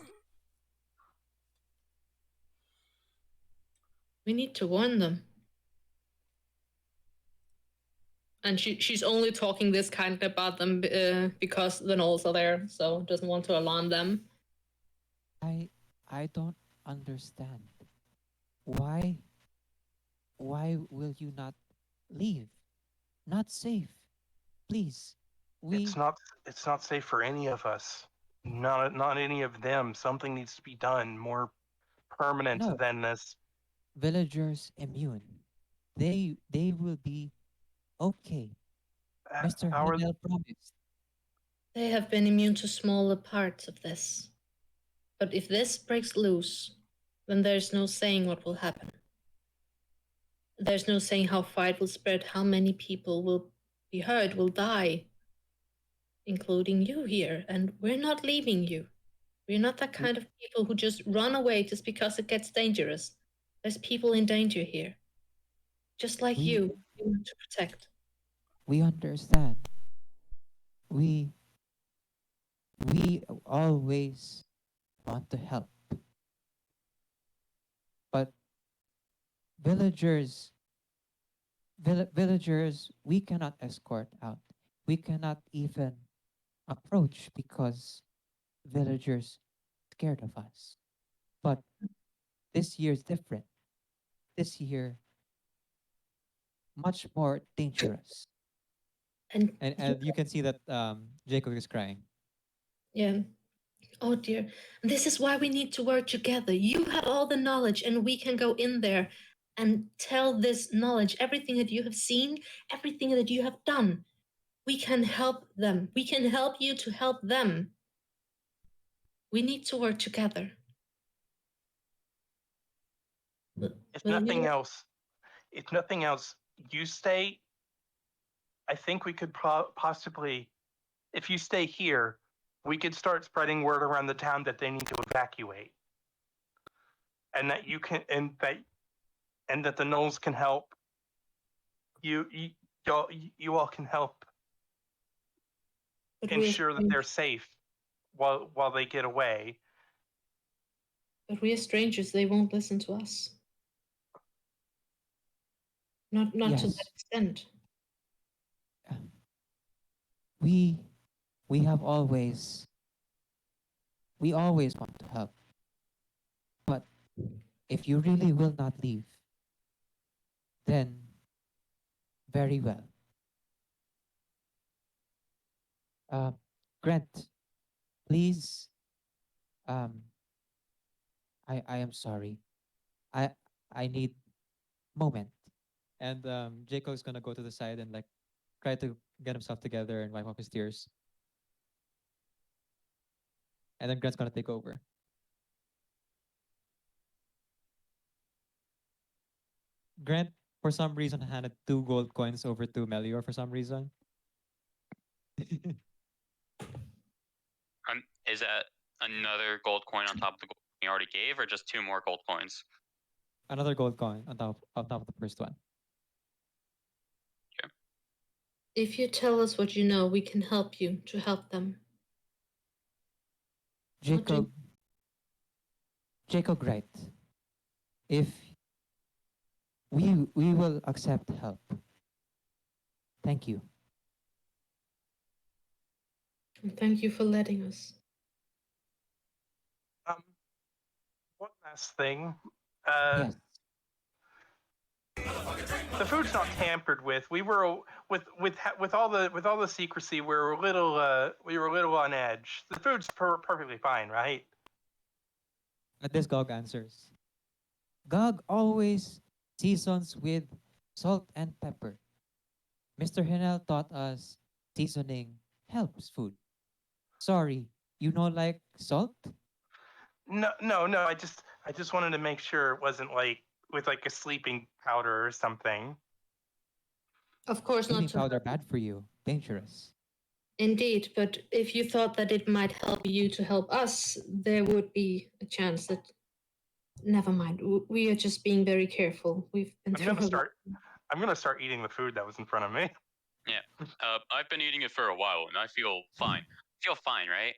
We need to warn them. And she's only talking this kind about them because the gnolls are there, so doesn't want to alarm them. I don't understand. Why will you not leave? Not safe. Please. It's not safe for any of us. Not any of them. Something needs to be done more permanent No. than this. Villagers immune. They will be okay. Mr. How are Hidel promised. They have been immune to smaller parts of this. But if this breaks loose, then there's no saying what will happen. There's no saying how far it will spread, how many people will be hurt, will die, including you here. And we're not leaving you. We're not that kind of people who just run away just because it gets dangerous. There's people in danger here. Just like you want to protect. We understand. We always want to help. But villagers we cannot escort out. We cannot even approach because villagers scared of us. But this year is different. This year much more dangerous. And you can see that Jacob is crying. yeah. Oh dear. This is why we need to work together. You have all the knowledge, and we can go in there and tell this knowledge, everything that you have seen, everything that you have done. We can help them. We can help you to help them. We need to work together. If nothing else, you stay. I think we could possibly, if you stay here, we could start spreading word around the town that they need to evacuate, and that you can, and that the gnolls can help. You all can help But we're ensure that they're strangers. safe while they get away. But we're strangers. They won't listen to us. Not to that Yes. extent. We we have we always want to help. But if you really will not leave, then very well. Uh, Grant, please. Um, I am sorry. I I need moment. And Jacob's gonna go to the side and like try to get himself together and wipe off his tears. And then Grant's gonna take over. Grant, for some reason, handed 2 gold coins over to Melior for some reason. Is that another gold coin on top of the gold you already gave, or just 2 more gold coins? Another gold coin on top of the first one. If you tell us what you know, we can help you to help them. What do you- Jacob Wright. If we will accept help. Thank you. Thank you for letting us. One last thing. Yes. The food's not tampered with. We were with all the secrecy. We were a little on edge. The food's perfectly fine, right? At this, Gog answers. Gog always seasons with salt and pepper. Mr. Hinel taught us seasoning helps food. Sorry, you know like salt? No. I just wanted to make sure it wasn't like with like a sleeping powder or something. Of course Sleeping not to powder bad for you. Dangerous. Indeed, but if you thought that it might help you to help us, there would be a chance that. Never mind. We are just being very careful. We've been through a lot. I'm gonna start eating the food that was in front of me. Yeah. I've been eating it for a while, and I feel fine. Feel fine, right?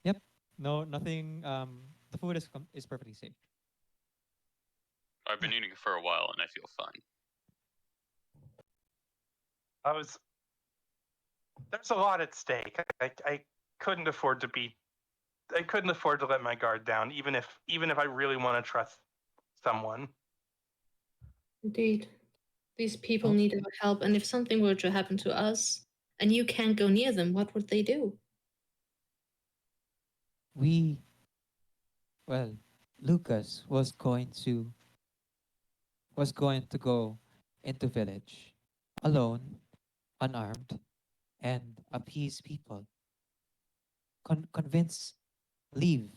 Yep. No, nothing. The food is perfectly safe. I've been eating it for a while, and I feel fine. There's a lot at stake. I couldn't afford to be. I couldn't afford to let my guard down, even if I really want to trust someone. Indeed. These people Oh. need our help, and if something were to happen to us and you can't go near them, what would they do? Lucas was going to go into village alone, unarmed, and appease people. Convince leave.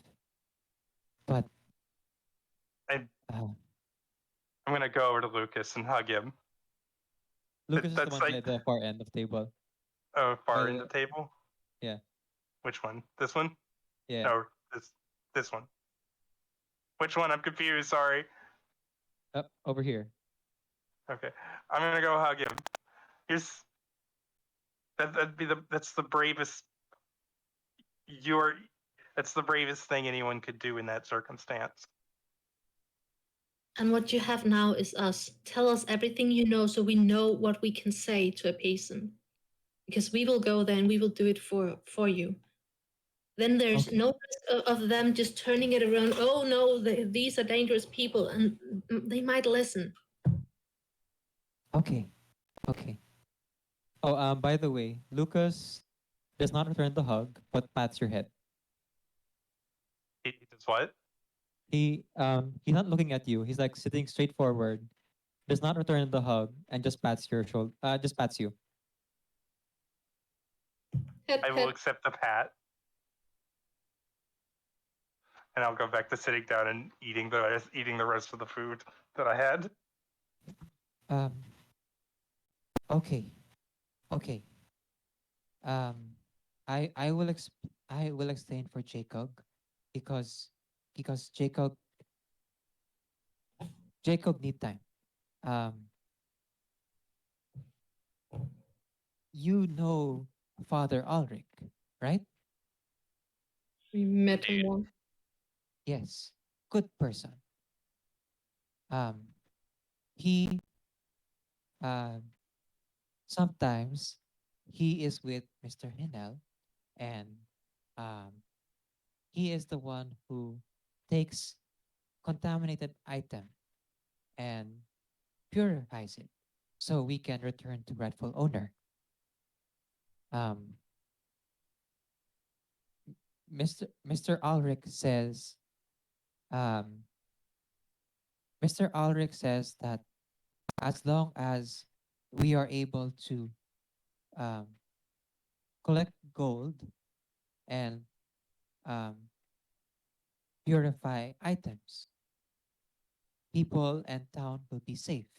But I- uh, I'm gonna go over to Lucas and hug him. Lucas is the That's one like- at the far end of the table. Oh, far Well, in the table. yeah. Which one? This one? Yeah. No, this one. Which one? I'm confused. Sorry. Over here. Okay, I'm gonna go hug him. That's the bravest. That's the bravest thing anyone could do in that circumstance. And what you have now is us. Tell us everything you know so we know what we can say to appease them. Because we will go there and we will do it for you. Then there's Okay. no risk of them just turning it around. Oh no, these are dangerous people, and they might listen. Okay. Oh, by the way, Lucas does not return the hug, but pats your head. He does what? He's not looking at you. He's like sitting straight forward, does not return the hug, and just pats your shoulder. Just pats you. I will accept the pat, and I'll go back to sitting down and eating the rest of the food that I had. Okay. I will I will explain for Jacob because Jacob need time. Um you know Father Ulrich, right? We met him Indeed. once. Yes, good person. He uh, sometimes he is with Mr. Hinel, and um, he is the one who takes contaminated item and purifies it so we can return to rightful owner. Um, Mr. Ulrich says um, Mr. Ulrich says that as long as we are able to um, collect gold and um, purify items, people and town will be safe.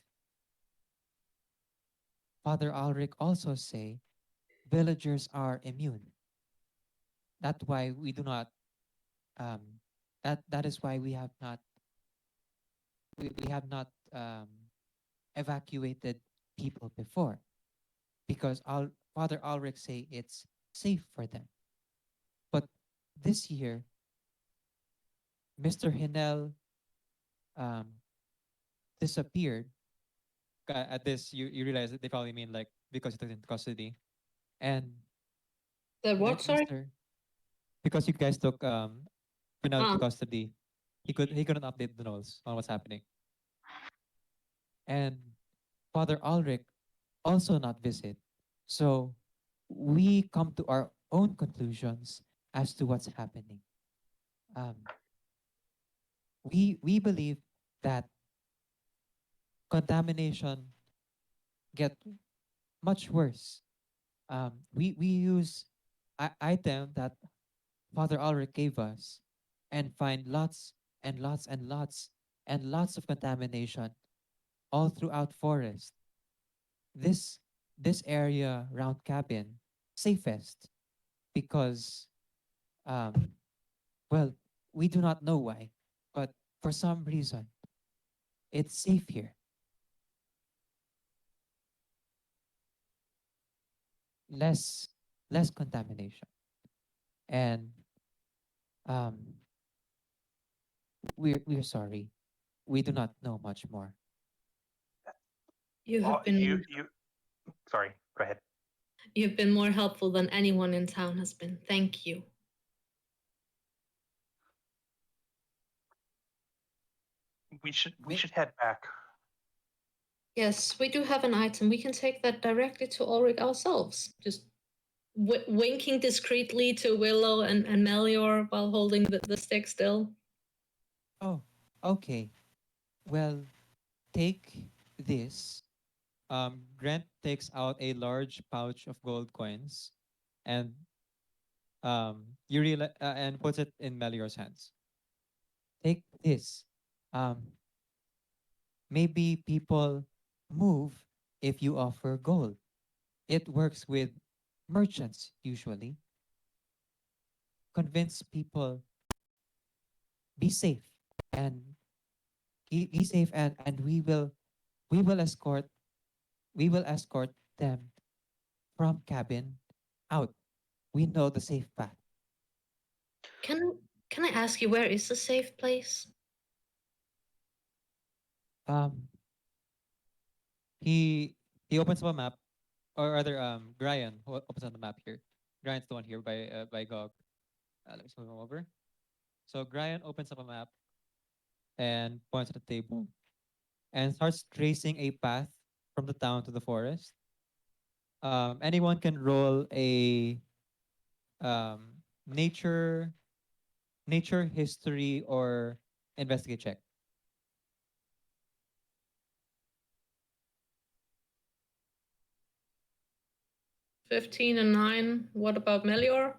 Father Ulrich also say villagers are immune. That's why we do not that is why we have not evacuated people before because Father Ulrich say it's safe for them. But this year, Mr. Hinel um, disappeared. At this, you realize that they probably mean like because he took into custody, and The what, sorry? Mr. Because you guys took Hinel into Ah, custody, he couldn't update the notes on what's happening, and Father Ulrich also not visit. So we come to our own conclusions as to what's happening. Um, we believe that contamination get much worse. We use item that Father Ulrich gave us and find lots and lots and lots and lots of contamination all throughout forest. This this area around cabin safest because um, well, we do not know why, but for some reason, it's safe here. Less, less contamination, and um, we're sorry. We do not know much more. you Well, have been sorry, go ahead. you've been more helpful than anyone in town has been. Thank you. We should Mi- head back. Yes, we do have an item. We can take that directly to Ulrich ourselves. Just winking discreetly to Willow and Melior while holding the stick still. Oh, okay. Well, take this. Grant takes out a large pouch of gold coins, and and puts it in Melior's hands. Take this. Um, maybe people move if you offer gold. It works with merchants usually. Convince people be safe and be safe and we will escort we will escort them from cabin out. We know the safe path. Can can I ask you, where is the safe place? Um he he opens up a map, or rather Brian opens up the map here. Brian's the one here by Gog. Let me move him over. So Brian opens up a map and points at the table and starts tracing a path from the town to the forest. Anyone can roll a um, nature, nature, history, or investigate check. 15 and 9. What about Melior?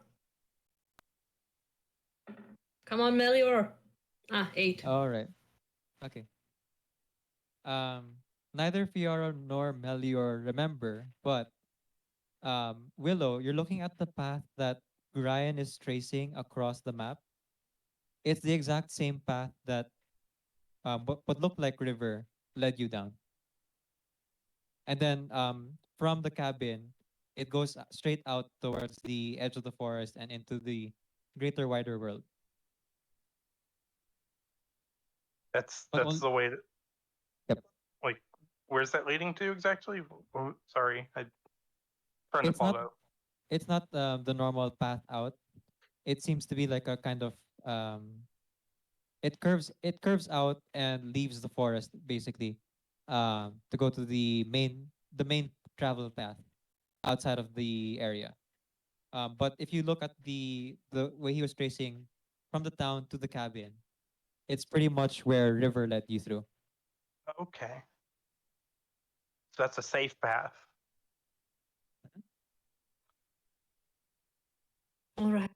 Come on, Melior. Ah, 8. All right. Okay. Neither Fiora nor Melior remember, but Willow, you're looking at the path that Ryan is tracing across the map. It's the exact same path that what looked like river led you down. And then from the cabin, It goes straight out towards the edge of the forest and into the greater wider world. That's But the way. Yep. Like, where's that leading to exactly? Oh, sorry, I trying to It's not follow. it's not the normal path out. It seems to be like a kind of it curves out and leaves the forest basically, to go to the main travel path outside of the area. But if you look at the way he was tracing from the town to the cabin, it's pretty much where river led you through. Okay, so that's a safe path. All right.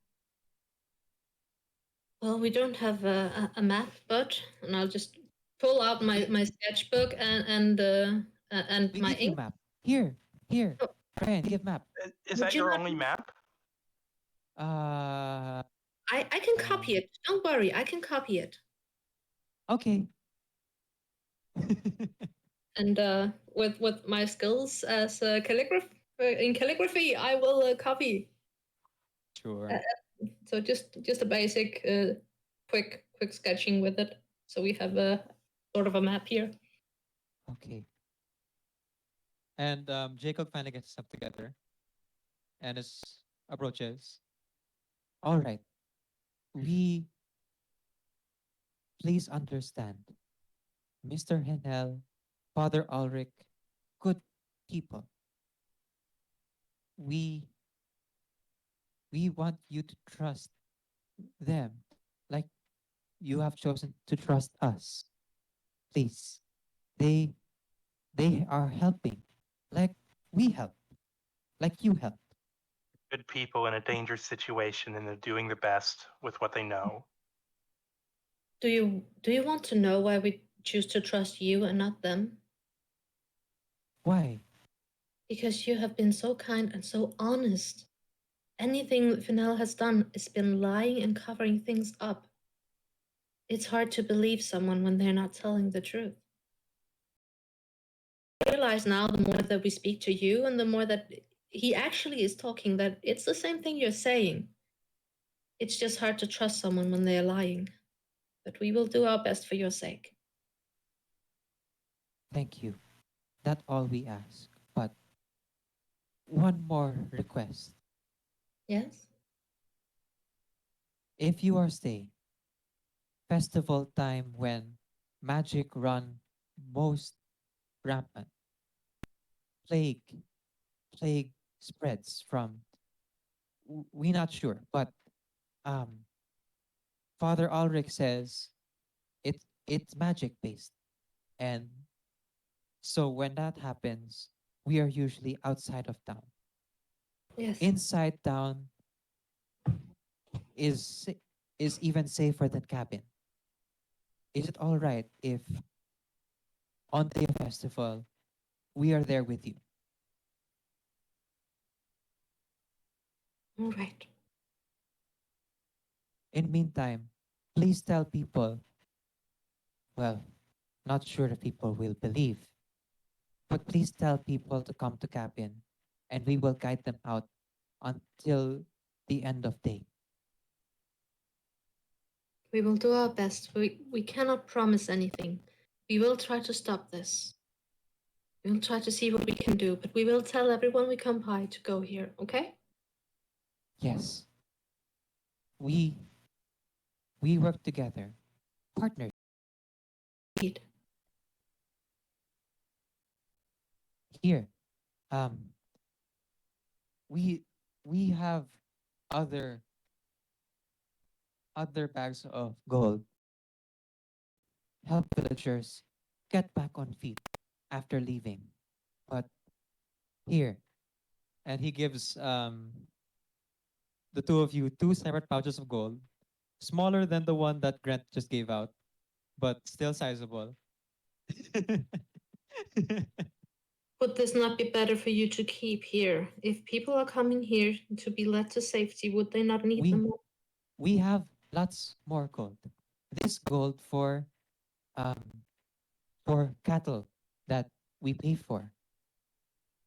Well, we don't have a map, but and I'll just pull out my sketchbook and We my give you ink. map. Here, here. Oh. Ryan, give map. Is Would that you your not- only map? I can copy it. Don't worry, I can copy it. Okay. And with my skills as in calligraphy, I will copy. Sure. So just a basic, quick sketching with it. So we have a sort of a map here. Okay. And Jacob finally gets himself together and his approaches. All right. We please understand, Mr. Henel, Father Ulrich, good people. We we want you to trust them like you have chosen to trust us. Please. They they are helping like we help. Like you help. Good people in a dangerous situation, and they're doing the best with what they know. Do you want to know why we choose to trust you and not them? Why? Because you have been so kind and so honest. Anything Finel has done has been lying and covering things up. It's hard to believe someone when they're not telling the truth. I realize now, the more that we speak to you and the more that he actually is talking, that it's the same thing you're saying. It's just hard to trust someone when they're lying. But we will do our best for your sake. Thank you. That's all we ask. But one more request. Yes? If you are staying, festival time when magic run most rampant, plague, plague spreads from, we not sure, but um, Father Ulrich says it's magic based, and so when that happens, we are usually outside of town. Yes. Inside town is is even safer than cabin. Is it all right if on the festival we are there with you? All right. In meantime, please tell people, well, not sure if people will believe, but please tell people to come to cabin and we will guide them out until the end of day. We will do our best. We cannot promise anything. We will try to stop this. We'll try to see what we can do, but we will tell everyone we come by to go here, okay? Yes. We work together, partners. Indeed. Here, we have other bags of gold. Help villagers get back on feet after leaving. But here, And he gives the two of you two separate pouches of gold, smaller than the one that Grant just gave out, but still sizable. Would this not be better for you to keep here? If people are coming here to be led to safety, would they not need we them more? we have lots more gold. This gold for cattle that we pay for.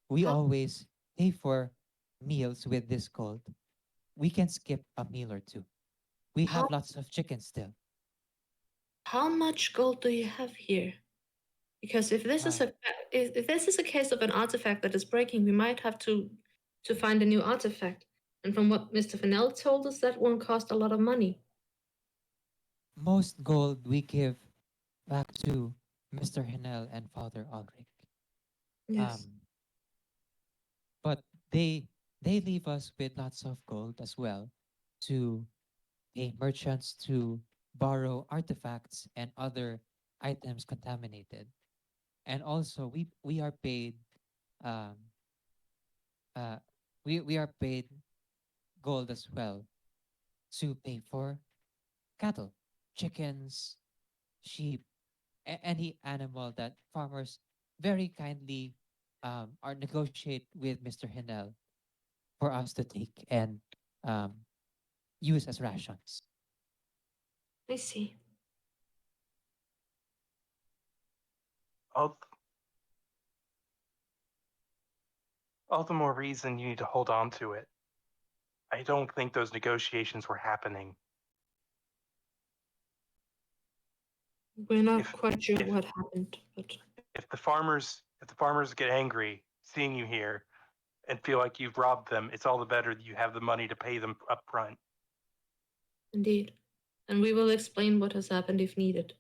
We How- always pay for meals with this gold, we can skip a meal or two. We have lots of chicken still. How much gold do you have here? Because if this is Ah. if this is a case of an artifact that is breaking, we might have to find a new artifact. And from what Mr. Fennell told us, that won't cost a lot of money. Most gold we give back to Mr. Hinel and Father Ulrich. Yes. But they leave us with lots of gold as well to pay merchants to borrow artifacts and other items contaminated. And also we are paid um uh we are paid gold as well to pay for cattle, chickens, sheep, any animal that farmers very kindly are negotiate with Mr. Hinel for us to take and um, use as rations. I see. All, all the more reason you need to hold on to it. I don't think those negotiations were happening. We're not If- quite sure if- what happened, but If the farmers get angry seeing you here and feel like you've robbed them, it's all the better that you have the money to pay them up front. indeed. And we will explain what has happened if needed.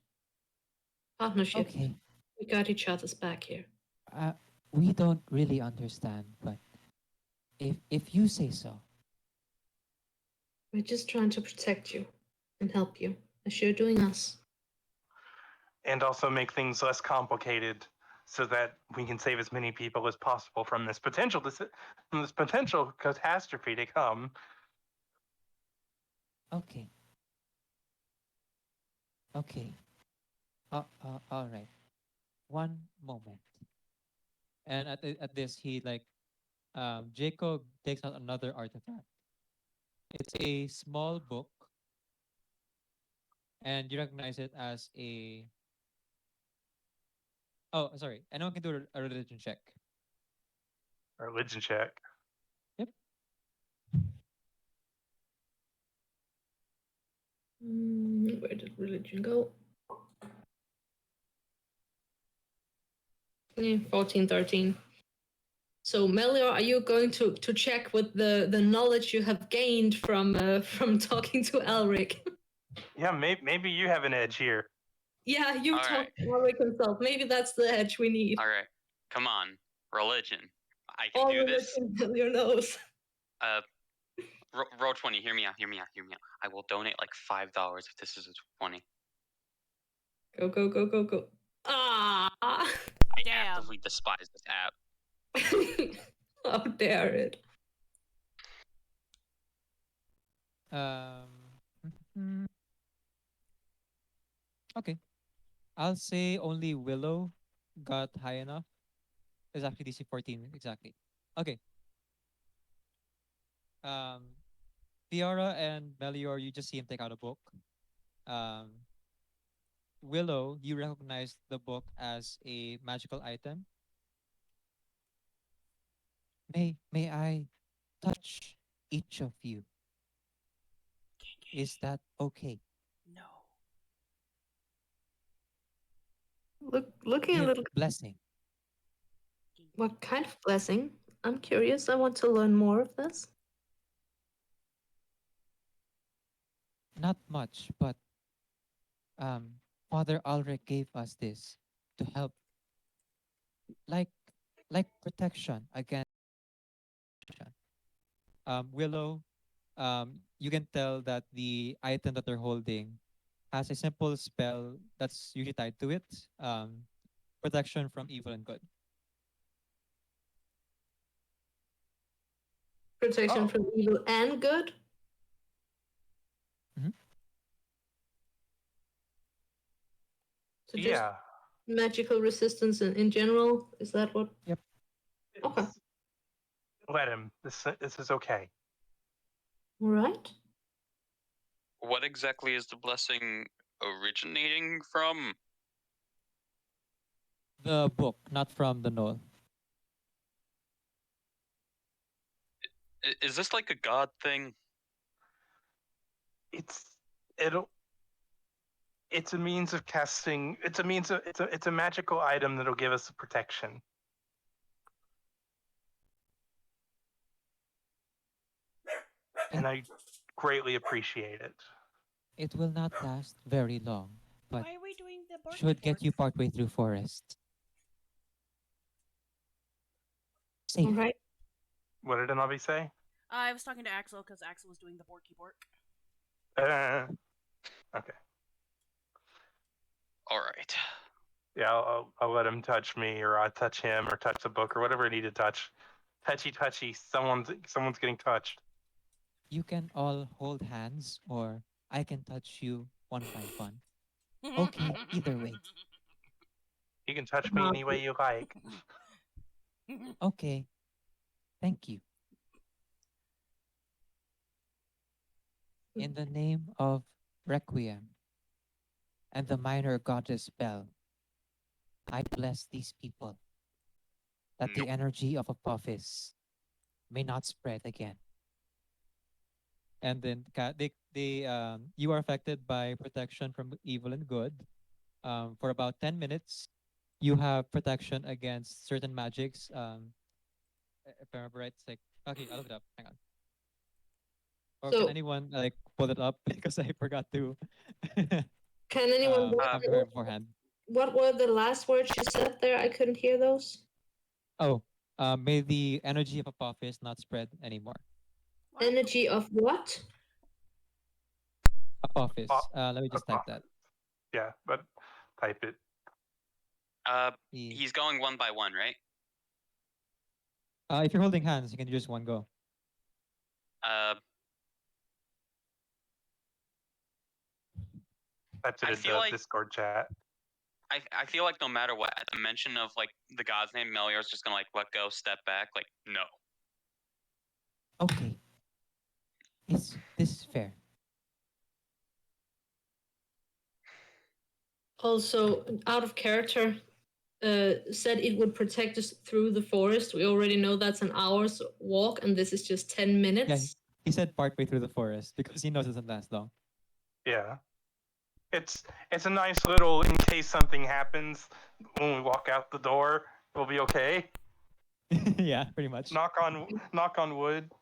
Partnership. Okay, We got each other's back here. we don't really understand, but if you say so, We're just trying to protect you and help you, as you're doing us. And also make things less complicated so that we can save as many people as possible from this potential catastrophe to come. okay, okay, all right. One moment. And at this, he like Jacob takes out another artifact. It's a small book, and you recognize it as a. Oh, sorry. Anyone can do a religion check. A religion check. Yep. Where did religion go? 14, 13. So, Melior, are you going to check with the knowledge you have gained from talking to Elric? Yeah, maybe you have an edge here. Yeah, you All talked to Elric himself. Maybe that's the edge we need. All right, come on, religion. I can All do this. religion Melior knows. Roll 20. Hear me out. I will donate like $5 if this is a 20. Go, go, go, go, go. Ah! I Damn. actively despise this app. How dare it? Mhm. Okay. I'll say only Willow got high enough. It's actually DC 14 exactly. Okay. Fiora and Melior, you just see him take out a book. Um, Willow, you recognize the book as a magical item. May I touch each of you? Is that okay? No. Looking a Give little. blessing. What kind of blessing? I'm curious. I want to learn more of this. Not much, but Father Ulrich gave us this to help, like protection against. Willow, you can tell that the item that they're holding has a simple spell that's usually tied to it. Protection from evil and good. Protection Oh. from evil and good? Mhm. So just Yeah. magical resistance in general? Is that what? Yep. Okay. Let him. This is okay. All right. What exactly is the blessing originating from? The book, not from the knoll. Is this like a god thing? It'll. It's a means of casting. It's a means of. It's a magical item that'll give us protection. And I greatly appreciate it. It will not last very long, but Why are we doing the board should get you partway through forest. Safe. All right. What did Hanabi say? I was talking to Axel because Axel was doing the Borky Bork. Okay. All right. Yeah, I'll let him touch me, or I'll touch him, or touch the book, or whatever I need to touch. Touchy. Someone's getting touched. You can all hold hands, or I can touch you one by one. Okay, either way. You can touch me any way you like. Okay. Thank you. In the name of Requiem and the minor goddess Bell, I bless these people that the energy of Apophis may not spread again. And then you are affected by protection from evil and good. For about 10 minutes, you have protection against certain magics. If I remember right, it's like, okay, I'll look it up. Hang on. Or So- can anyone like pull it up because I forgot to Can anyone? have her beforehand. What were the last words you said there? I couldn't hear those. Oh, may the energy of Apophis not spread anymore. Energy of what? Apophis. Let me just type that. Yeah, but type it. He's going one by one, right? If you're holding hands, you can do just one go. Typed it I in feel the like- Discord chat. I feel like no matter what, at the mention of like the god's name, Melior's just gonna like let go, step back, like no. Okay. This is fair. Also, out of character, said it would protect us through the forest. We already know that's an hour's walk, and this is just 10 minutes. Yeah, he said partway through the forest because he knows it doesn't last long. Yeah. It's a nice little, in case something happens when we walk out the door, we'll be okay. Yeah, pretty much. Knock on wood.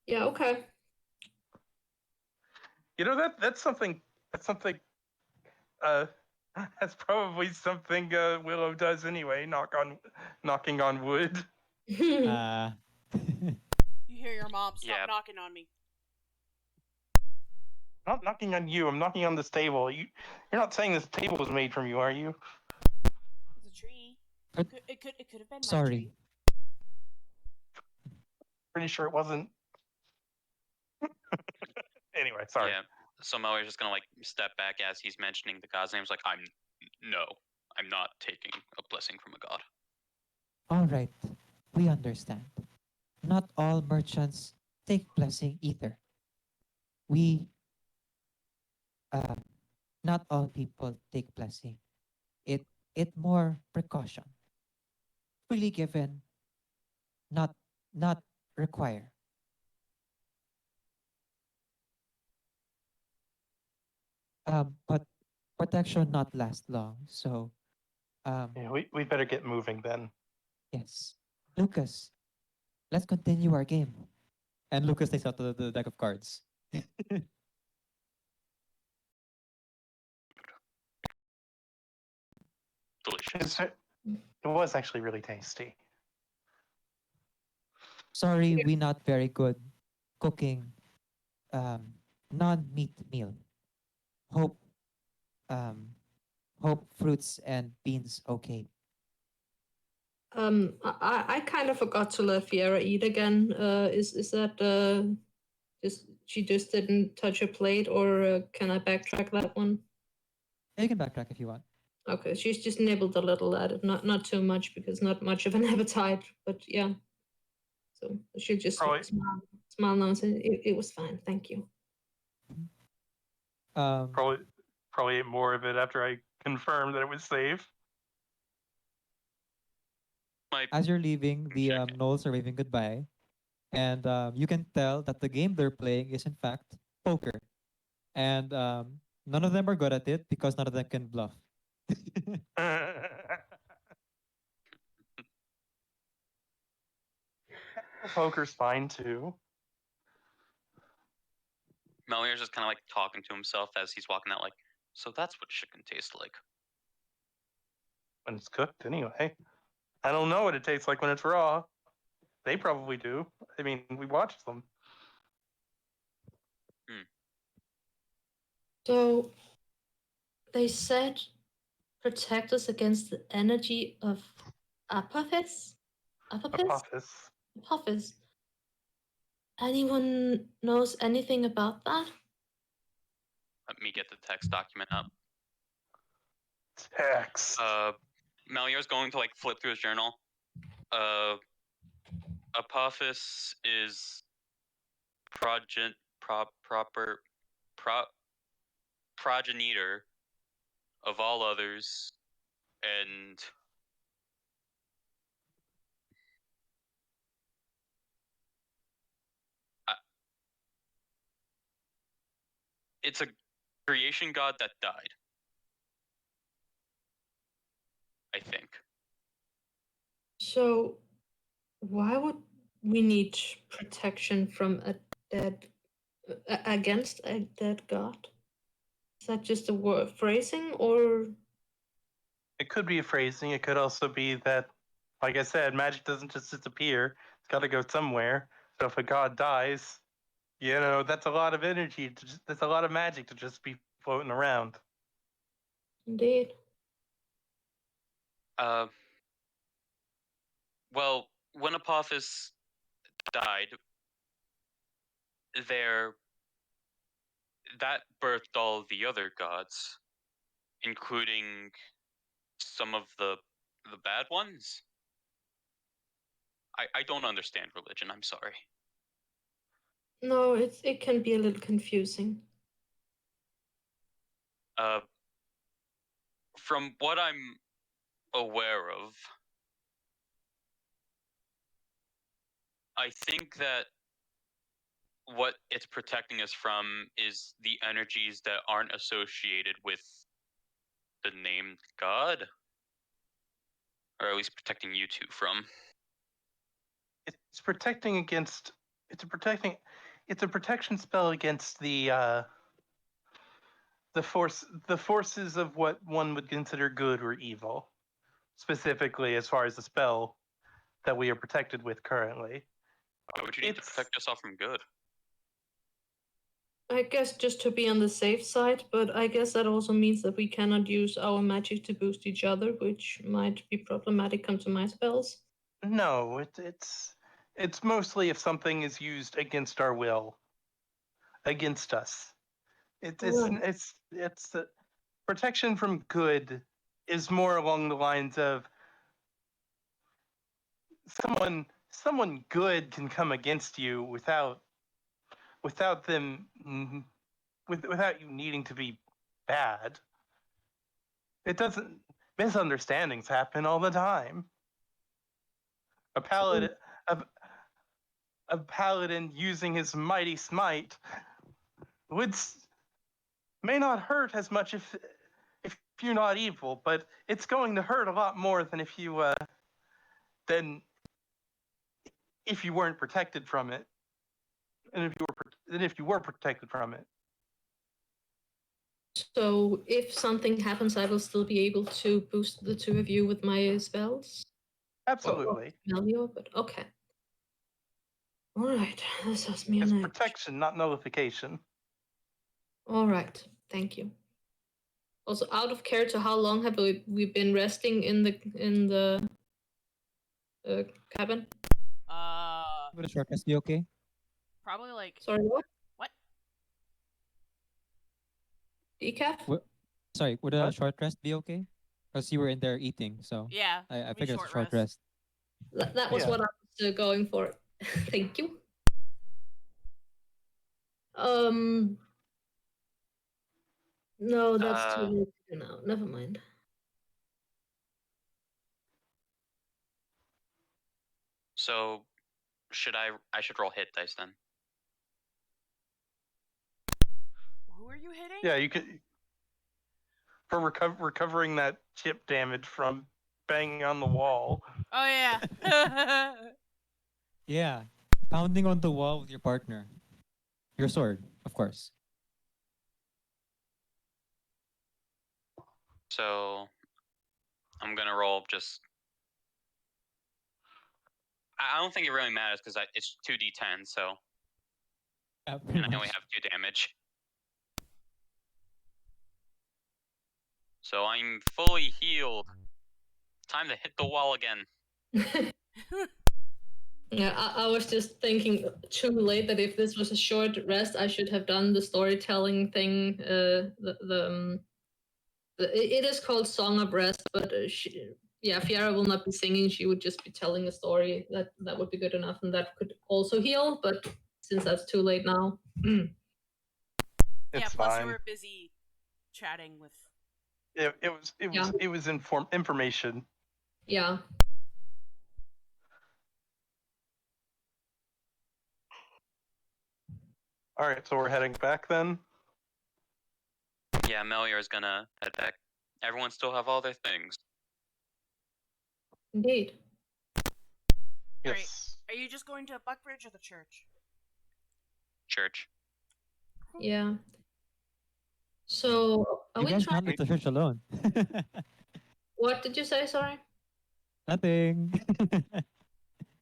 Yeah, okay. You know that's something that's probably something Willow does anyway, knocking on wood. You hear your mom, stop Yeah. knocking on me. I'm not knocking on you, I'm knocking on this table. You're not saying this table was made from you, are you? It's a tree. But- It could have been my Sorry. tree. Pretty sure it wasn't. Anyway, sorry. Yeah. So Melior's just gonna like step back as he's mentioning the god's name. He's like, I'm not taking a blessing from a god. All right. We understand. Not all merchants take blessing either. We not all people take blessing. It more precaution. Freely given, not require. But protection not last long. So Yeah, we better get moving then. yes. Lucas, let's continue our game. And Lucas takes out the deck of cards. Delicious. It was actually really tasty. Sorry, we not very good cooking non-meat meal. Hope hope fruits and beans okay. I kind of forgot to let Fiera eat again. Is that just she just didn't touch her plate, or can I backtrack that one? You can backtrack if you want. Okay, she's just nibbled a little at it, not too much because not much of an appetite, but yeah. So she just Probably- smile now and say it was fine, thank you. Probably ate more of it after I confirmed that it was safe. My As you're leaving, the Check. gnolls are waving goodbye, and you can tell that the game they're playing is in fact poker, and none of them are good at it because none of them can bluff. Poker's fine too. Melior's just kind of like talking to himself as he's walking out, like, so that's what chicken tastes like. When it's cooked, anyway. I don't know what it tastes like when it's raw. They probably do. I mean, we watched them. So they said protect us against the energy of Apophis? Apophis? Apophis. Apophis. Anyone knows anything about that? Let me get the text document up. Text. Melior's going to like flip through his journal. Apophis is progenitor of all others, and it's a creation god that died, I think. So, why would we need protection from a dead against a dead god? Is that just a word phrasing, or It could be a phrasing. It could also be that, like I said, magic doesn't just disappear. It's got to go somewhere. So if a god dies, you know, that's a lot of energy. That's a lot of magic to just be floating around. indeed? Well, when Apophis died, that birthed all the other gods, including some of the bad ones. I don't understand religion, I'm sorry. No, it can be a little confusing. From what I'm aware of, I think that what it's protecting us from is the energies that aren't associated with the named god, or at least protecting you two from. It's protecting against. It's a protection spell against the forces of what one would consider good or evil, specifically as far as the spell that we are protected with currently. Why would you need to protect yourself from good? I guess just to be on the safe side, but I guess that also means that we cannot use our magic to boost each other, which might be problematic come to my spells. No, it's mostly if something is used against our will, against us. It's protection from good is more along the lines of someone good can come against you without them without you needing to be bad. It doesn't. Misunderstandings happen all the time. A paladin using his mighty smite may not hurt as much if you're not evil, but it's going to hurt a lot more than if you weren't protected from it, and if you were protected from it. So if something happens, I will still be able to boost the two of you with my spells? Absolutely. Melior, but okay. Alright, this has me It's on edge. protection, not nullification. Alright, thank you. Also, out of character, how long have we been resting in the cabin? Would a short rest be okay? Probably like. Sorry, what? What? Decaf? Sorry, would a What? short rest be okay? Because you were in there eating, so Yeah. I be figured it's a short rest. rest. That was Yeah. what I was going for. Thank you. No, that's too late to do now. Never mind. So, should I should roll hit dice then? Who are you hitting? Yeah, you could for recovering that chip damage from banging on the wall. Oh yeah. Yeah. Pounding on the wall with your partner. Your sword, of course. So I'm gonna roll just. I don't think it really matters because it's 2d10, so Yeah, pretty and I only much. have 2 damage. So I'm fully healed. Time to hit the wall again. Yeah, I was just thinking too late that if this was a short rest, I should have done the storytelling thing. It is called Song of Rest, but Fiera will not be singing. She would just be telling a story. That would be good enough, and that could also heal. But since that's too late now, It's yeah. Plus, you fine. were busy chatting with. It was information. yeah. All right, so we're heading back then. Yeah, Melior's gonna head back. Everyone still have all their things. Indeed. Yes. Are you just going to Buckbridge or the church? Church. Yeah. So are You we guys trying? can't leave the church alone. What did you say? Sorry. Nothing.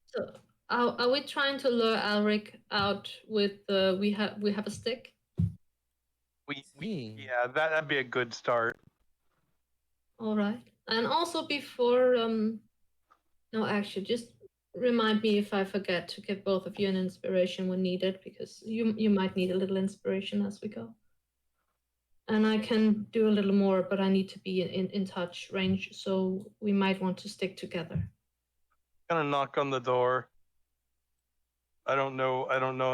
So are we trying to lure Alric out with we have a stick? Yeah, that'd be a good start. All right. And also before no, actually, just remind me if I forget to give both of you an inspiration when needed, because you might need a little inspiration as we go. And I can do a little more, but I need to be in touch range, so we might want to stick together. Gonna knock on the door. I don't know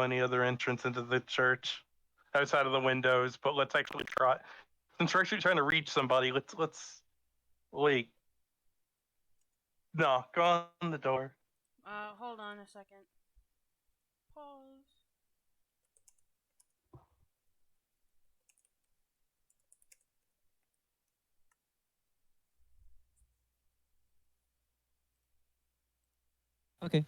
any other entrance into the church outside of the windows, but let's actually try. Since we're actually trying to reach somebody, let's wait. Knock on the door. Hold on a second. Pause. Okay.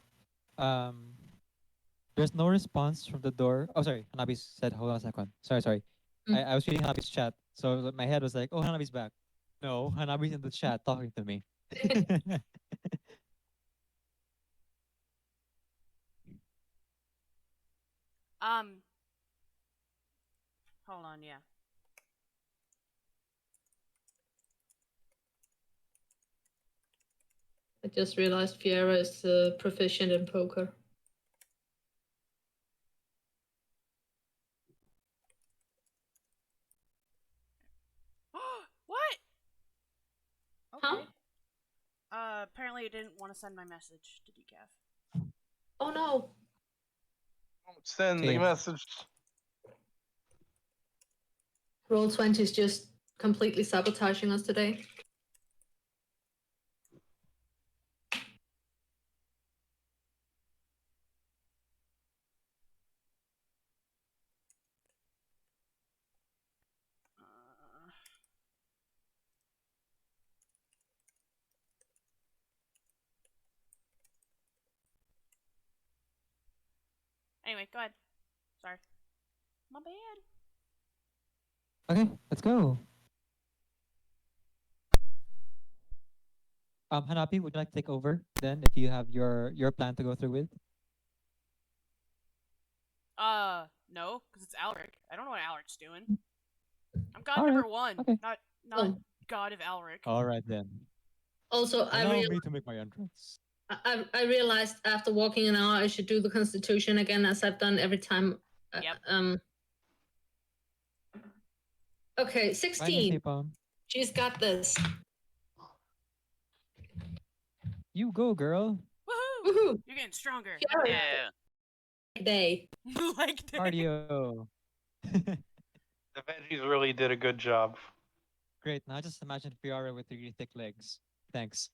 There's no response from the door. Oh, sorry. Hanabi said, hold on a second. Sorry. I was reading Hanabi's chat. So my head was like, oh, Hanabi's back. No, Hanabi's in the chat talking to me. Hold on, yeah. I just realized Fiera is proficient in poker. What? Okay. Huh? Apparently it didn't want to send my message to decaf. Oh no. Send the Same. message. Roll20 is just completely sabotaging us today. Anyway, go ahead. Sorry. My bad. Okay, let's go. Hanabi, would you like to take over then if you have your plan to go through with? No, because it's Alric. I don't know what Alaric's doing. I'm god Alright, number 1, okay. not Oh. god of Alric. All right then. Also, Allow me to make my entrance. I realized after walking an hour I should do the Constitution again, as I've done every time. Yep. Okay, Bye, 16. Napalm. She's got this. You go, girl. Woohoo! Woohoo! You're getting stronger. Fiera. Yeah. Day. Like that. Cardio. The veggies really did a good job. Great. Now just imagine Fiora with really thick legs. Thanks.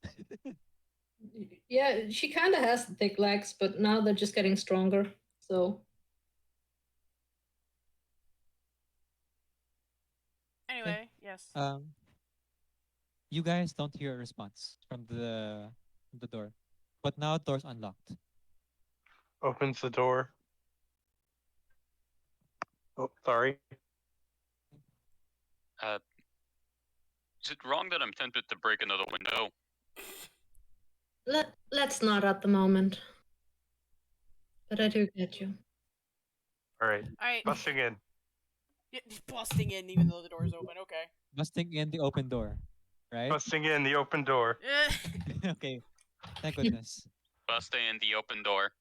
Yeah, she kind of has thick legs, but now they're just getting stronger. So Anyway, yes. You guys don't hear a response from the door, but now door's unlocked. Opens the door. Oh, sorry. Is it wrong that I'm tempted to break another window? let's not at the moment. But I do get you. All right. All right. Busting in. Yeah, busting in even though the door is open. Okay. Busting in the open door, right? Busting in the open door. Okay. Thank goodness. Busting in the open door.